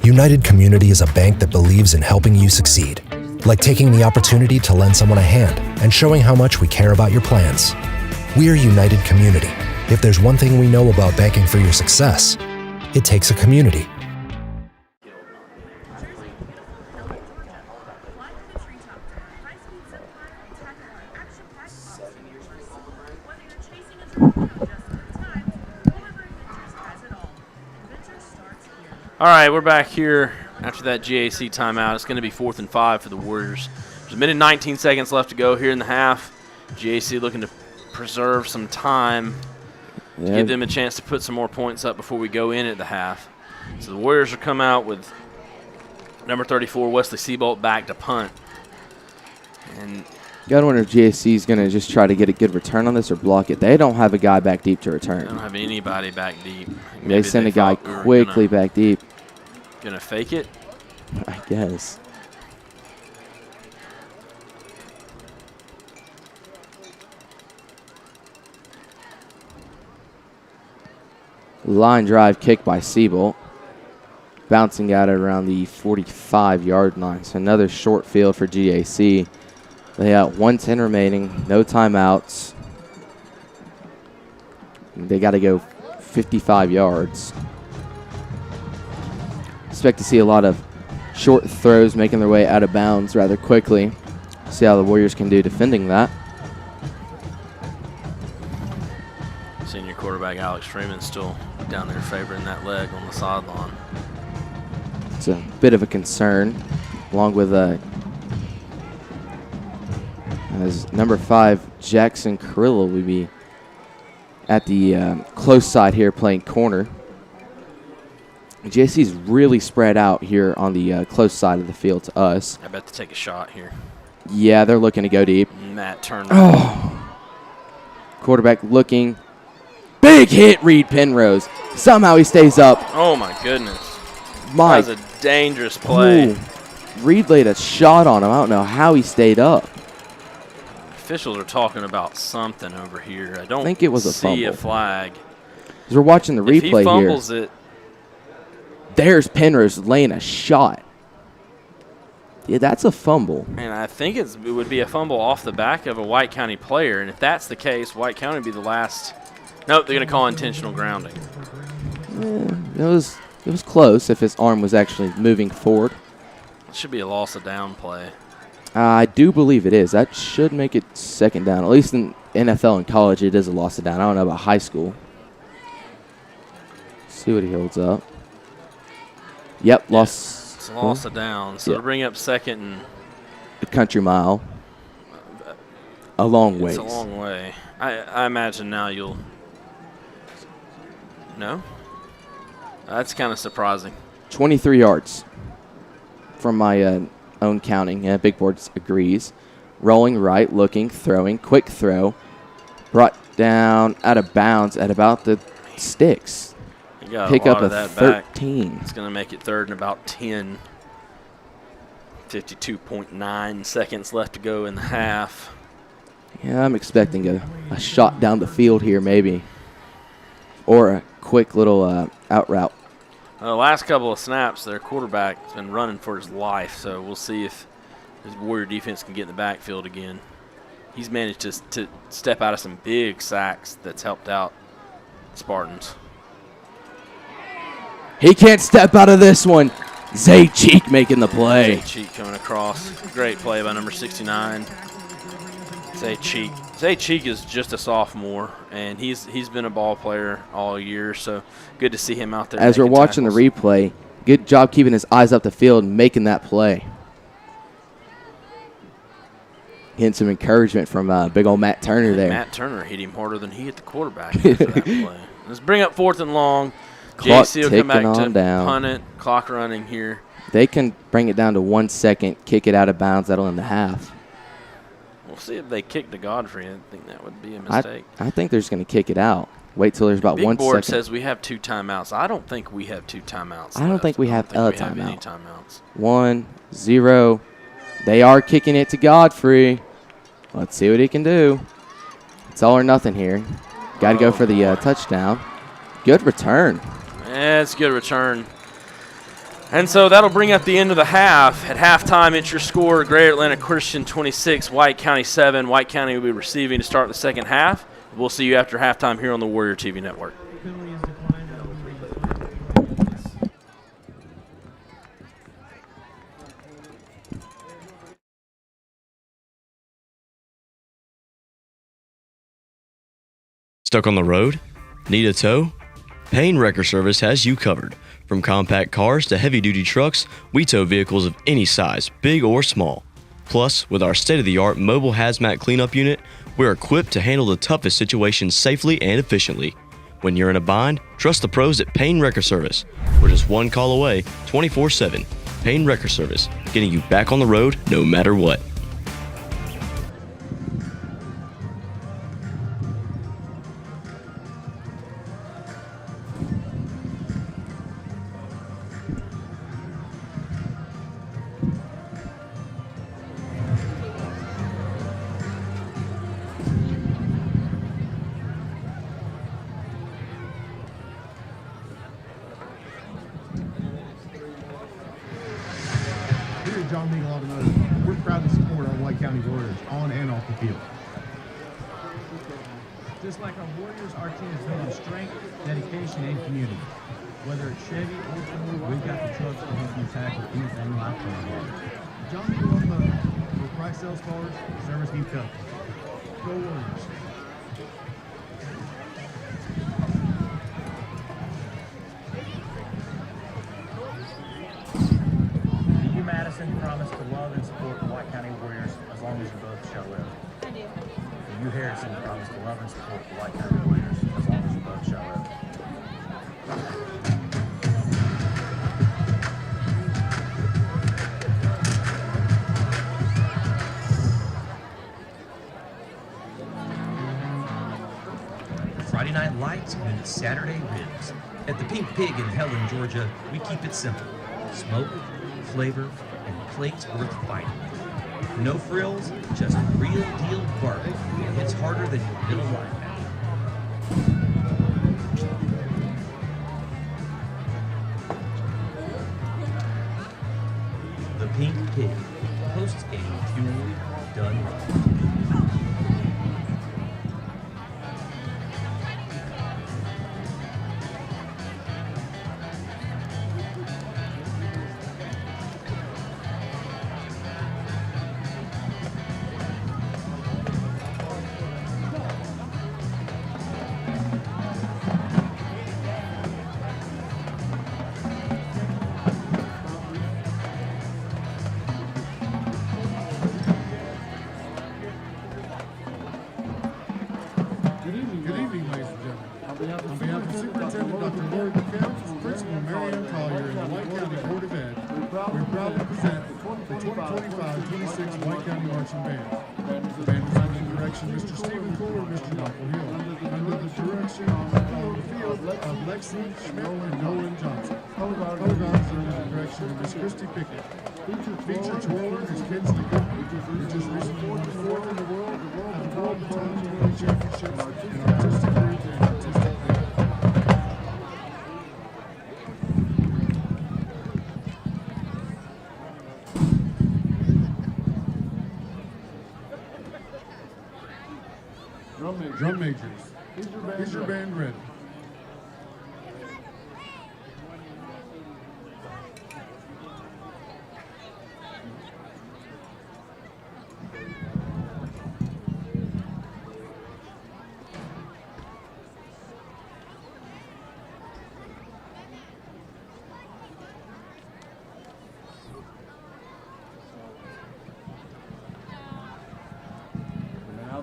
United Community is a bank that believes in helping you succeed. Like taking the opportunity to lend someone a hand and showing how much we care about your plans. We're United Community. If there's one thing we know about banking for your success, it takes a community.
All right, we're back here after that GAC timeout. It's going to be 4th and 5 for the Warriors. There's a minute and 19 seconds left to go here in the half. GAC looking to preserve some time to give them a chance to put some more points up before we go in at the half. So the Warriors are come out with number 34, Wesley Seabolt, back to punt. And
Got to wonder if GAC is going to just try to get a good return on this or block it. They don't have a guy back deep to
They
return.
don't have anybody back deep.
They send a guy quickly back deep.
Gonna fake it?
I guess. Line drive kick by Siebel. Bouncing out at around the 45-yard line. So another short field for GAC. They got 1:10 remaining, no timeouts. They got to go 55 yards. Expect to see a lot of short throws making their way out of bounds rather quickly. See how the Warriors can do defending that.
Senior quarterback Alex Freeman still down there favoring that leg on the sideline.
It's a bit of a concern, along with as number 5 Jackson Carrillo will be at the close side here playing corner. JC's really spread out here on the close side of the field to us.
I bet to take a shot here.
Yeah, they're looking to go deep.
Matt Turner.
Oh. Quarterback looking. Big hit, Reed Penrose. Somehow he stays up.
Oh, my goodness.
My.
That was a dangerous play.
Ooh. Reed laid a shot on him. I don't know how he stayed up.
Officials are talking about something over here. I don't
think it was a
see
fumble.
a flag.
As we're watching the replay
if he fumbles
here.
it,
There's Penrose laying a shot. Yeah, that's a fumble.
and I think it would be a fumble off the back of a White County player. And if that's the case, White County would be the last. Nope, they're going to call intentional grounding.
It was close if his arm was actually moving forward.
It should be a loss of down play.
I do believe it is. That should make it second down. At least in NFL and college, it is a loss of down. I don't know about high school. See what he holds up. Yep, loss.
It's a loss of down. So
Yep.
to bring up second and
A country mile. A long ways.
it's a long way. I imagine now you'll. No? That's kind of surprising.
23 yards from my own counting. Yeah, Big Board agrees. Rolling right, looking, throwing, quick throw. Brought down out of bounds at about the sticks.
You got
Pick
a lot
up
of
a
that
13.
back. It's going to make it third and about 10. 52.9 seconds left to go in the half.
Yeah, I'm expecting a shot down the field here maybe. Or a quick little out route.
The last couple of snaps, their quarterback has been running for his life, so we'll see if his Warrior defense can get in the backfield again. He's managed to step out of some big sacks that's helped out Spartans.
He can't step out of this one. Zay Cheek making the play.
Zay Cheek coming across. Great play by number 69. Zay Cheek. Zay Cheek is just a sophomore, and he's been a ball player all year, so good to see him out there.
As we're
making
watching
tackles.
the replay, good job keeping his eyes up the field and making that play. Getting some encouragement from big old Matt Turner there.
Matt Turner hit him harder than he hit the quarterback after that play. Let's bring up 4th and long.
Clock
JC will come back
ticking
to
on down.
punt it. Clock running here.
They can bring it down to 1 second, kick it out of bounds. That'll end the half.
We'll see if they kick to Godfrey. I think that would be a mistake.
I think they're just going to kick it out. Wait till there's about
Big
1
board
second.
says we have 2 timeouts. I don't think we have 2 timeouts.
I don't think we have a
any
timeout.
timeouts.
1-0. They are kicking it to Godfrey. Let's see what he can do. It's all or nothing here. Got to go for the touchdown. Good return.
Yeah, it's a good return. And so that'll bring up the end of the half. At halftime, it's your score, Greater Atlanta Christian 26, White County 7. White County will be receiving to start the second half. We'll see you after halftime here on the Warrior TV Network.
Stuck on the road? Need a tow? Payne Wrecker Service has you covered. From compact cars to heavy-duty trucks, we tow vehicles of any size, big or small. Plus, with our state-of-the-art mobile hazmat cleanup unit, we're equipped to handle the toughest situations safely and efficiently. When you're in a bind, trust the pros at Payne Wrecker Service. We're just one call away, 24/7. Payne Wrecker Service, getting you back on the road no matter what.
at John Meagle Automotive, we're proud to support our White County Warriors on and off the field. Just like our Warriors, our team is built on strength, dedication, and community. Whether it's Chevy or Ford, we've got the trucks to help you tackle anything life throws. John Meagle Automotive, where price sells cars, service keeps customers. Go Warriors.
You, Madison, promise to love and support the White County Warriors as long as you both shall live.
I do.
You, Harrison, promise to love and support the White County Warriors as long as you both shall live.
Friday Night Lights means Saturday Ribs. At the Pink Pig in Helen, Georgia, we keep it simple. Smoke, flavor, and plates worth fighting for. No frills, just real deal barbecue that hits harder than your middle linebacker. The Pink Pig, post-game fuel done right.
Feature twirler is Kinsley Goodman, who just recently won fourth in the world at the World Baton Twirling Championships in artistic group and artistic theater. Drum majors, is your band ready?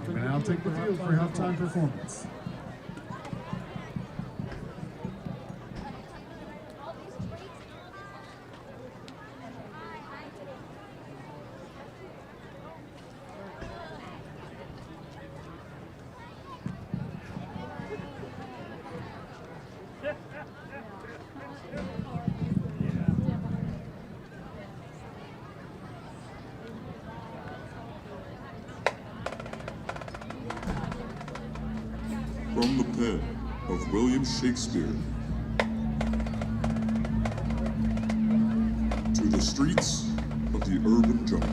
And now take the field for halftime performance.
From the pen of William Shakespeare to the streets of the urban jungle.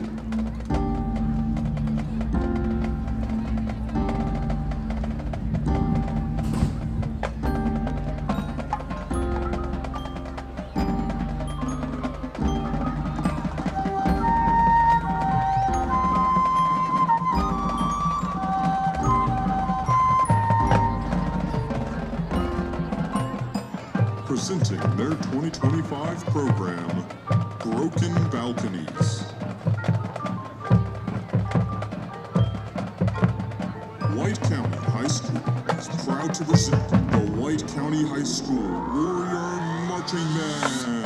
Presenting their 2025 program, Broken Balconies. White County High School is proud to present the White County High School Warrior Marching Band.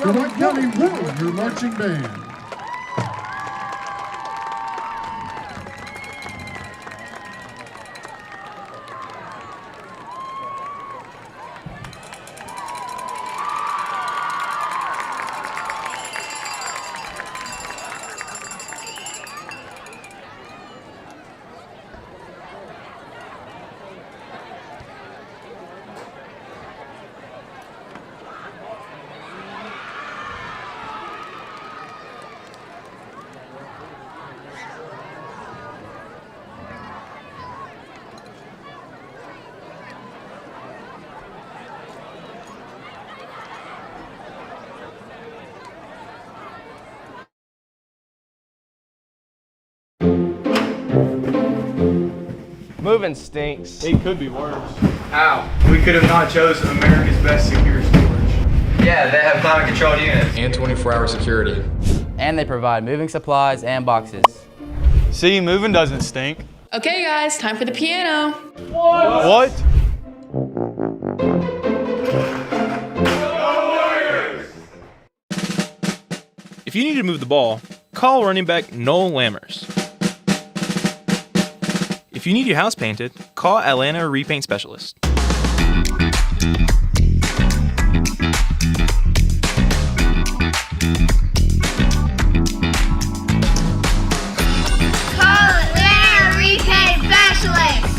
the White County Warrior Marching Band.
Moving stinks.
It could be worse.
How? We could have not chosen America's best secure storage.
Yeah, they have climate controlled units.
And 24-hour security.
And they provide moving supplies and boxes.
See, moving doesn't stink.
Okay guys, time for the piano.
What? If you need to move the ball, call running back Noel Lammers. If you need your house painted, call Atlanta Repaint Specialist.
Call Atlanta Repaint Specialist.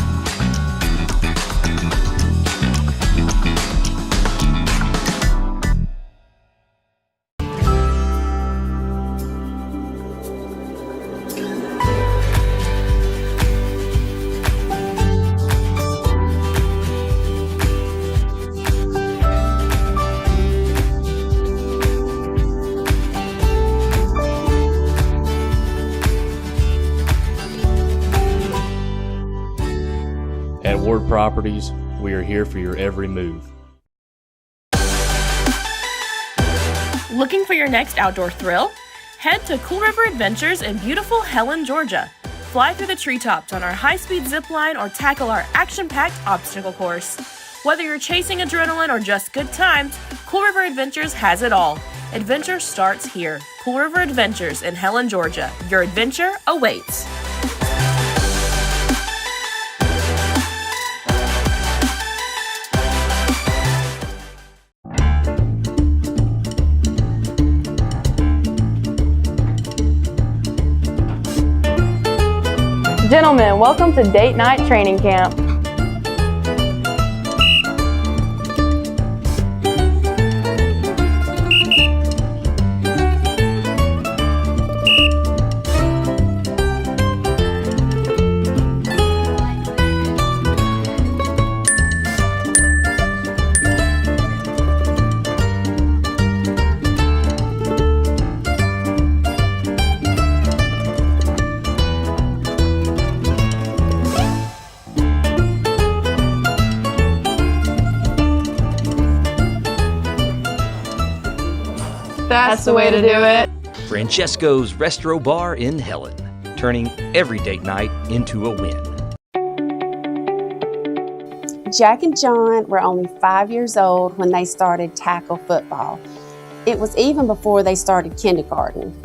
At Ward Properties, we are here for your every move.
Looking for your next outdoor thrill? Head to Cool River Adventures in beautiful Helen, Georgia. Fly through the treetops on our high-speed zip line or tackle our action-packed obstacle course. Whether you're chasing adrenaline or just good times, Cool River Adventures has it all. Adventure starts here. Cool River Adventures in Helen, Georgia. Your adventure awaits.
Gentlemen, welcome to Date Night Training Camp. That's the way to do it.
Francesco's Restro Bar in Helen, turning every date night into a win.
Jack and John were only 5 years old when they started tackle football. It was even before they started kindergarten.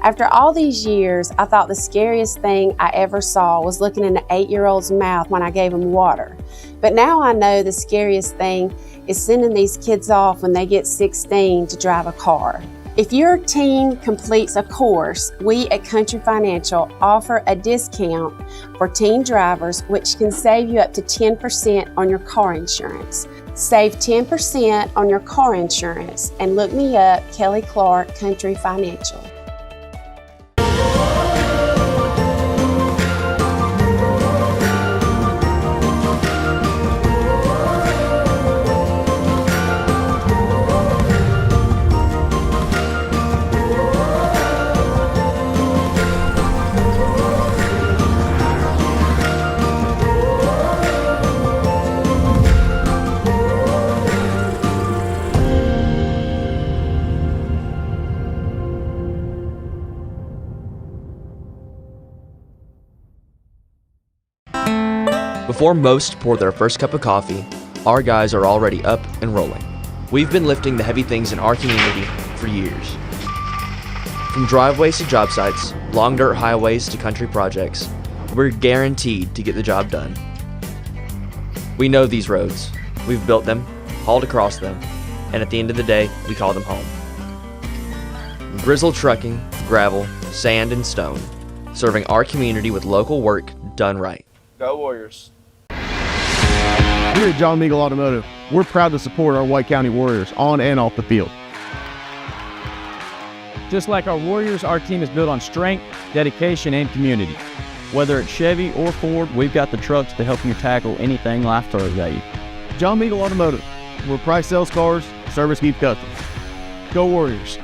After all these years, I thought the scariest thing I ever saw was looking in an 8-year-old's mouth when I gave him water. But now I know the scariest thing is sending these kids off when they get 16 to drive a car. If your teen completes a course, we at Country Financial offer a discount for teen drivers, which can save you up to 10% on your car insurance. Save 10% on your car insurance and look me up, Kelly Clark, Country Financial.
Before most pour their first cup of coffee, our guys are already up and rolling. We've been lifting the heavy things in our community
for years. From driveways to job sites, long dirt highways to country projects, we're guaranteed to get the job done. We know these roads. We've built them, hauled across them, and at the end of the day, we call them home. Grizzle Trucking, gravel, sand, and stone, serving our community with local work done right.
Go Warriors.
Here at John Meagle Automotive, we're proud to support our White County Warriors on and off the field.
Just like our Warriors, our team is built on strength, dedication, and community. Whether it's Chevy or Ford, we've got the trucks to help you tackle anything life throws at you.
John Meagle Automotive, where price sells cars, service keeps customers. Go Warriors.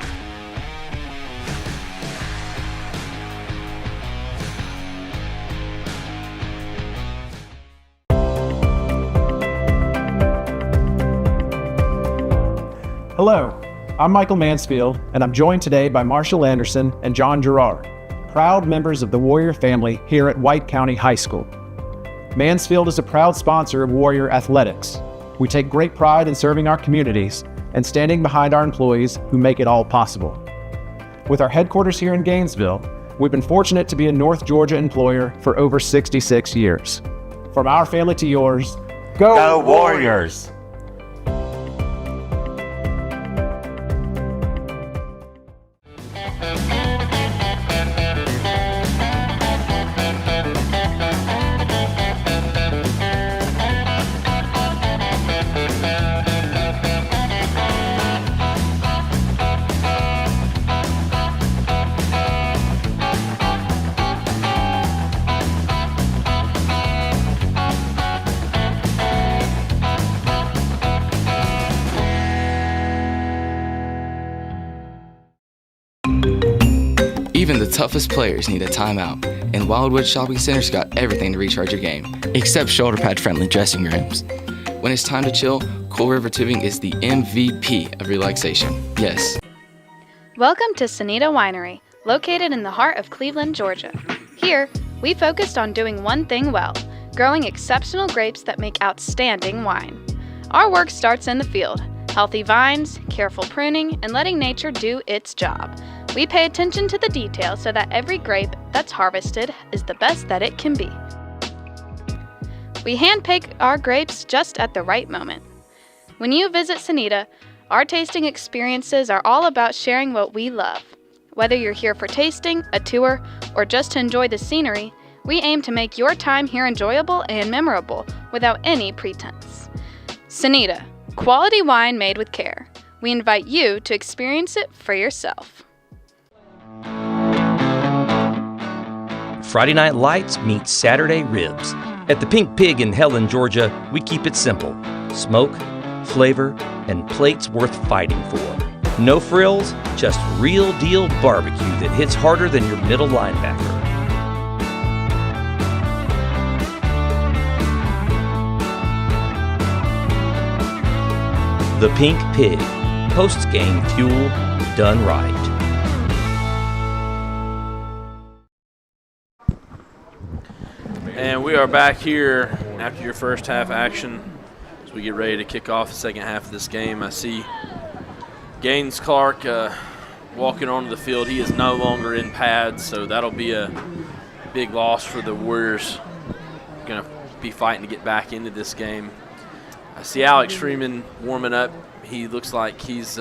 Hello, I'm Michael Mansfield, and I'm joined today by Marshall Anderson and John Gerard, proud members of the Warrior family here at White County High School. Mansfield is a proud sponsor of Warrior Athletics. We take great pride in serving our communities and standing behind our employees who make it all possible. With our headquarters here in Gainesville, we've been fortunate to be a North Georgia employer for over 66 years. From our family to yours, go Warriors!
Even the toughest players need a timeout, and Wildwood Shopping Center's got everything to recharge your game, except shoulder pad friendly dressing rooms. When it's time to chill, Cool River Tubing is the MVP of relaxation. Yes.
Welcome to Sonita Winery, located in the heart of Cleveland, Georgia. Here, we focused on doing one thing well, growing exceptional grapes that make outstanding wine. Our work starts in the field, healthy vines, careful pruning, and letting nature do its job. We pay attention to the details so that every grape that's harvested is the best that it can be. We handpick our grapes just at the right moment. When you visit Sonita, our tasting experiences are all about sharing what we love. Whether you're here for tasting, a tour, or just to enjoy the scenery, we aim to make your time here enjoyable and memorable without any pretense. Sonita, quality wine made with care. We invite you to experience it for yourself.
Friday Night Lights meets Saturday Ribs. At the Pink Pig in Helen, Georgia, we keep it simple. Smoke, flavor, and plates worth fighting for. No frills, just real deal barbecue that hits harder than your middle linebacker. The Pink Pig, post-game fuel done right.
And we are back here after your first half action as we get ready to kick off the second half of this game. I see Gaines Clark walking onto the field. He is no longer in pads, so that'll be a big loss for the Warriors. Going to be fighting to get back into this game. I see Alex Freeman warming up. He looks like he's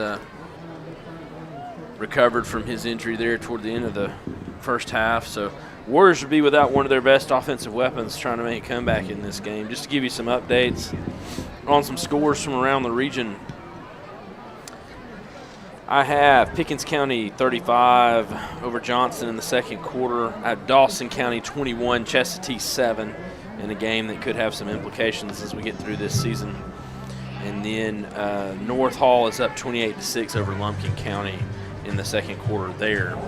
recovered from his injury there toward the end of the first half. So Warriors will be without one of their best offensive weapons trying to make a comeback in this game. Just to give you some updates on some scores from around the region, I have Pickens County 35 over Johnson in the second quarter. I have Dawson County 21, Chestatee 7 in a game that could have some implications as we get through this season. And then North Hall is up 28-6 over Lumpkin County in the second quarter there.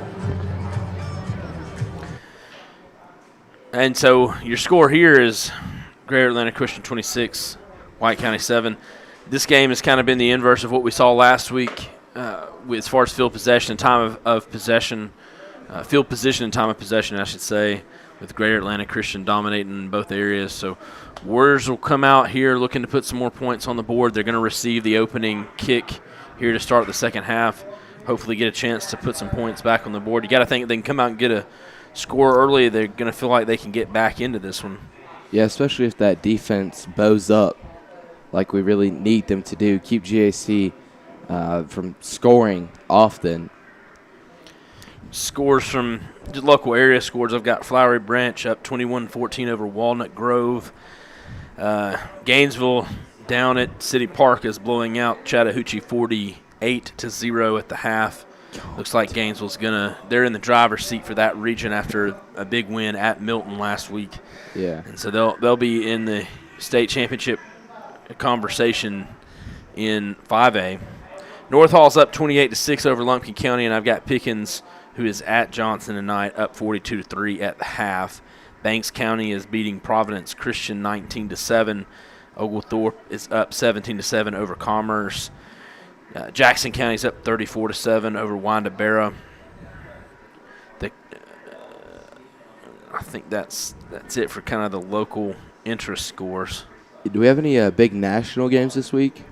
And so your score here is Greater Atlanta Christian 26, White County 7. This game has kind of been the inverse of what we saw last week as far as field possession and time of possession, field position and time of possession, I should say, with Greater Atlanta Christian dominating in both areas. So Warriors will come out here looking to put some more points on the board. They're going to receive the opening kick here to start the second half. hopefully get a chance to put some points back on the board. You got to think if they can come out and get a score early, they're going to feel like they can get back into this one.
Yeah, especially if that defense bows up like we really need them to do. Keep GAC from scoring often.
Scores from the local area scores. I've got Flowery Branch up 21-14 over Walnut Grove. Gainesville down at City Park is blowing out Chattahoochee 48-0 at the half. Looks like Gainesville's they're in the driver's seat for that region after a big win at Milton last week.
Yeah.
And so they'll be in the state championship conversation in 5A. North Hall's up 28-6 over Lumpkin County, and I've got Pickens, who is at Johnson tonight, up 42-3 at the half. Banks County is beating Providence Christian 19-7. Oglethorpe is up 17-7 over Commerce. Jackson County's up 34-7 over Windabera. I think that's it for kind of the local interest scores.
Do we have any big national games this week?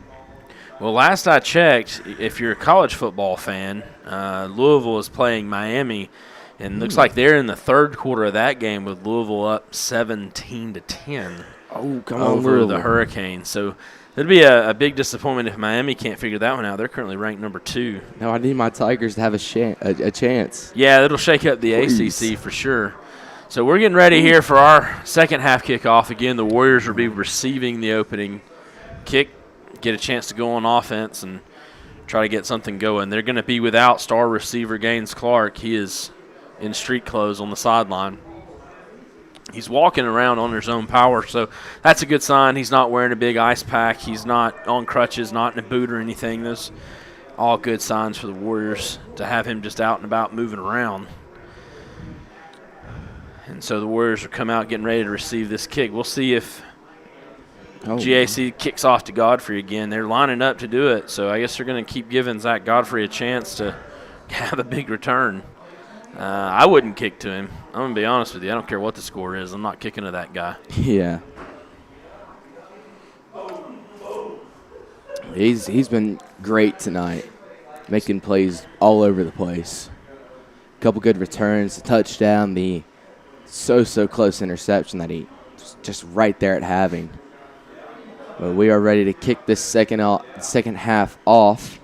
Well, last I checked, if you're a college football fan, Louisville is playing Miami, and looks like they're in the third quarter of that game with Louisville up 17-10 over the Hurricanes. So it'd be a big disappointment if Miami can't figure that one out. They're currently ranked number 2.
No, I need my Tigers to have a chance.
Yeah, it'll shake up the ACC for sure. So we're getting ready here for our second half kickoff. Again, the Warriors will be receiving the opening kick, get a chance to go on offense and try to get something going. They're going to be without star receiver Gaines Clark. He is in street clothes on the sideline. He's walking around on his own power, so that's a good sign. He's not wearing a big ice pack. He's not on crutches, not in a boot or anything. Those all good signs for the Warriors to have him just out and about moving around. And so the Warriors will come out getting ready to receive this kick. We'll see if GAC kicks off to Godfrey again. They're lining up to do it, so I guess they're going to keep giving Zach Godfrey a chance to have a big return. I wouldn't kick to him. I'm going to be honest with you. I don't care what the score is. I'm not kicking to that guy.
Yeah. He's been great tonight, making plays all over the place. A couple good returns, a touchdown, the so close interception that he just right there at having. But we are ready to kick this second half off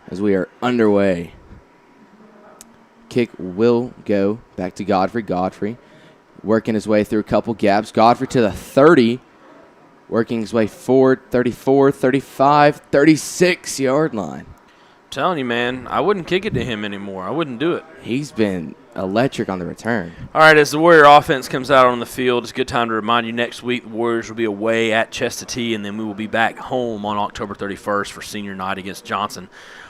as we are underway. Kick will go back to Godfrey. Godfrey working his way through a couple gaps. Godfrey to the 30, working his way forward, 34, 35, 36-yard line.
I'm telling you, man, I wouldn't kick it to him anymore. I wouldn't do it.
He's been electric on the return.
All right, as the Warrior offense comes out on the field, it's a good time to remind you next week the Warriors will be away at Chestatee, and then we will be back home on October 31st for senior night against Johnson.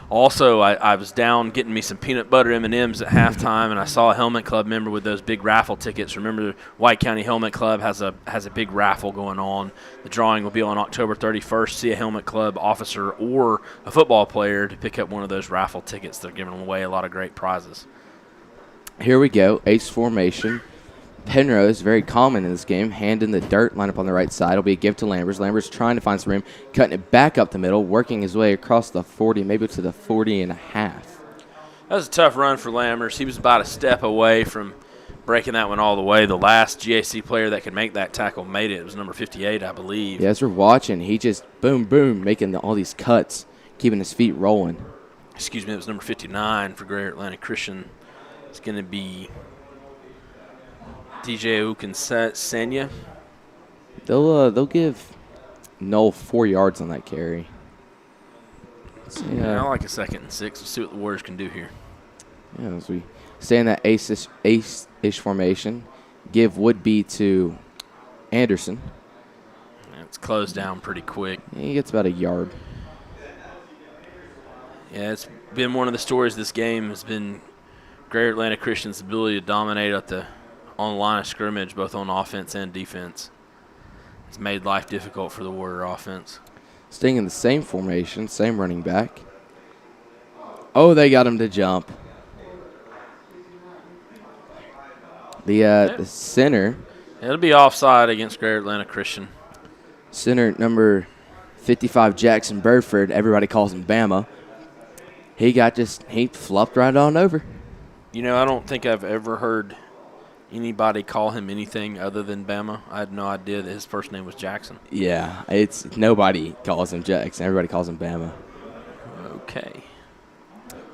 Also, I was down getting me some peanut butter M&Ms at halftime, and I saw a Helmet Club member with those big raffle tickets. Remember, White County Helmet Club has a big raffle going on. The drawing will be on October 31st. See a Helmet Club officer or a football player to pick up one of those raffle tickets. They're giving away a lot of great prizes.
Here we go, ace formation. Penrose, very common in this game, hand in the dirt, line up on the right side. It'll be a give to Lambers. Lambers trying to find some room, cutting it back up the middle, working his way across the 40, maybe to the 40.5.
That was a tough run for Lambers. He was about a step away from breaking that one all the way. The last GAC player that could make that tackle made it. It was number 58, I believe.
Yeah, as we're watching, he just boom, boom, making all these cuts, keeping his feet rolling.
Excuse me, it was number 59 for Greater Atlanta Christian. It's going to be DJ Ukinsenya.
They'll give Noel 4 yards on that carry.
Yeah, I like a 2nd and 6. Let's see what the Warriors can do here.
Yeah, as we stay in that ace-ish formation, give would be to Anderson.
Yeah, it's closed down pretty quick.
He gets about a yard.
Yeah, it's been one of the stories of this game has been Greater Atlanta Christian's ability to dominate on the line of scrimmage, both on offense and defense. It's made life difficult for the Warrior offense.
Staying in the same formation, same running back. Oh, they got him to jump. The center.
It'll be offside against Greater Atlanta Christian.
Center number 55, Jackson Burford. Everybody calls him Bama. he flopped right on over.
You know, I don't think I've ever heard anybody call him anything other than Bama. I had no idea that his first name was Jackson.
Yeah, nobody calls him Jackson. Everybody calls him Bama.
Okay.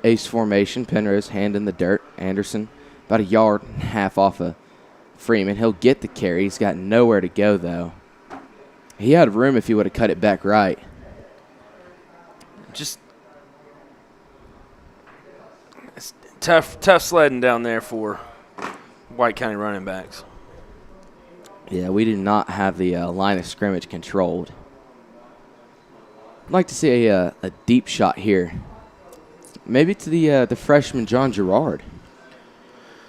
Ace formation, Penrose, hand in the dirt. Anderson about 1.5 yards off of Freeman. He'll get the carry. He's got nowhere to go, though. He had room if he would have cut it back right.
Just it's tough sledding down there for White County running backs.
Yeah, we do not have the line of scrimmage controlled. I'd like to see a deep shot here. Maybe to the freshman, John Gerard.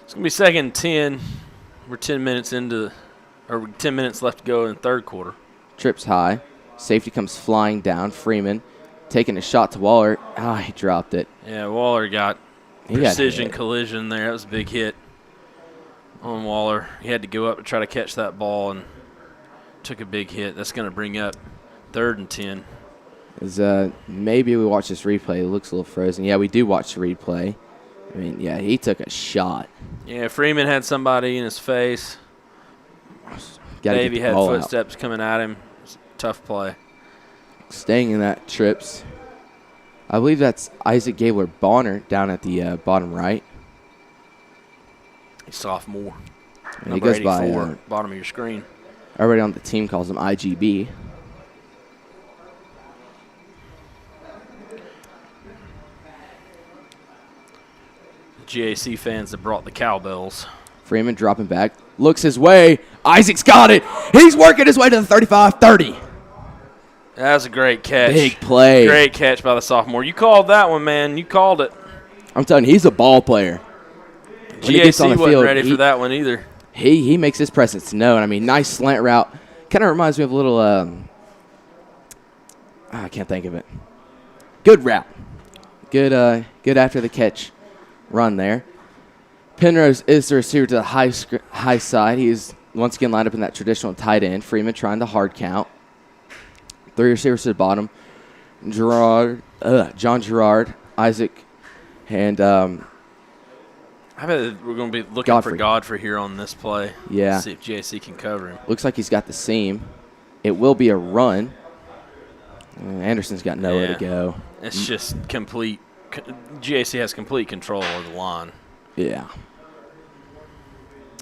It's going to be 2nd and 10. We're 10 minutes left to go in the third quarter.
Trips high. Safety comes flying down. Freeman taking a shot to Waller. He dropped it.
Yeah, Waller got precision collision there. That was a big hit on Waller. He had to go up to try to catch that ball and took a big hit. That's going to bring up 3rd and 10.
Maybe we watch this replay. It looks a little frozen. Yeah, we do watch the replay. I mean, yeah, he took a shot.
Yeah, Freeman had somebody in his face. Davey had footsteps coming at him. It's a tough play.
Staying in that, Trips. I believe that's Isaac Gabler Bonner down at the bottom right.
He's sophomore.
And he goes by
bottom of your screen.
Everybody on the team calls him IGB.
GAC fans that brought the cowbells.
Freeman dropping back. Looks his way. Isaac's got it. He's working his way to the 35-30.
That was a great catch.
Big play.
Great catch by the sophomore. You called that one, man. You called it.
I'm telling you, he's a ball player.
GAC wasn't ready for that one either.
He makes his presence known. I mean, nice slant route. Kind of reminds me of a little I can't think of it. Good route. Good after the catch run there. Penrose is the receiver to the high side. He's once again lined up in that traditional tight end. Freeman trying the hard count. 3 receivers to the bottom. John Gerard, Isaac, and
I bet we're going to be looking for Godfrey here on this play.
Yeah.
See if GAC can cover him.
Looks like he's got the seam. It will be a run. Anderson's got nowhere to go.
It's just complete. GAC has complete control of the line.
Yeah.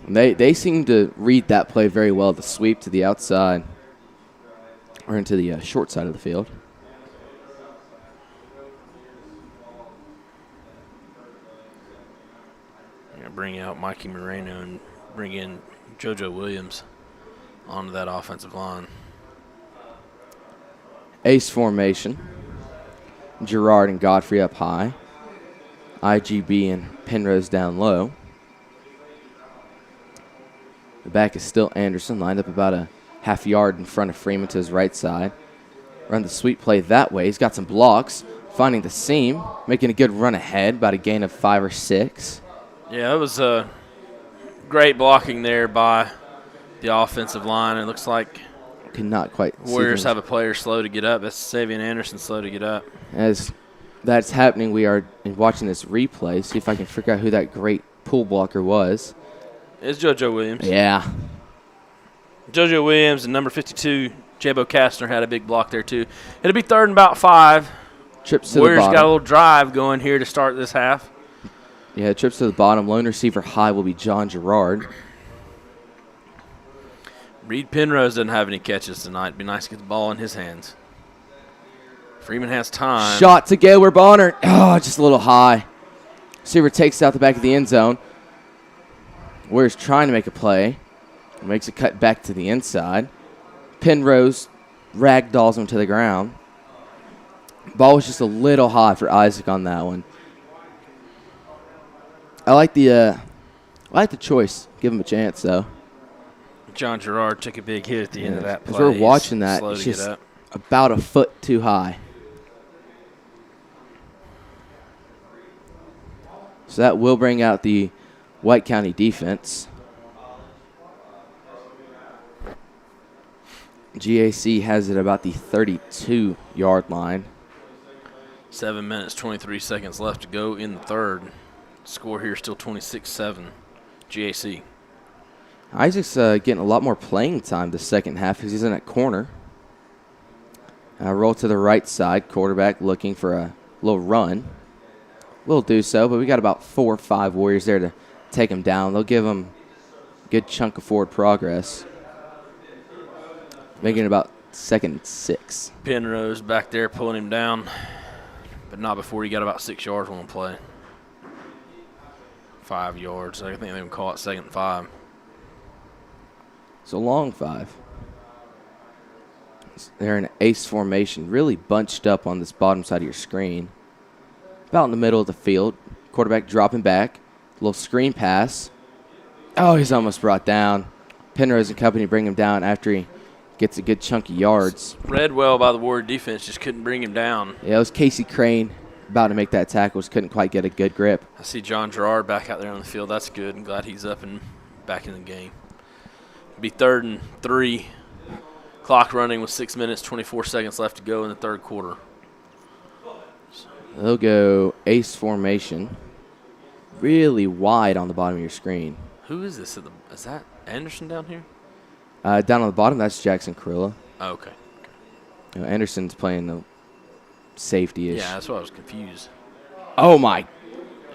They seem to read that play very well. The sweep to the outside or into the short side of the field.
Bring out Mikey Moreno and bring in JoJo Williams onto that offensive line.
Ace formation. Gerard and Godfrey up high. IGB and Penrose down low. The back is still Anderson, lined up about a half yard in front of Freeman to his right side. Run the sweep play that way. He's got some blocks, finding the seam, making a good run ahead, about a gain of 5 or 6.
Yeah, it was great blocking there by the offensive line. It looks like
could not quite
Warriors have a player slow to get up. That's Savion Anderson slow to get up.
As that's happening, we are watching this replay. See if I can figure out who that great pull blocker was.
It's JoJo Williams.
Yeah.
JoJo Williams and number 52, Jabo Kastner, had a big block there too. It'll be 3rd and about 5.
Trips to
Warriors
the bottom.
got a little drive going here to start this half.
Yeah, trips to the bottom. Lone receiver high will be John Gerard.
Reed Penrose doesn't have any catches tonight. It'd be nice to get the ball in his hands. Freeman has time.
Shot to Gaylor Bonner. Oh, just a little high. Receiver takes it out the back of the end zone. Warriors trying to make a play. Makes a cut back to the inside. Penrose ragdolls him to the ground. Ball was just a little high for Isaac on that one. I like the choice. Give him a chance, though.
John Gerard took a big hit at the end of that play.
As we're watching that, it's just about a foot too high. So that will bring out the White County defense. GAC has it about the 32-yard line.
7 minutes, 23 seconds left to go in the third. Score here still 26-7, GAC.
Isaac's getting a lot more playing time the second half because he's in that corner. Roll to the right side. Quarterback looking for a little run. Will do so, but we got about 4 or 5 Warriors there to take him down. They'll give him a good chunk of forward progress. Making it about 2nd and 6.
Penrose back there pulling him down, but not before he got about 6 yards on the play. 5 yards. I think they even call it 2nd and 5.
So long 5. They're in ace formation, really bunched up on this bottom side of your screen. About in the middle of the field. Quarterback dropping back. A little screen pass. Oh, he's almost brought down. Penrose and company bring him down after he gets a good chunk of yards.
Read well by the Warrior defense, just couldn't bring him down.
Yeah, it was Casey Crane about to make that tackle, just couldn't quite get a good grip.
I see John Gerard back out there on the field. That's good. I'm glad he's up and back in the game. It'll be 3rd and 3. Clock running with 6 minutes, 24 seconds left to go in the third quarter.
They'll go ace formation. Really wide on the bottom of your screen.
Who is this? Is that Anderson down here?
Down on the bottom, that's Jackson Carilla.
Oh, okay.
Anderson's playing the safety-ish.
Yeah, that's why I was confused.
Oh, my.
Yeah,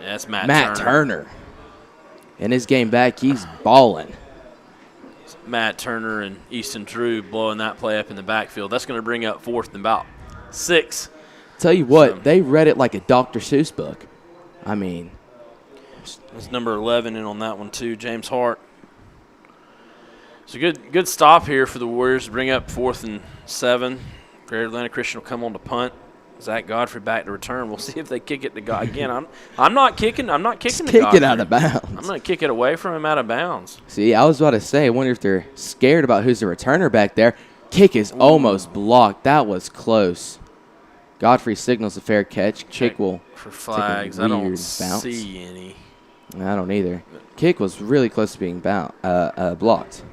that's Matt
Turner. In his game back, he's balling.
Matt Turner and Easton Drew blowing that play up in the backfield. That's going to bring up 4th and about 6.
Tell you what, they read it like a Dr. Seuss book. I mean.
That's number 11 in on that one, too, James Hart. It's a good stop here for the Warriors to bring up 4th and 7. Greater Atlanta Christian will come on to punt. Zach Godfrey back to return. We'll see if they kick it to God again. I'm not kicking. I'm not kicking.
Kick it out of bounds.
I'm going to kick it away from him out of bounds.
See, I was about to say, I wonder if they're scared about who's the returner back there. Kick is almost blocked. That was close. Godfrey signals a fair catch. Kick will
for flags. I don't see any.
I don't either. Kick was really close to being blocked.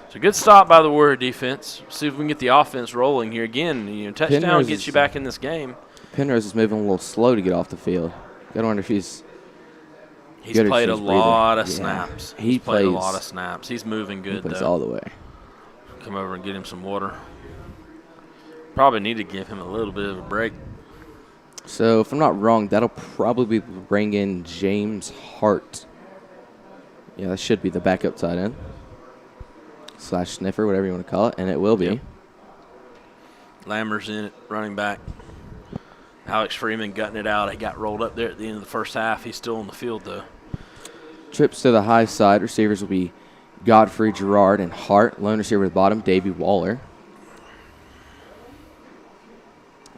It's a good stop by the Warrior defense. See if we can get the offense rolling here again. Touchdown
Penrose
gets you back in this game.
Penrose is moving a little slow to get off the field. Got to wonder if he's
played a lot of snaps. He's played a lot of snaps. He's moving good,
though. He plays
though.
all the way.
Come over and get him some water. Probably need to give him a little bit of a break.
So, if I'm not wrong, that'll probably bring in James Hart. Yeah, that should be the backup tight end. / sniffer, whatever you want to call it, and it will be.
Yep. Lammer's in it, running back. Alex Freeman gutting it out. He got rolled up there at the end of the first half. He's still on the field, though.
Trips to the high side. Receivers will be Godfrey, Gerard, and Hart. Lone receiver at the bottom, Davey Waller.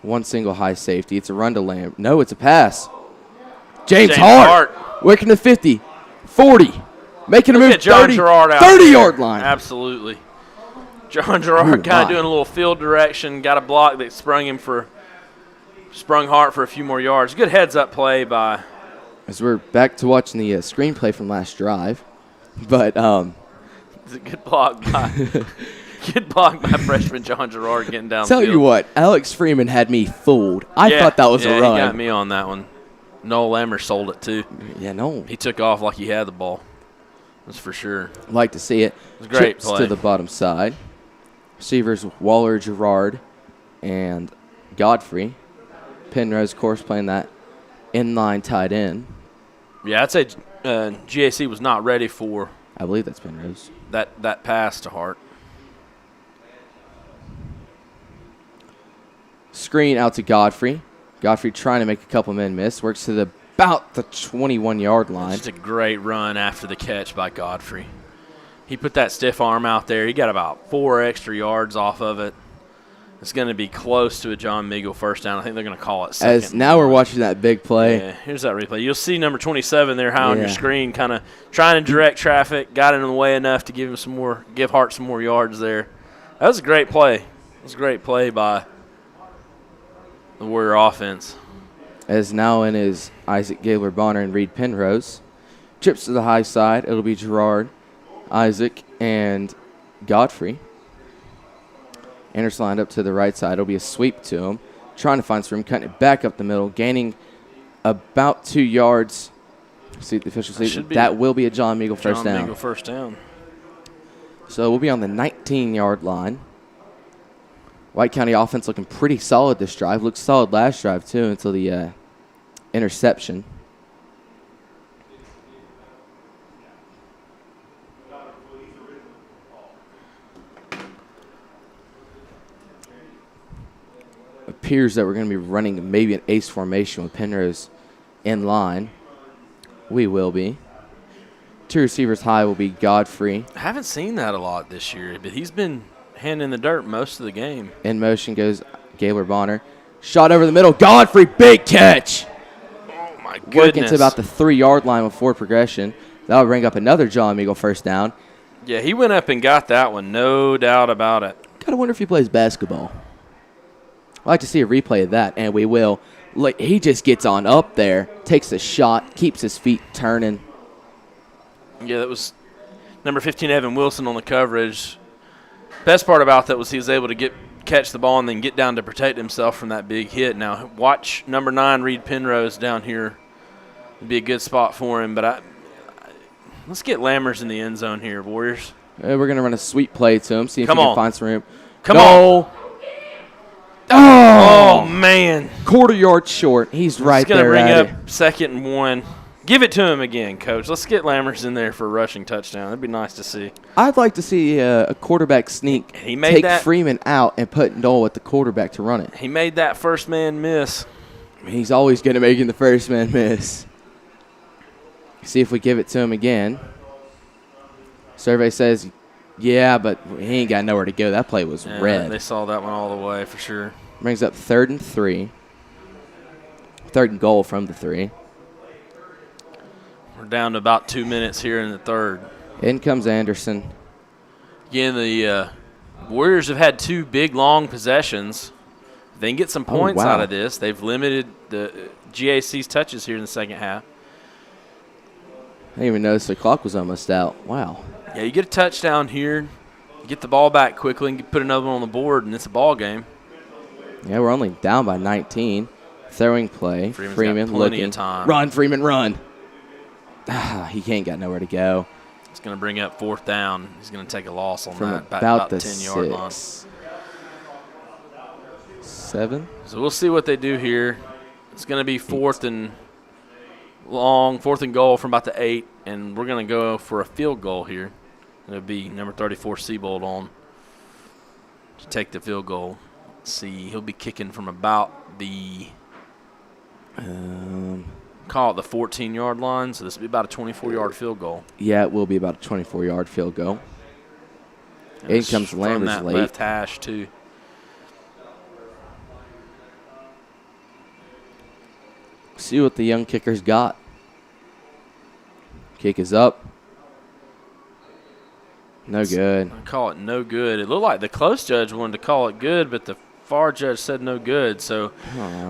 One single high safety. It's a run to Lamb. No, it's a pass. James Hart. Working the 50, 40. Making a move, 30-yard line.
Absolutely. John Gerard kind of doing a little field direction. Got a block that sprung Hart for a few more yards. Good heads-up play by.
As we're back to watching the screenplay from last drive. But
it's a good block by freshman John Gerard getting down.
Tell you what, Alex Freeman had me fooled. I thought that was a run.
He got me on that one. Noel Lammer sold it, too.
Yeah, no.
He took off like he had the ball. That's for sure.
Like to see it.
It was a great
Chips
play.
To the bottom side. Receivers Waller, Gerard, and Godfrey. Penrose, of course, playing that inline tight end.
Yeah, I'd say GAC was not ready for.
I believe that's Penrose.
That pass to Hart.
Screen out to Godfrey. Godfrey trying to make a couple men miss. Works to about the 21-yard line.
Just a great run after the catch by Godfrey. He put that stiff arm out there. He got about 4 extra yards off of it. It's going to be close to a John Meagle first down. I think they're going to call it second.
As now we're watching that big play.
Yeah, here's that replay. You'll see number 27 there high on your screen, kind of trying to direct traffic. Got in the way enough to give Hart some more yards there. That was a great play. It was a great play by the Warrior offense.
As now in is Isaac Gaylor Bonner and Reed Penrose. Trips to the high side. It'll be Gerard, Isaac, and Godfrey. Anderson lined up to the right side. It'll be a sweep to him. trying to find some room, cutting it back up the middle, gaining about 2 yards. See the official see that will be a John Meagle first down.
John Meagle first down.
So we'll be on the 19-yard line. White County offense looking pretty solid this drive. Looked solid last drive, too, until the interception. Appears that we're going to be running maybe an ace formation with Penrose in line. We will be. 2 receivers high will be Godfrey.
I haven't seen that a lot this year, but he's been handing the dirt most of the game.
In motion goes Gaylor Bonner. Shot over the middle. Godfrey, big catch.
Oh, my goodness.
Working to about the 3-yard line before progression. That'll bring up another John Meagle first down.
Yeah, he went up and got that one, no doubt about it.
Gotta wonder if he plays basketball. I'd like to see a replay of that, and we will. Like, he just gets on up there, takes a shot, keeps his feet turning.
Yeah, that was number 15, Evan Wilson, on the coverage. Best part about that was he was able to catch the ball and then get down to protect himself from that big hit. Now, watch number 9, Reed Penrose, down here. It'd be a good spot for him, but let's get Lammers in the end zone here, Warriors.
We're going to run a sweep play to him, see if
Come
we
on.
can find some room.
Come
on.
Oh, man.
Quarter yard short. He's right there.
He's going to
at
bring up 2nd and 1. Give it to him again, Coach. Let's get Lammers in there for a rushing touchdown. That'd be nice to see.
I'd like to see a quarterback sneak,
He made
take
that.
Freeman out, and put Noel at the quarterback to run it.
He made that first man miss.
He's always going to make the first man miss. See if we give it to him again. Survey says, yeah, but he ain't got nowhere to go. That play was red.
They saw that one all the way for sure.
Brings up 3rd and 3. 3rd and goal from the 3.
We're down to about 2 minutes here in the third.
In comes Anderson.
Again, the Warriors have had 2 big, long possessions. If they can get some points out of this, they've limited the GAC's touches here in the second half.
I didn't even notice the clock was almost out. Wow.
Yeah, you get a touchdown here, you get the ball back quickly, and put another one on the board, and it's a ball game.
Yeah, we're only down by 19. Throwing play. Freeman
got plenty of time.
Run, Freeman, run. He ain't got nowhere to go.
It's going to bring up 4th down. He's going to take a loss on
From
that.
about the
10-yard line.
7.
So we'll see what they do here. It's going to be 4th and long, 4th and goal from about the 8, and we're going to go for a field goal here. It'll be number 34, Seabold, on to take the field goal. Let's see, he'll be kicking from about the call it the 14-yard line, so this will be about a 24-yard field goal.
Yeah, it will be about a 24-yard field goal. In comes Lammers
that
late.
left hash, too.
See what the young kicker's got. Kick is up. No good.
I call it no good. It looked like the close judge wanted to call it good, but the far judge said no good. So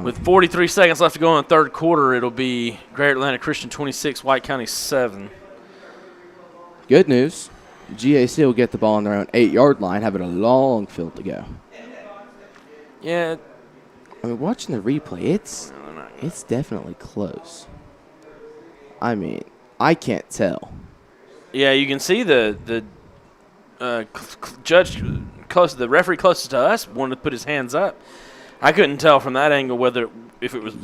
with 43 seconds left to go in the third quarter, it'll be Greater Atlanta Christian 26, White County 7.
Good news. GAC will get the ball on their own 8-yard line, having a long field to go.
Yeah.
I mean, watching the replay, it's definitely close. I mean, I can't tell.
Yeah, you can see the judge close, the referee closest to us wanted to put his hands up. I couldn't tell from that angle if it was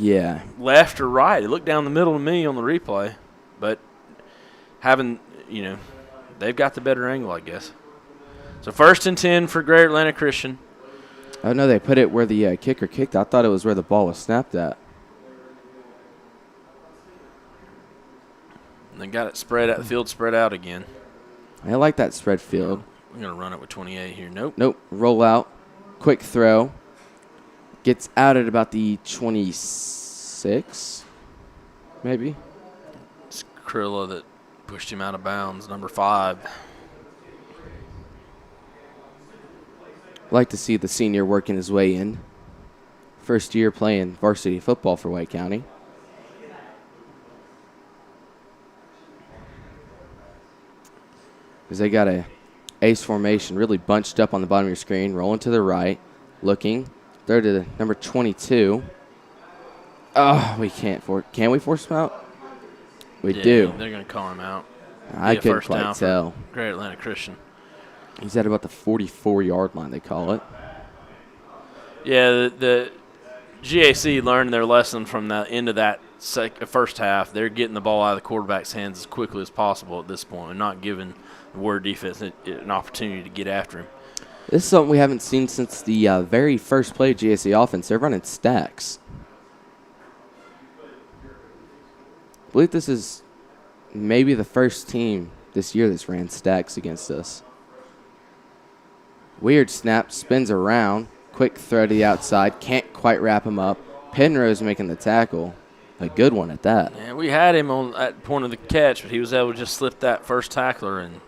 left or right. It looked down the middle to me on the replay, but they've got the better angle, I guess. So 1st and 10 for Greater Atlanta Christian.
Oh no, they put it where the kicker kicked. I thought it was where the ball was snapped at.
And they got it spread out, the field spread out again.
I like that spread field.
I'm going to run it with 28 here. Nope.
Nope. Roll out. Quick throw. Gets out at about the 26, maybe.
It's Krilla that pushed him out of bounds, number 5.
Like to see the senior working his way in. First year playing varsity football for White County. Because they got a ace formation really bunched up on the bottom of your screen, rolling to the right, looking, Throw to number 22. Oh, we can't can we force him out? We do.
They're going to call him out.
I couldn't quite tell.
Great Atlanta Christian.
He's at about the 44-yard line, they call it.
Yeah, the GAC learned their lesson from the end of that first half. They're getting the ball out of the quarterback's hands as quickly as possible at this point and not giving the Warrior defense an opportunity to get after him.
This is something we haven't seen since the very first play of GAC offense. They're running stacks. I believe this is maybe the first team this year that's ran stacks against us. Weird snap, spins around. Quick throw to the outside. Can't quite wrap him up. Penrose making the tackle. A good one at that.
Yeah, we had him at point of the catch, but he was able to just slip that first tackler. And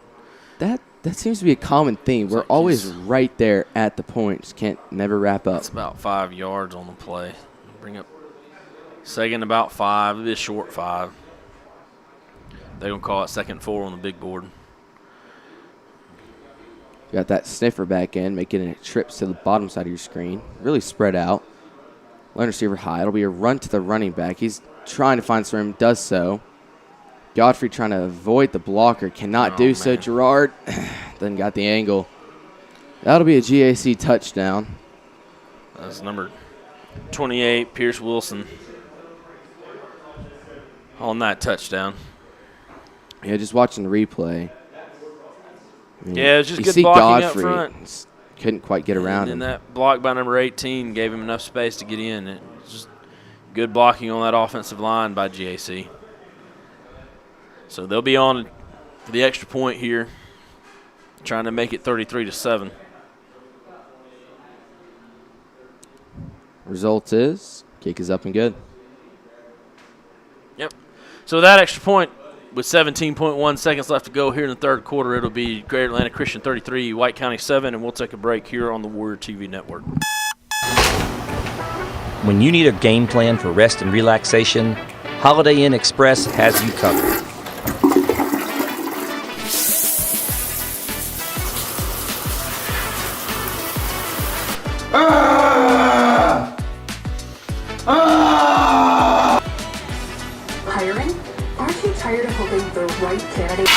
that seems to be a common theme. We're always right there at the point. Just can't never wrap up.
It's about 5 yards on the play. Bring up second about 5. It'll be a short 5. They're going to call it 2nd and 4 on the big board.
Got that sniffer back in, making it trips to the bottom side of your screen. Really spread out. Lone receiver high. It'll be a run to the running back. He's trying to find some room, does so. Godfrey trying to avoid the blocker. Cannot do so. Gerard then got the angle. That'll be a GAC touchdown.
That's number 28, Pierce Wilson, on that touchdown.
Yeah, just watching the replay.
Yeah, it was just
you
good
see
blocking
Godfrey
up front.
Couldn't quite get around him.
And that block by number 18 gave him enough space to get in. It was just good blocking on that offensive line by GAC. So they'll be on for the extra point here, trying to make it 33-7.
Result is kick is up and good.
Yep. So that extra point, with 17.1 seconds left to go here in the third quarter, it'll be Great Atlanta Christian 33, White County 7, and we'll take a break here on the Warrior TV Network.
When you need a game plan for rest and relaxation, Holiday Inn Express has you covered.
Hiring? Aren't you tired of hoping the right candidate?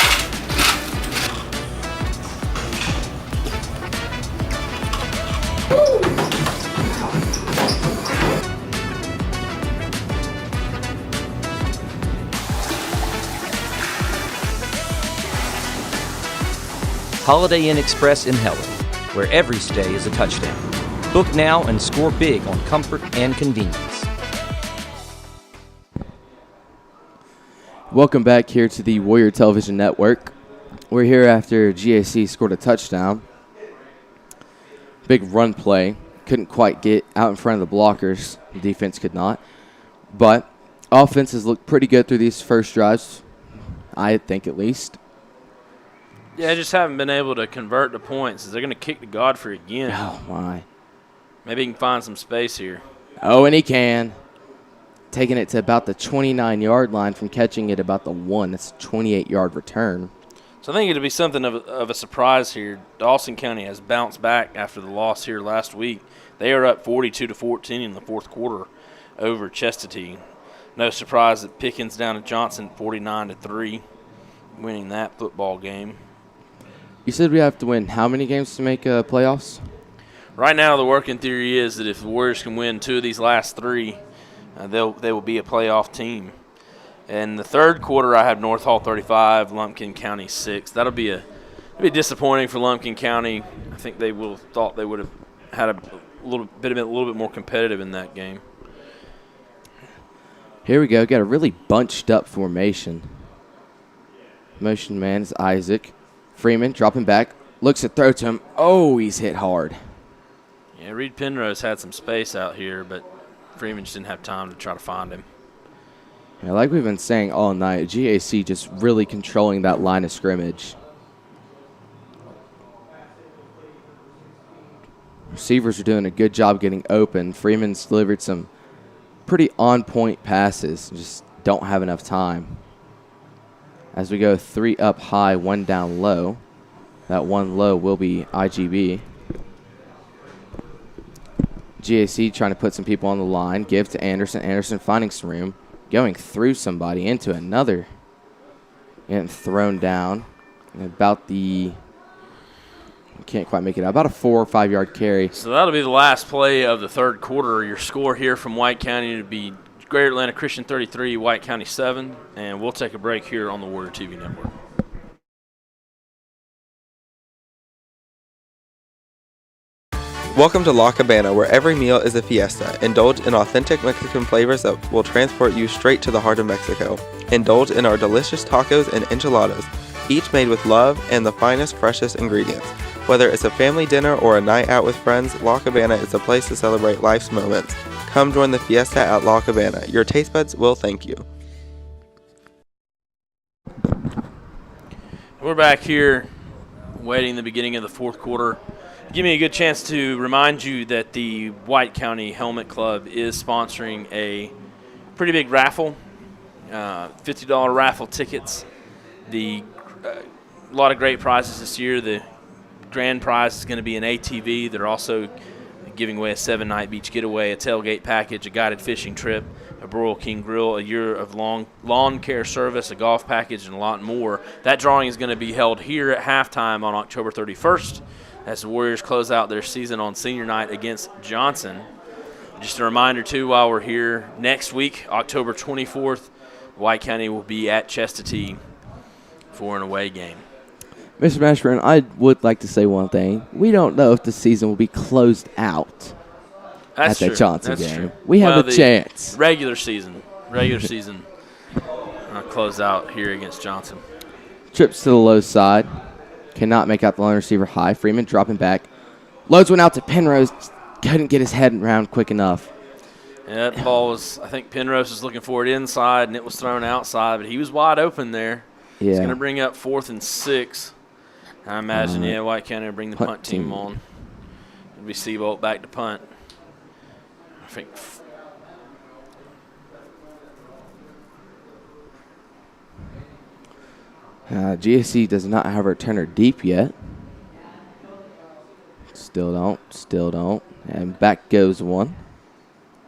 Holiday Inn Express in Helen, where every stay is a touchdown. Book now and score big on comfort and convenience.
Welcome back here to the Warrior Television Network. We're here after GAC scored a touchdown. Big run play. Couldn't quite get out in front of the blockers. The defense could not. But offense has looked pretty good through these first drives, I think at least.
Yeah, just haven't been able to convert the points. They're going to kick to Godfrey again.
Oh, my.
Maybe he can find some space here.
Oh, and he can. Taking it to about the 29-yard line from catching it about the 1. That's a 28-yard return.
So I think it'll be something of a surprise here. Dawson County has bounced back after the loss here last week. They are up 42-14 in the fourth quarter over Chestatee. No surprise that Pickens down to Johnson 49-3, winning that football game.
You said we have to win how many games to make playoffs?
Right now, the working theory is that if the Warriors can win 2 of these last 3, they will be a playoff team. In the third quarter, I have North Hall 35, Lumpkin County 6. That'll be disappointing for Lumpkin County. I think they will thought they would have had a little bit more competitive in that game.
Here we go. Got a really bunched up formation. Motion man is Isaac. Freeman dropping back, looks to throw to him. Oh, he's hit hard.
Yeah, Reed Penrose had some space out here, but Freeman just didn't have time to try to find him.
Yeah, like we've been saying all night, GAC just really controlling that line of scrimmage. Receivers are doing a good job getting open. Freeman's delivered some pretty on-point passes. Just don't have enough time. As we go 3 up high, 1 down low. That 1 low will be IGB. GAC trying to put some people on the line. Give to Anderson. Anderson finding some room. Going through somebody into another. Getting thrown down. And about the... Can't quite make it out. About a 4 or 5 yard carry.
So that'll be the last play of the third quarter. Your score here from White County to be Greater Atlanta Christian 33, White County 7. And we'll take a break here on the Warrior TV Network.
Welcome to La Cabana, where every meal is a fiesta. Indulge in authentic Mexican flavors that will transport you straight to the heart of Mexico. Indulge in our delicious tacos and enchiladas, each made with love and the finest, freshest ingredients. Whether it's a family dinner or a night out with friends, La Cabana is a place to celebrate life's moments. Come join the fiesta at La Cabana. Your taste buds will thank you.
We're back here waiting the beginning of the fourth quarter. Give me a good chance to remind you that the White County Helmet Club is sponsoring a pretty big raffle, $50 raffle tickets. A lot of great prizes this year. The grand prize is going to be an ATV. They're also giving away a 7-night beach getaway, a tailgate package, a guided fishing trip, a Broil King Grill, a year of lawn care service, a golf package, and a lot more. That drawing is going to be held here at halftime on October 31st. As the Warriors close out their season on senior night against Johnson. Just a reminder, too, while we're here, next week, October 24th, White County will be at Chestatee for an away game.
Mr. Mashburn, I would like to say one thing. We don't know if the season will be closed out at that Johnson game.
True.
We have a chance.
Regular season close out here against Johnson.
Trips to the low side. Cannot make out the lone receiver high. Freeman dropping back. Loads went out to Penrose. Couldn't get his head around quick enough.
Yeah, that ball was, I think Penrose was looking for it inside, and it was thrown outside, but he was wide open there.
Yeah.
He's going to bring up 4th and 6. I imagine, White County will bring the punt team on. It'll be Seabolt back to punt. I think.
GSC does not have a returner deep yet. Still don't. And back goes one.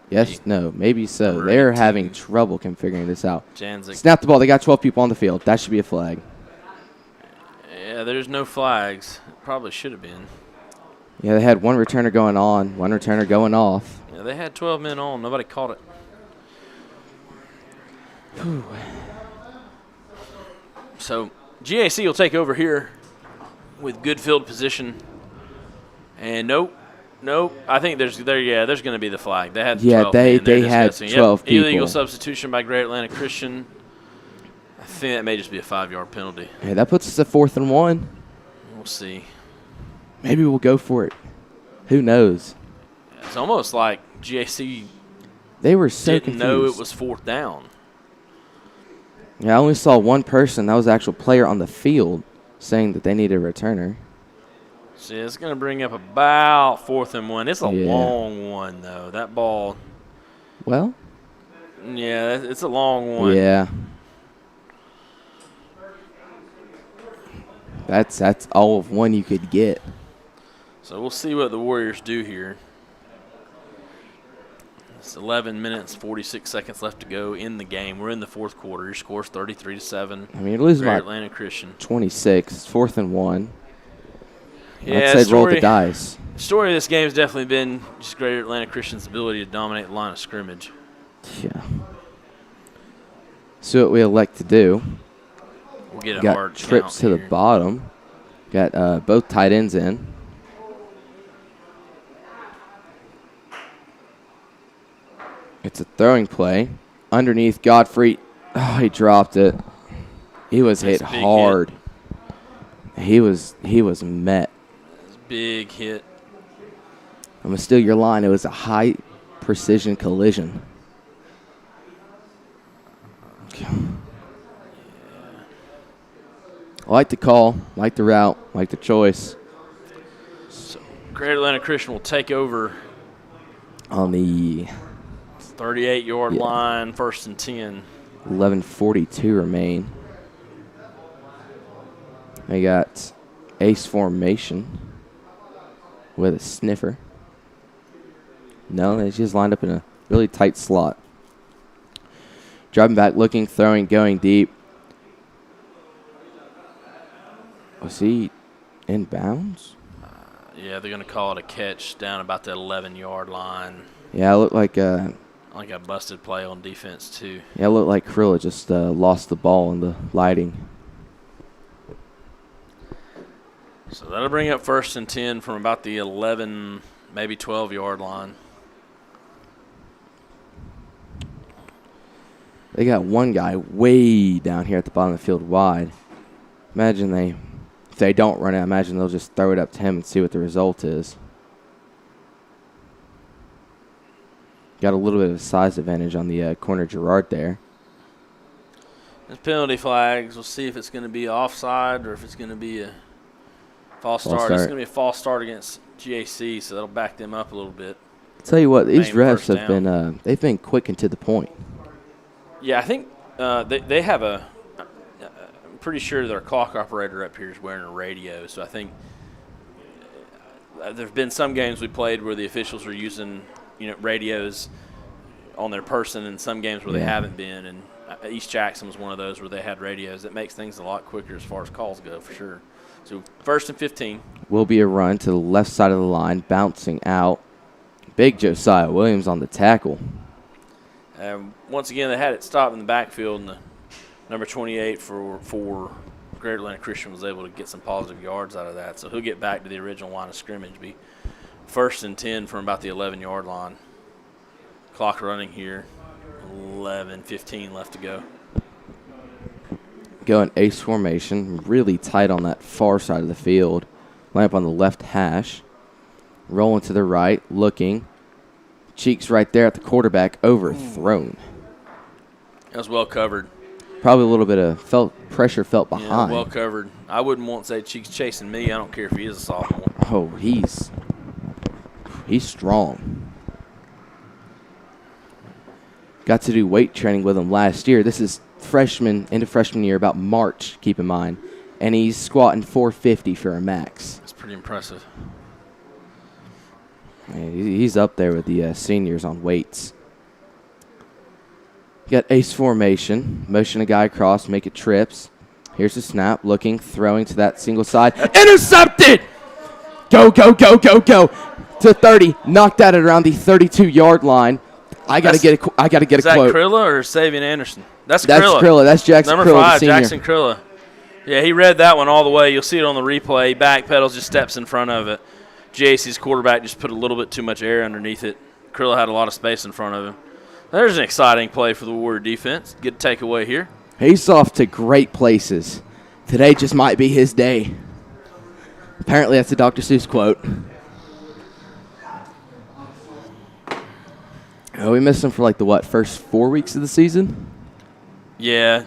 Yes, no, maybe so. They're having trouble configuring this out.
Janzik.
Snap the ball. They got 12 people on the field. That should be a flag.
Yeah, there's no flags. It probably should have been.
Yeah, they had one returner going on, one returner going off.
Yeah, they had 12 men on. Nobody caught it.
Whew.
So GAC will take over here with good field position. And nope. I think there's going to be the flag. They had 12.
They had 12 people.
Illegal substitution by Greater Atlanta Christian. I think that may just be a 5-yard penalty.
Yeah, that puts us at 4th and 1.
We'll see.
Maybe we'll go for it. Who knows?
It's almost like GAC
they were so
didn't
confused.
know it was 4th down.
Yeah, I only saw one person. That was the actual player on the field saying that they needed a returner.
See, it's going to bring up about 4th and 1. It's a long one, though. That ball.
Well?
Yeah, it's a long one.
Yeah. That's all of one you could get.
So we'll see what the Warriors do here. It's 11 minutes, 46 seconds left to go in the game. We're in the fourth quarter. Your score's 33-7.
I mean, you're losing by
Atlanta Christian.
26. It's 4th and 1.
Yeah,
I'd say roll the dice.
The story of this game has definitely been just Greater Atlanta Christian's ability to dominate the line of scrimmage.
Yeah. So what we elect to do.
We'll get a
got
hard
trips to
here.
the bottom. Got both tight ends in. It's a throwing play. Underneath Godfrey. Oh, he dropped it. He was hit hard. He was met.
Big hit.
I'm going to steal your line. It was a high precision collision. I like the call, like the route, like the choice.
So Greater Atlanta Christian will take over
on the
38-yard line, 1st and 10.
11:42 remain. They got ace formation with a sniffer. No, they just lined up in a really tight slot. Driving back, looking, throwing, going deep. Was he in bounds?
Yeah, they're going to call it a catch down about the 11-yard line.
Yeah, it looked like
I think a busted play on defense, too.
Yeah, it looked like Krilla just lost the ball in the lighting.
So that'll bring up 1st and 10 from about the 11, maybe 12-yard line.
They got one guy way down here at the bottom of the field wide. Imagine if they don't run it, I imagine they'll just throw it up to him and see what the result is. Got a little bit of a size advantage on the corner Gerard there.
There's penalty flags. We'll see if it's going to be offside or if it's going to be a false start. It's going to be a false start against GAC, so that'll back them up a little bit.
I'll tell you what, these refs have been they've been quick and to the point.
Yeah, I think they have I'm pretty sure their clock operator up here is wearing a radio, so I think there have been some games we played where the officials were using radios on their person, and some games where they haven't been, and East Jackson was one of those where they had radios. It makes things a lot quicker as far as calls go, for sure. So 1st and 15.
Will be a run to the left side of the line, bouncing out. Big Josiah Williams on the tackle.
Once again, they had it stopped in the backfield, and the number 28 for Greater Atlanta Christian was able to get some positive yards out of that. So he'll get back to the original line of scrimmage, be 1st and 10 from about the 11-yard line. Clock running here, 11:15 left to go.
Going ace formation, really tight on that far side of the field. Line up on the left hash. Rolling to the right, looking. Cheeks right there at the quarterback, overthrown.
That was well covered.
Probably a little bit of pressure felt behind.
Yeah, well covered. I wouldn't want to say Cheeks chasing me. I don't care if he is a sophomore.
Oh, he's strong. Got to do weight training with him last year. This is into freshman year, about March, keep in mind. And he's squatting 450 for a max.
That's pretty impressive.
Yeah, he's up there with the seniors on weights. Got ace formation. Motion a guy across, make it trips. Here's the snap, looking, throwing to that single side. Intercepted! Go, go, go, go, go. To 30, knocked at it around the 32-yard line. I gotta get a quote.
Is that Krilla or Savion Anderson? That's
Krilla. That's Jackson
Number
Krilla,
5,
the senior.
Jackson Krilla. Yeah, he read that one all the way. You'll see it on the replay. Backpedals, just steps in front of it. JC's quarterback just put a little bit too much air underneath it. Krilla had a lot of space in front of him. There's an exciting play for the Warrior defense. Good takeaway here.
He's off to great places. Today just might be his day. Apparently that's a Dr. Seuss quote. Oh, we missed him for first 4 weeks of the season?
Yeah.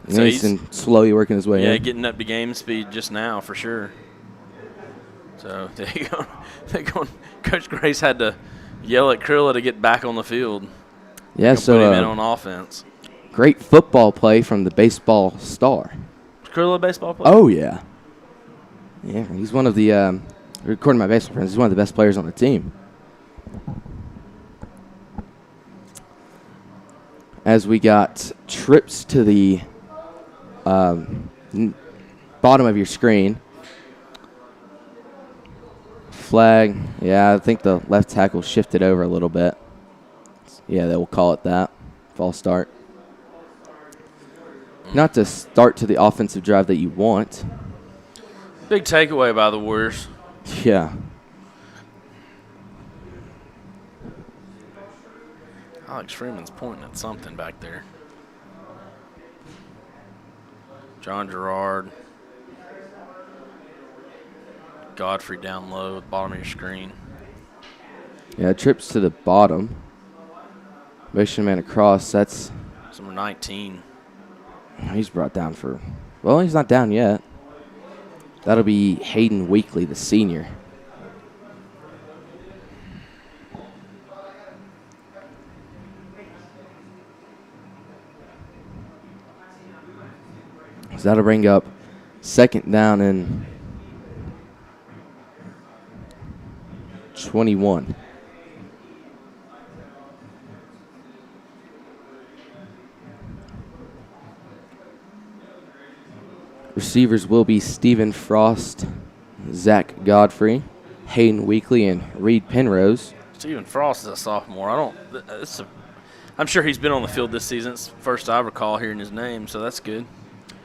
So he's been slowly working his way in.
Yeah, getting up to game speed just now for sure. So there you go. Coach Grace had to yell at Krilla to get back on the field.
Yeah, so
put him in on offense.
Great football play from the baseball star.
Is Krilla a baseball player?
Oh, yeah. Yeah, he's one of the, according to my baseball friends, he's one of the best players on the team. As we got trips to the bottom of your screen. Flag. Yeah, I think the left tackle shifted over a little bit. Yeah, they will call it that. False start. Not the start to the offensive drive that you want.
Big takeaway by the Warriors.
Yeah.
Alex Freeman's pointing at something back there. John Gerard. Godfrey down low at the bottom of your screen.
Yeah, trips to the bottom. Motion man across. That's
number 19.
He's brought down for, well, he's not down yet. That'll be Hayden Weekly, the senior. So that'll bring up 2nd down and 21. Receivers will be Stephen Frost, Zach Godfrey, Hayden Weekly, and Reed Penrose.
Stephen Frost is a sophomore. I'm sure he's been on the field this season. It's the first I recall hearing his name, so that's good.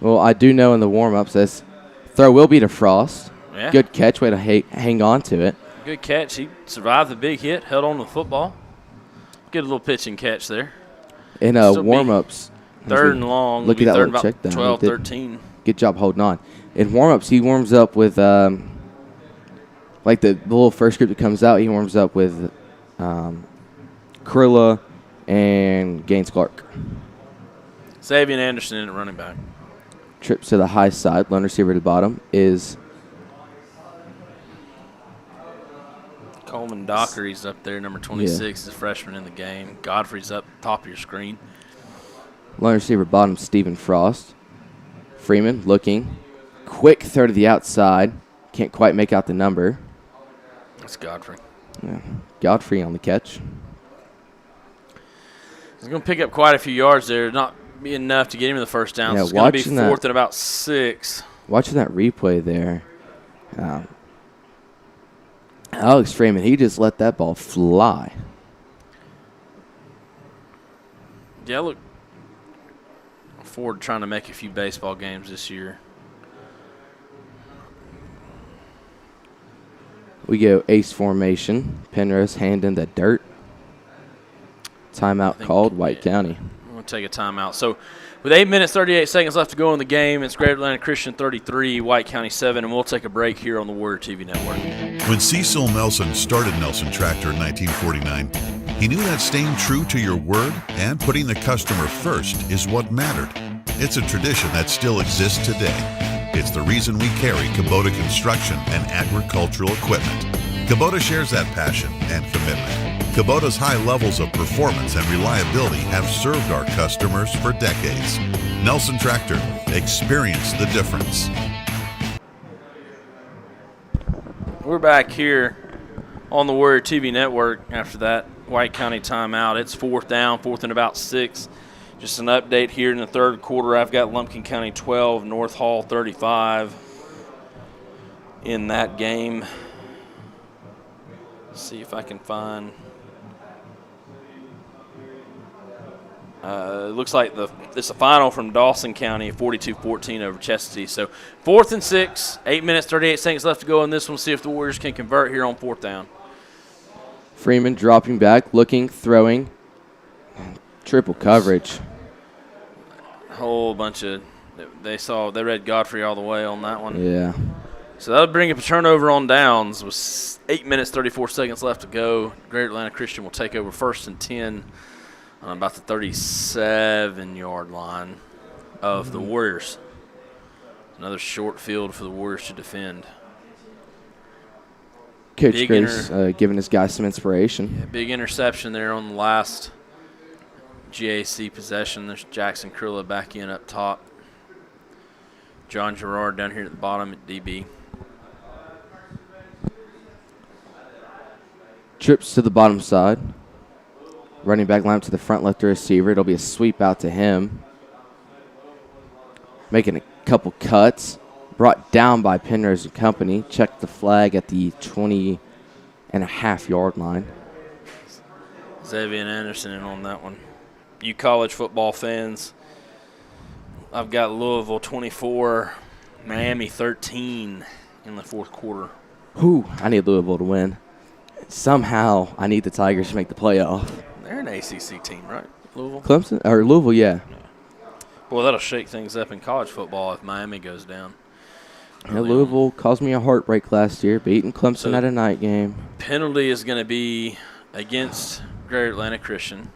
Well, I do know in the warm-ups this throw will be to Frost.
Yeah.
Good catch, way to hang on to it.
Good catch. He survived the big hit, held on to the football. Good little pitch and catch there.
In warm-ups.
Third and long.
Look at that little
about
check down.
12, 13.
Good job holding on. In warm-ups, he warms up with, like the little first group that comes out, he warms up with Krilla and Gaines Clark.
Xavier Anderson in at running back.
Trips to the high side. Lone receiver to the bottom is
Coleman Dockery's up there, number 26, is a freshman in the game. Godfrey's up top of your screen.
lone receiver bottom, Stephen Frost. Freeman looking. Quick throw to the outside. Can't quite make out the number.
That's Godfrey.
Yeah. Godfrey on the catch.
He's going to pick up quite a few yards there. Not be enough to get him the first down.
Yeah,
so it's going to be fourth and about 6.
Watching that replay there, Alex Freeman, he just let that ball fly.
Yeah, look forward to trying to make a few baseball games this year.
We go ace formation. Penrose hand in the dirt. Timeout called, White County.
I'm going to take a timeout. So with 8 minutes, 38 seconds left to go in the game, it's Greater Atlanta Christian 33, White County 7, and we'll take a break here on the Warrior TV Network.
When Cecil Nelson started Nelson Tractor in 1949, he knew that staying true to your word and putting the customer first is what mattered. It's a tradition that still exists today. It's the reason we carry Cabana construction and agricultural equipment. Cabana shares that passion and commitment. Cabana's high levels of performance and reliability have served our customers for decades. Nelson Tractor, experience the difference.
We're back here on the Warrior TV Network after that White County timeout. It's fourth down, fourth and about 6. Just an update here in the third quarter. I've got Lumpkin County 12, North Hall 35 in that game. Let's see if I can find. It looks like it's a final from Dawson County, 42-14 over Chestatee. So 4th and 6, 8 minutes, 38 seconds left to go in this one. See if the Warriors can convert here on 4th down.
Freeman dropping back, looking, throwing. Triple coverage.
A whole bunch of they read Godfrey all the way on that one.
Yeah.
So that would bring up a turnover on downs with 8 minutes, 34 seconds left to go. Greater Atlanta Christian will take over 1st and 10 on about the 37-yard line of the Warriors. Another short field for the Warriors to defend.
Coach Grace giving his guys some inspiration.
Yeah, big interception there on the last GAC possession. There's Jackson Krilla back in up top. John Gerard down here at the bottom at DB.
Trips to the bottom side. Running back line to the front, left to receiver. It'll be a sweep out to him. Making a couple cuts. Brought down by Penrose and company. Checked the flag at the 20.5-yard line.
Xavier Anderson in on that one. You college football fans, I've got Louisville 24, Miami 13 in the fourth quarter.
Whew, I need Louisville to win. Somehow, I need the Tigers to make the playoff.
They're an ACC team, right? Louisville?
Clemson? Or Louisville, yeah.
Boy, that'll shake things up in college football if Miami goes down.
Yeah, Louisville caused me a heartbreak last year, beating Clemson at a night game.
Penalty is going to be against Greater Atlanta Christian.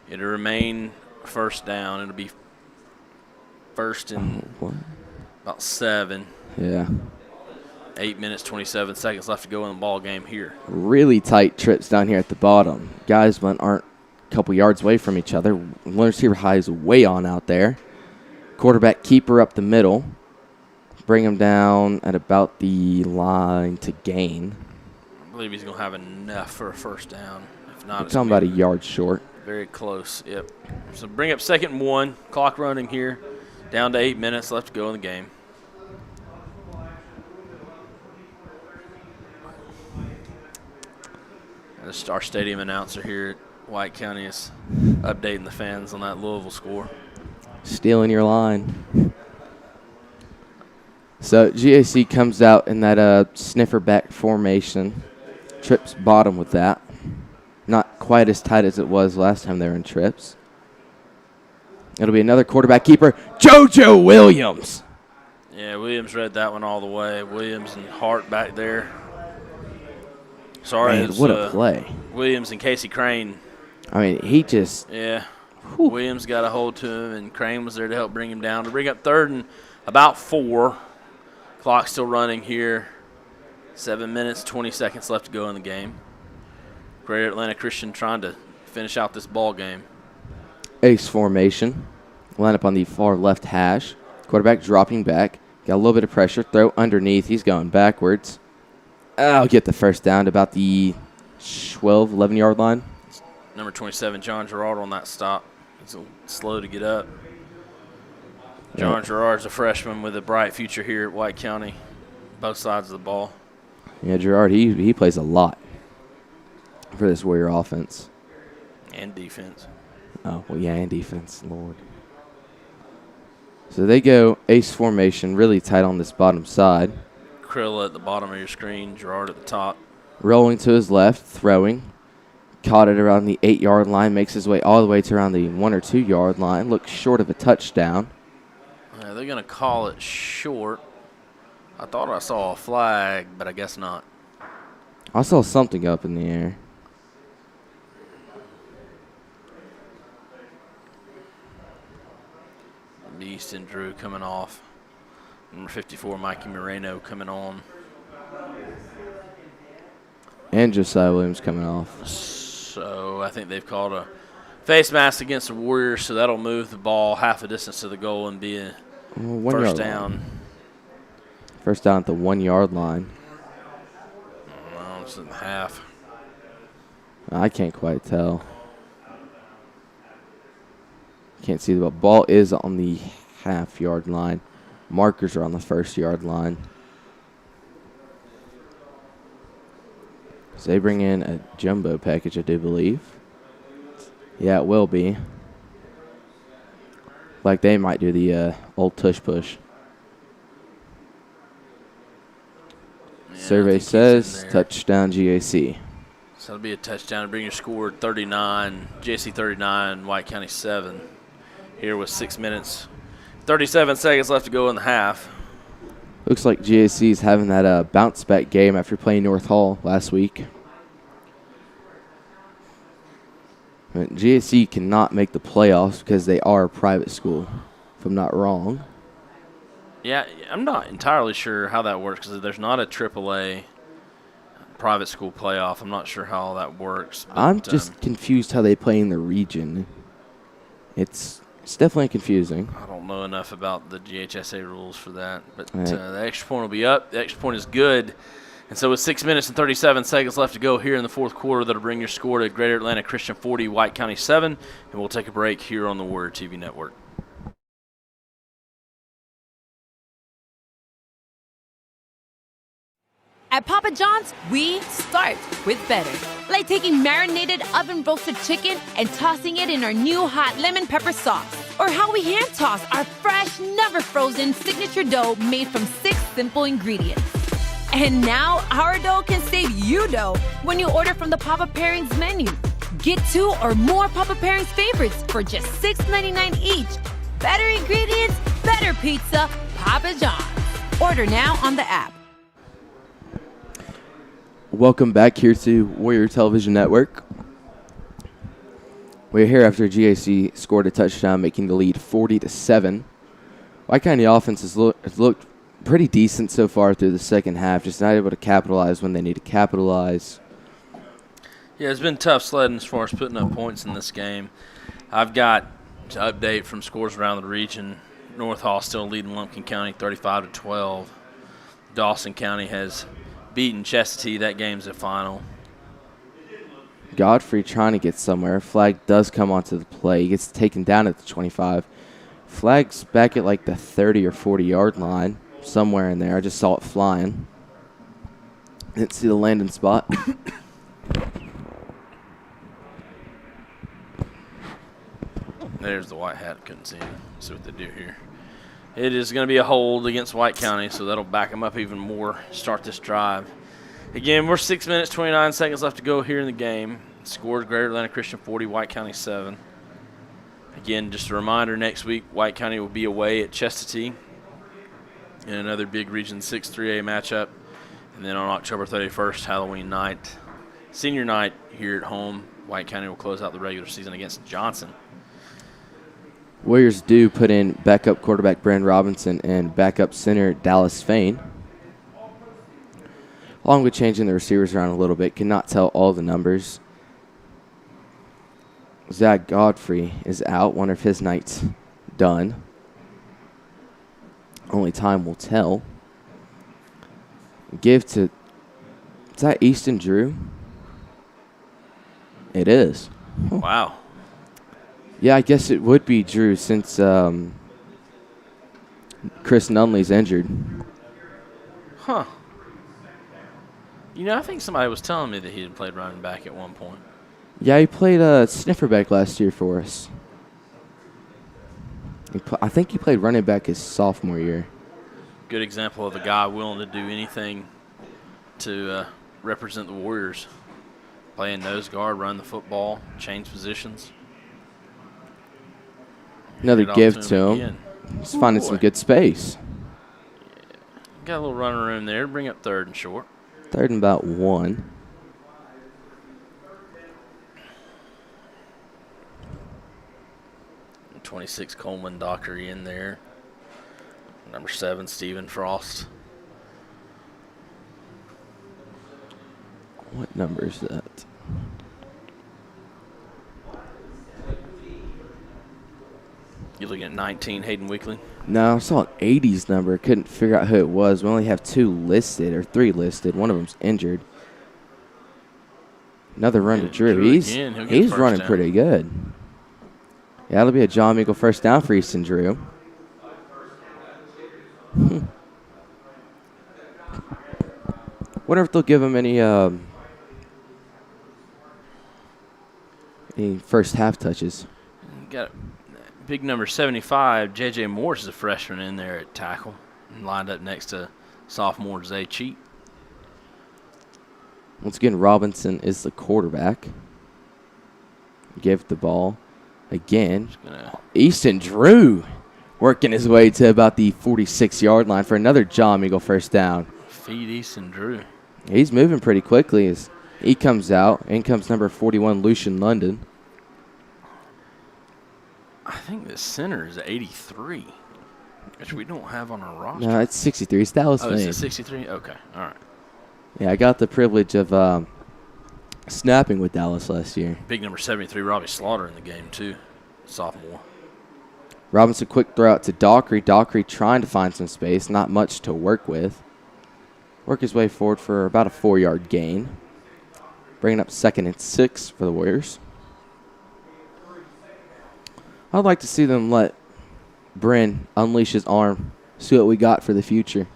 It'll remain first down. It'll be first and about 7.
Yeah.
8 minutes, 27 seconds left to go in the ball game here.
Really tight trips down here at the bottom. Guys aren't a couple yards away from each other. One receiver high is way on out there. Quarterback keeper up the middle. Bring him down at about the line to gain.
I believe he's going to have enough for a first down. If not,
We're talking about a yard short.
Very close, yep. So bring up 2nd and 1. Clock running here. Down to 8 minutes left to go in the game. Our stadium announcer here at White County is updating the fans on that Louisville score.
Stealing your line. So GAC comes out in that sniffer back formation. Trips bottom with that. Not quite as tight as it was last time they were in trips. It'll be another quarterback keeper, JoJo Williams.
Yeah, Williams read that one all the way. Williams and Hart back there. Sorry,
Man, what a play.
Williams and Casey Crane.
I mean, he just.
Yeah. Whew. Williams got a hold to him, and Crane was there to help bring him down. To bring up third and about 4. Clock still running here. 7 minutes, 20 seconds left to go in the game. Greater Atlanta Christian trying to finish out this ball game.
Ace formation. Line up on the far left hash. Quarterback dropping back. Got a little bit of pressure. Throw underneath. He's going backwards. I'll get the first down to about the 12, 11-yard line.
Number 27, John Gerard on that stop. He's a little slow to get up. John Gerard's a freshman with a bright future here at White County. Both sides of the ball.
Yeah, Gerard, he plays a lot for this Warrior offense.
And defense.
Oh, well, yeah, and defense, Lord. So they go ace formation, really tight on this bottom side.
Krill at the bottom of your screen, Gerard at the top.
Rolling to his left, throwing. Caught it around the 8-yard line, makes his way all the way to around the 1 or 2-yard line. Looks short of a touchdown.
They're going to call it short. I thought I saw a flag, but I guess not.
I saw something up in the air.
Easton Drew coming off. Number 54, Mikey Moreno coming on.
And Josiah Williams coming off.
So I think they've called a face mask against the Warriors, so that'll move the ball half a distance to the goal and be a first down.
First down at the 1-yard line.
Well, it's in the half.
I can't quite tell. Can't see the ball is on the half-yard line. Markers are on the 1st-yard line. So they bring in a jumbo package, I do believe. Yeah, it will be. Like they might do the old tush push.
Yeah,
Survey says touchdown GAC.
So it'll be a touchdown to bring your score 39, GAC 39, White County 7. Here with 6 minutes, 37 seconds left to go in the half.
Looks like GAC is having that bounce back game after playing North Hall last week. But GAC cannot make the playoffs because they are a private school, if I'm not wrong.
Yeah, I'm not entirely sure how that works because there's not a AAA private school playoff. I'm not sure how all that works. But,
I'm just confused how they play in the region. It's definitely confusing.
I don't know enough about the GHSA rules for that, but the extra point will be up. The extra point is good. And so with 6 minutes and 37 seconds left to go here in the fourth quarter, that'll bring your score to Greater Atlanta Christian 40, White County 7. And we'll take a break here on the Warrior TV Network.
At Papa John's, we start with better. Like taking marinated oven-roasted chicken and tossing it in our new hot lemon pepper sauce. Or how we hand-toss our fresh, never-frozen signature dough made from 6 simple ingredients. And now, our dough can save you dough when you order from the Papa Pairings menu. Get 2 or more Papa Pairings favorites for just $6.99 each. Better ingredients, better pizza, Papa John's. Order now on the app.
Welcome back here to Warrior Television Network. We're here after GAC scored a touchdown, making the lead 40-7. White County offense has looked pretty decent so far through the second half, just not able to capitalize when they need to capitalize.
Yeah, it's been tough sledding as far as putting up points in this game. I've got to update from scores around the region. North Hall still leading Lumpkin County 35-12. Dawson County has beaten Chestatee. That game's a final.
Godfrey trying to get somewhere. Flag does come onto the play. He gets taken down at the 25. Flag's back at like the 30 or 40-yard line, somewhere in there. I just saw it flying. Didn't see the landing spot.
There's the white hat. Couldn't see him. See what they do here. It is going to be a hold against White County, so that'll back them up even more. Start this drive. Again, we're 6 minutes, 29 seconds left to go here in the game. Scores Greater Atlanta Christian 40, White County 7. Again, just a reminder, next week, White County will be away at Chestatee in another big Region 6 3A matchup. And then on October 31st, Halloween night, senior night here at home, White County will close out the regular season against Johnson.
Warriors do put in backup quarterback Brandon Robinson and backup center Dallas Fain. Along with changing the receivers around a little bit, cannot tell all the numbers. Zach Godfrey is out, one of his nights done. Only time will tell. Is that Easton Drew? It is.
Wow.
Yeah, I guess it would be Drew since Chris Nunley's injured.
Huh. You know, I think somebody was telling me that he had played running back at one point.
Yeah, he played snifferback last year for us. I think he played running back his sophomore year.
Good example of a guy willing to do anything to represent the Warriors. Playing nose guard, run the football, change positions.
Another give to him. He's finding some good space.
Yeah. Got a little running room there. Bring up 3rd and short.
3rd and about 1.
And 26 Coleman Dockery in there. Number 7 Stephen Frost.
What number is that?
You looking at 19 Hayden Weekly?
No, I saw an 80s number. Couldn't figure out who it was. We only have 2 listed, or 3 listed. One of them's injured. Another run to Drew. He's running pretty good. Yeah, that'll be a John Meagle first down for Easton Drew. Wonder if they'll give him any first half touches.
Got big number 75, J.J. Morris is a freshman in there at tackle, and lined up next to sophomore Zay Cheat.
Once again, Robinson is the quarterback. Give the ball again. Easton Drew working his way to about the 46-yard line for another John Meagle first down.
Feed Easton Drew.
He's moving pretty quickly as he comes out. In comes number 41, Lucian London.
I think the center is 83, which we don't have on our roster.
No, it's 63. It's Dallas Fain.
Oh, is it 63? Okay, all right.
Yeah, I got the privilege of snapping with Dallas last year.
Big number 73, Robbie Slaughter in the game, too, sophomore.
Robinson, quick throw out to Dockery. Dockery trying to find some space, not much to work with. Work his way forward for about a 4-yard gain. Bringing up 2nd and 6 for the Warriors. I'd like to see them let Bryn unleash his arm, see what we got for the future.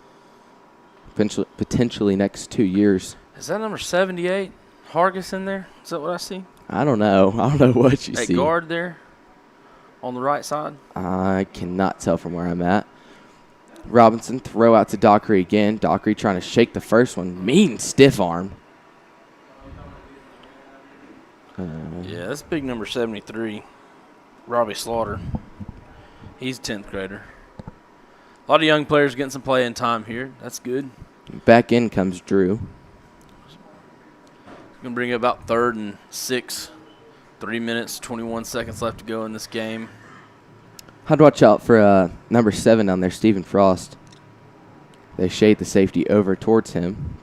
Potentially next 2 years.
Is that number 78, Hargis, in there? Is that what I see?
I don't know. I don't know what you see.
At guard there on the right side?
I cannot tell from where I'm at. Robinson, throw out to Dockery again. Dockery trying to shake the first one. Mean stiff arm.
Yeah, that's big number 73, Robbie Slaughter. He's a 10th grader. A lot of young players getting some playing time here. That's good.
Back in comes Drew.
Going to bring it about 3rd and 6. 3 minutes, 21 seconds left to go in this game.
I'd watch out for number 7 down there, Stephen Frost. They shade the safety over towards him.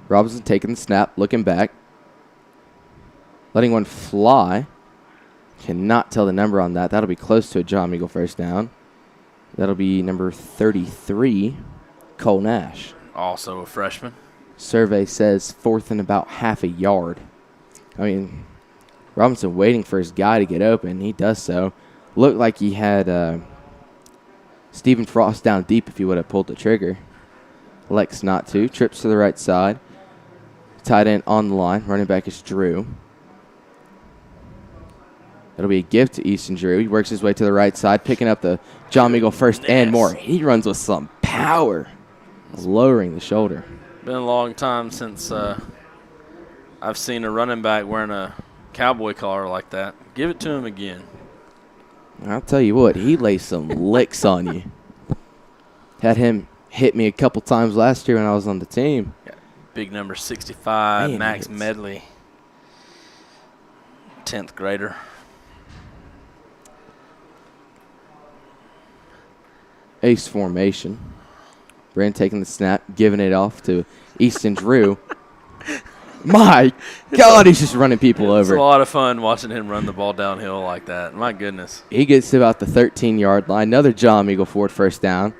Robinson taking the snap, looking back. Letting one fly. Cannot tell the number on that. That'll be close to a John Meagle first down. That'll be number 33, Cole Nash.
Also a freshman.
Survey says 4th and about half a yard. I mean, Robinson waiting for his guy to get open. He does so. Looked like he had Stephen Frost down deep if he would have pulled the trigger. Elects not to. Trips to the right side. Tight end on the line. Running back is Drew. It'll be a gift to Easton Drew. He works his way to the right side, picking up the John Meagle first and more. He runs with some power, lowering the shoulder.
Been a long time since I've seen a running back wearing a cowboy collar like that. Give it to him again.
I'll tell you what, he lays some licks on you. Had him hit me a couple times last year when I was on the team.
Yeah. Big number 65,
Man,
Max Medley, 10th grader.
Ace formation. Brand taking the snap, giving it off to Easton Drew. My God, he's just running people over.
It's a lot of fun watching him run the ball downhill like that. My goodness.
He gets to about the 13-yard line. Another John Meagle Ford first down.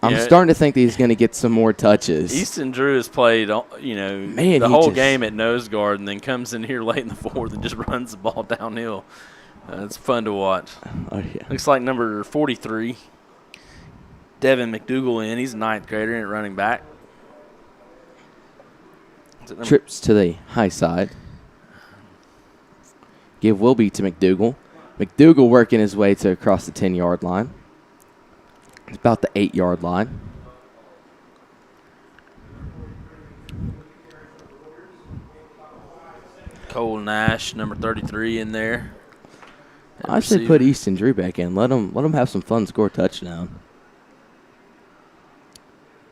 I'm starting to think that he's going to get some more touches.
Easton Drew has played, the whole game at nose guard and then comes in here late in the fourth and just runs the ball downhill. It's fun to watch.
Oh, yeah.
Looks like number 43, Devin McDougal in. He's a 9th grader at running back.
Trips to the high side. Give Wilby to McDougal. McDougal working his way to across the 10-yard line. It's about the 8-yard line.
Cole Nash, number 33, in there.
I should put Easton Drew back in. Let him have some fun, score a touchdown.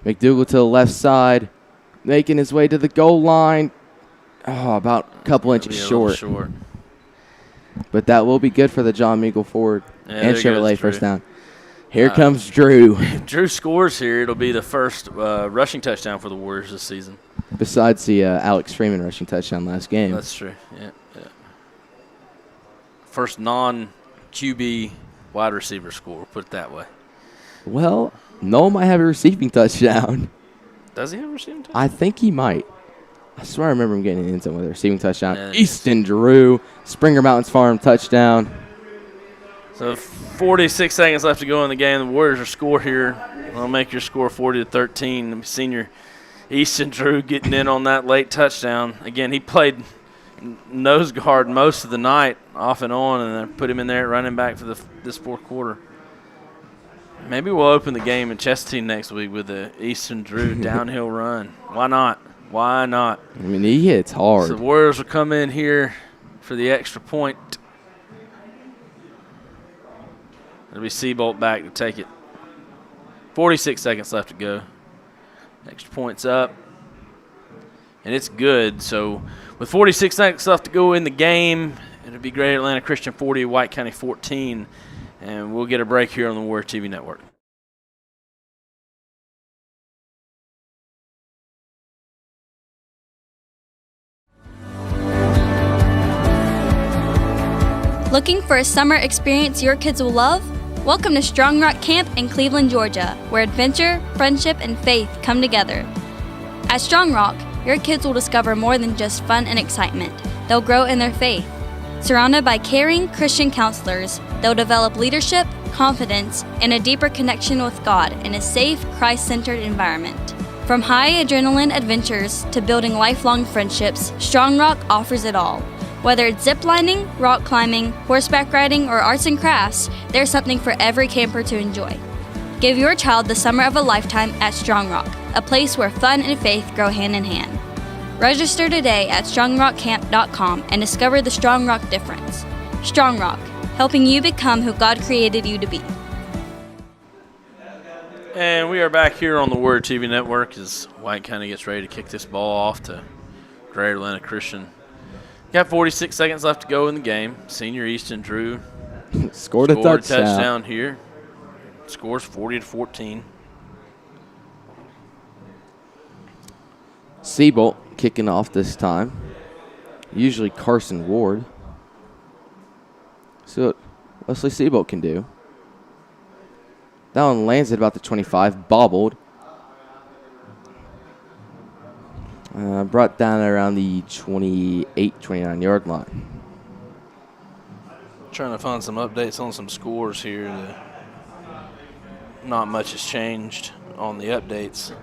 McDougal to the left side, making his way to the goal line. Oh, about a couple inches short. But that will be good for the John Meagle Ford and Chevrolet first down. Here comes Drew.
If Drew scores here, it'll be the first rushing touchdown for the Warriors this season.
Besides the Alex Freeman rushing touchdown last game.
That's true, yeah. First non-QB wide receiver score, put it that way.
Well, Noel might have a receiving touchdown.
Does he have a receiving touchdown?
I think he might. I swear I remember him getting an end zone with a receiving touchdown. Yeah, Easton Drew, Springer Mountains Farm touchdown.
So 46 seconds left to go in the game. The Warriors are scored here. I'll make your score 40-13. Senior Easton Drew getting in on that late touchdown. Again, he played nose guard most of the night, off and on, and then put him in there at running back for this fourth quarter. Maybe we'll open the game in Chestatine next week with the Easton Drew downhill run. Why not? Why not?
I mean, he hits hard.
So the Warriors will come in here for the extra point. It'll be Seabolt back to take it. 46 seconds left to go. Extra point's up. And it's good. So with 46 seconds left to go in the game, it'll be Great Atlanta Christian 40, White County 14. And we'll get a break here on the Warrior TV Network.
Looking for a summer experience your kids will love? Welcome to Strong Rock Camp in Cleveland, Georgia, where adventure, friendship, and faith come together. At Strong Rock, your kids will discover more than just fun and excitement. They'll grow in their faith. Surrounded by caring Christian counselors, they'll develop leadership, confidence, and a deeper connection with God in a safe, Christ-centered environment. From high adrenaline adventures to building lifelong friendships, Strong Rock offers it all. Whether it's ziplining, rock climbing, horseback riding, or arts and crafts, there's something for every camper to enjoy. Give your child the summer of a lifetime at Strong Rock, a place where fun and faith grow hand in hand. Register today at strongrockcamp.com and discover the Strong Rock difference. Strong Rock, helping you become who God created you to be.
And we are back here on the Warrior TV Network as White County gets ready to kick this ball off to Greater Atlanta Christian. Got 46 seconds left to go in the game. Senior Easton Drew
scored a touchdown
here. Scores 40-14.
Seabolt kicking off this time. Usually Carson Ward. See what Wesley Seabolt can do. That one lands at about the 25, bobbled. Brought down around the 28, 29-yard line.
Trying to find some updates on some scores here. Not much has changed on the updates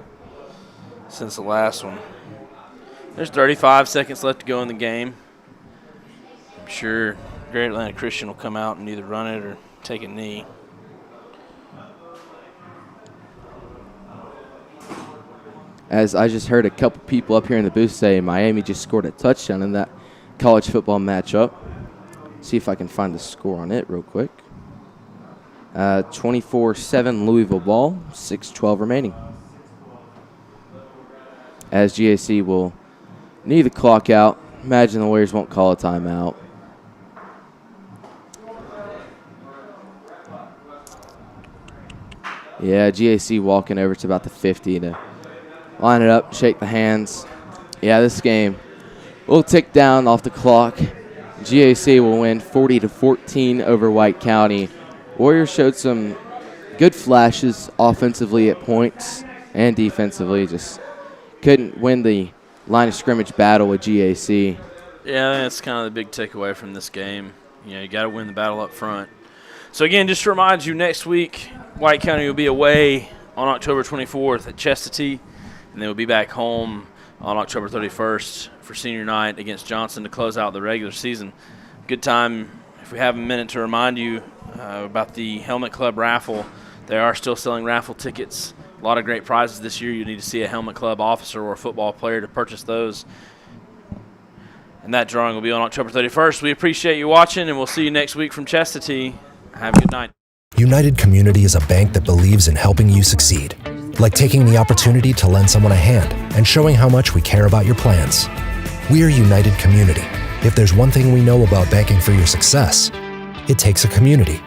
since the last one. There's 35 seconds left to go in the game. I'm sure Great Atlanta Christian will come out and either run it or take a knee.
As I just heard a couple people up here in the booth say Miami just scored a touchdown in that college football matchup. See if I can find the score on it real quick. 24-7 Louisville ball, 6:12 remaining. As GAC will need the clock out. Imagine the Warriors won't call a timeout. Yeah, GAC walking over to about the 50 to line it up, shake the hands. Yeah, this game will tick down off the clock. GAC will win 40-14 over White County. Warriors showed some good flashes offensively at points and defensively. Just couldn't win the line of scrimmage battle with GAC.
Yeah, that's kind of the big takeaway from this game. You got to win the battle up front. So, again, just to remind you, next week, White County will be away on October 24th at Chestatee, and they will be back home on October 31st for senior night against Johnson to close out the regular season. Good time, if we have a minute, to remind you about the Helmet Club raffle. They are still selling raffle tickets. A lot of great prizes this year. You need to see a Helmet Club officer or a football player to purchase those. And that drawing will be on October 31st. We appreciate you watching, and we'll see you next week from Chestatee. Have a good night.
United Community is a bank that believes in helping you succeed, like taking the opportunity to lend someone a hand and showing how much we care about your plans. We are United Community. If there's one thing we know about banking for your success, it takes a community.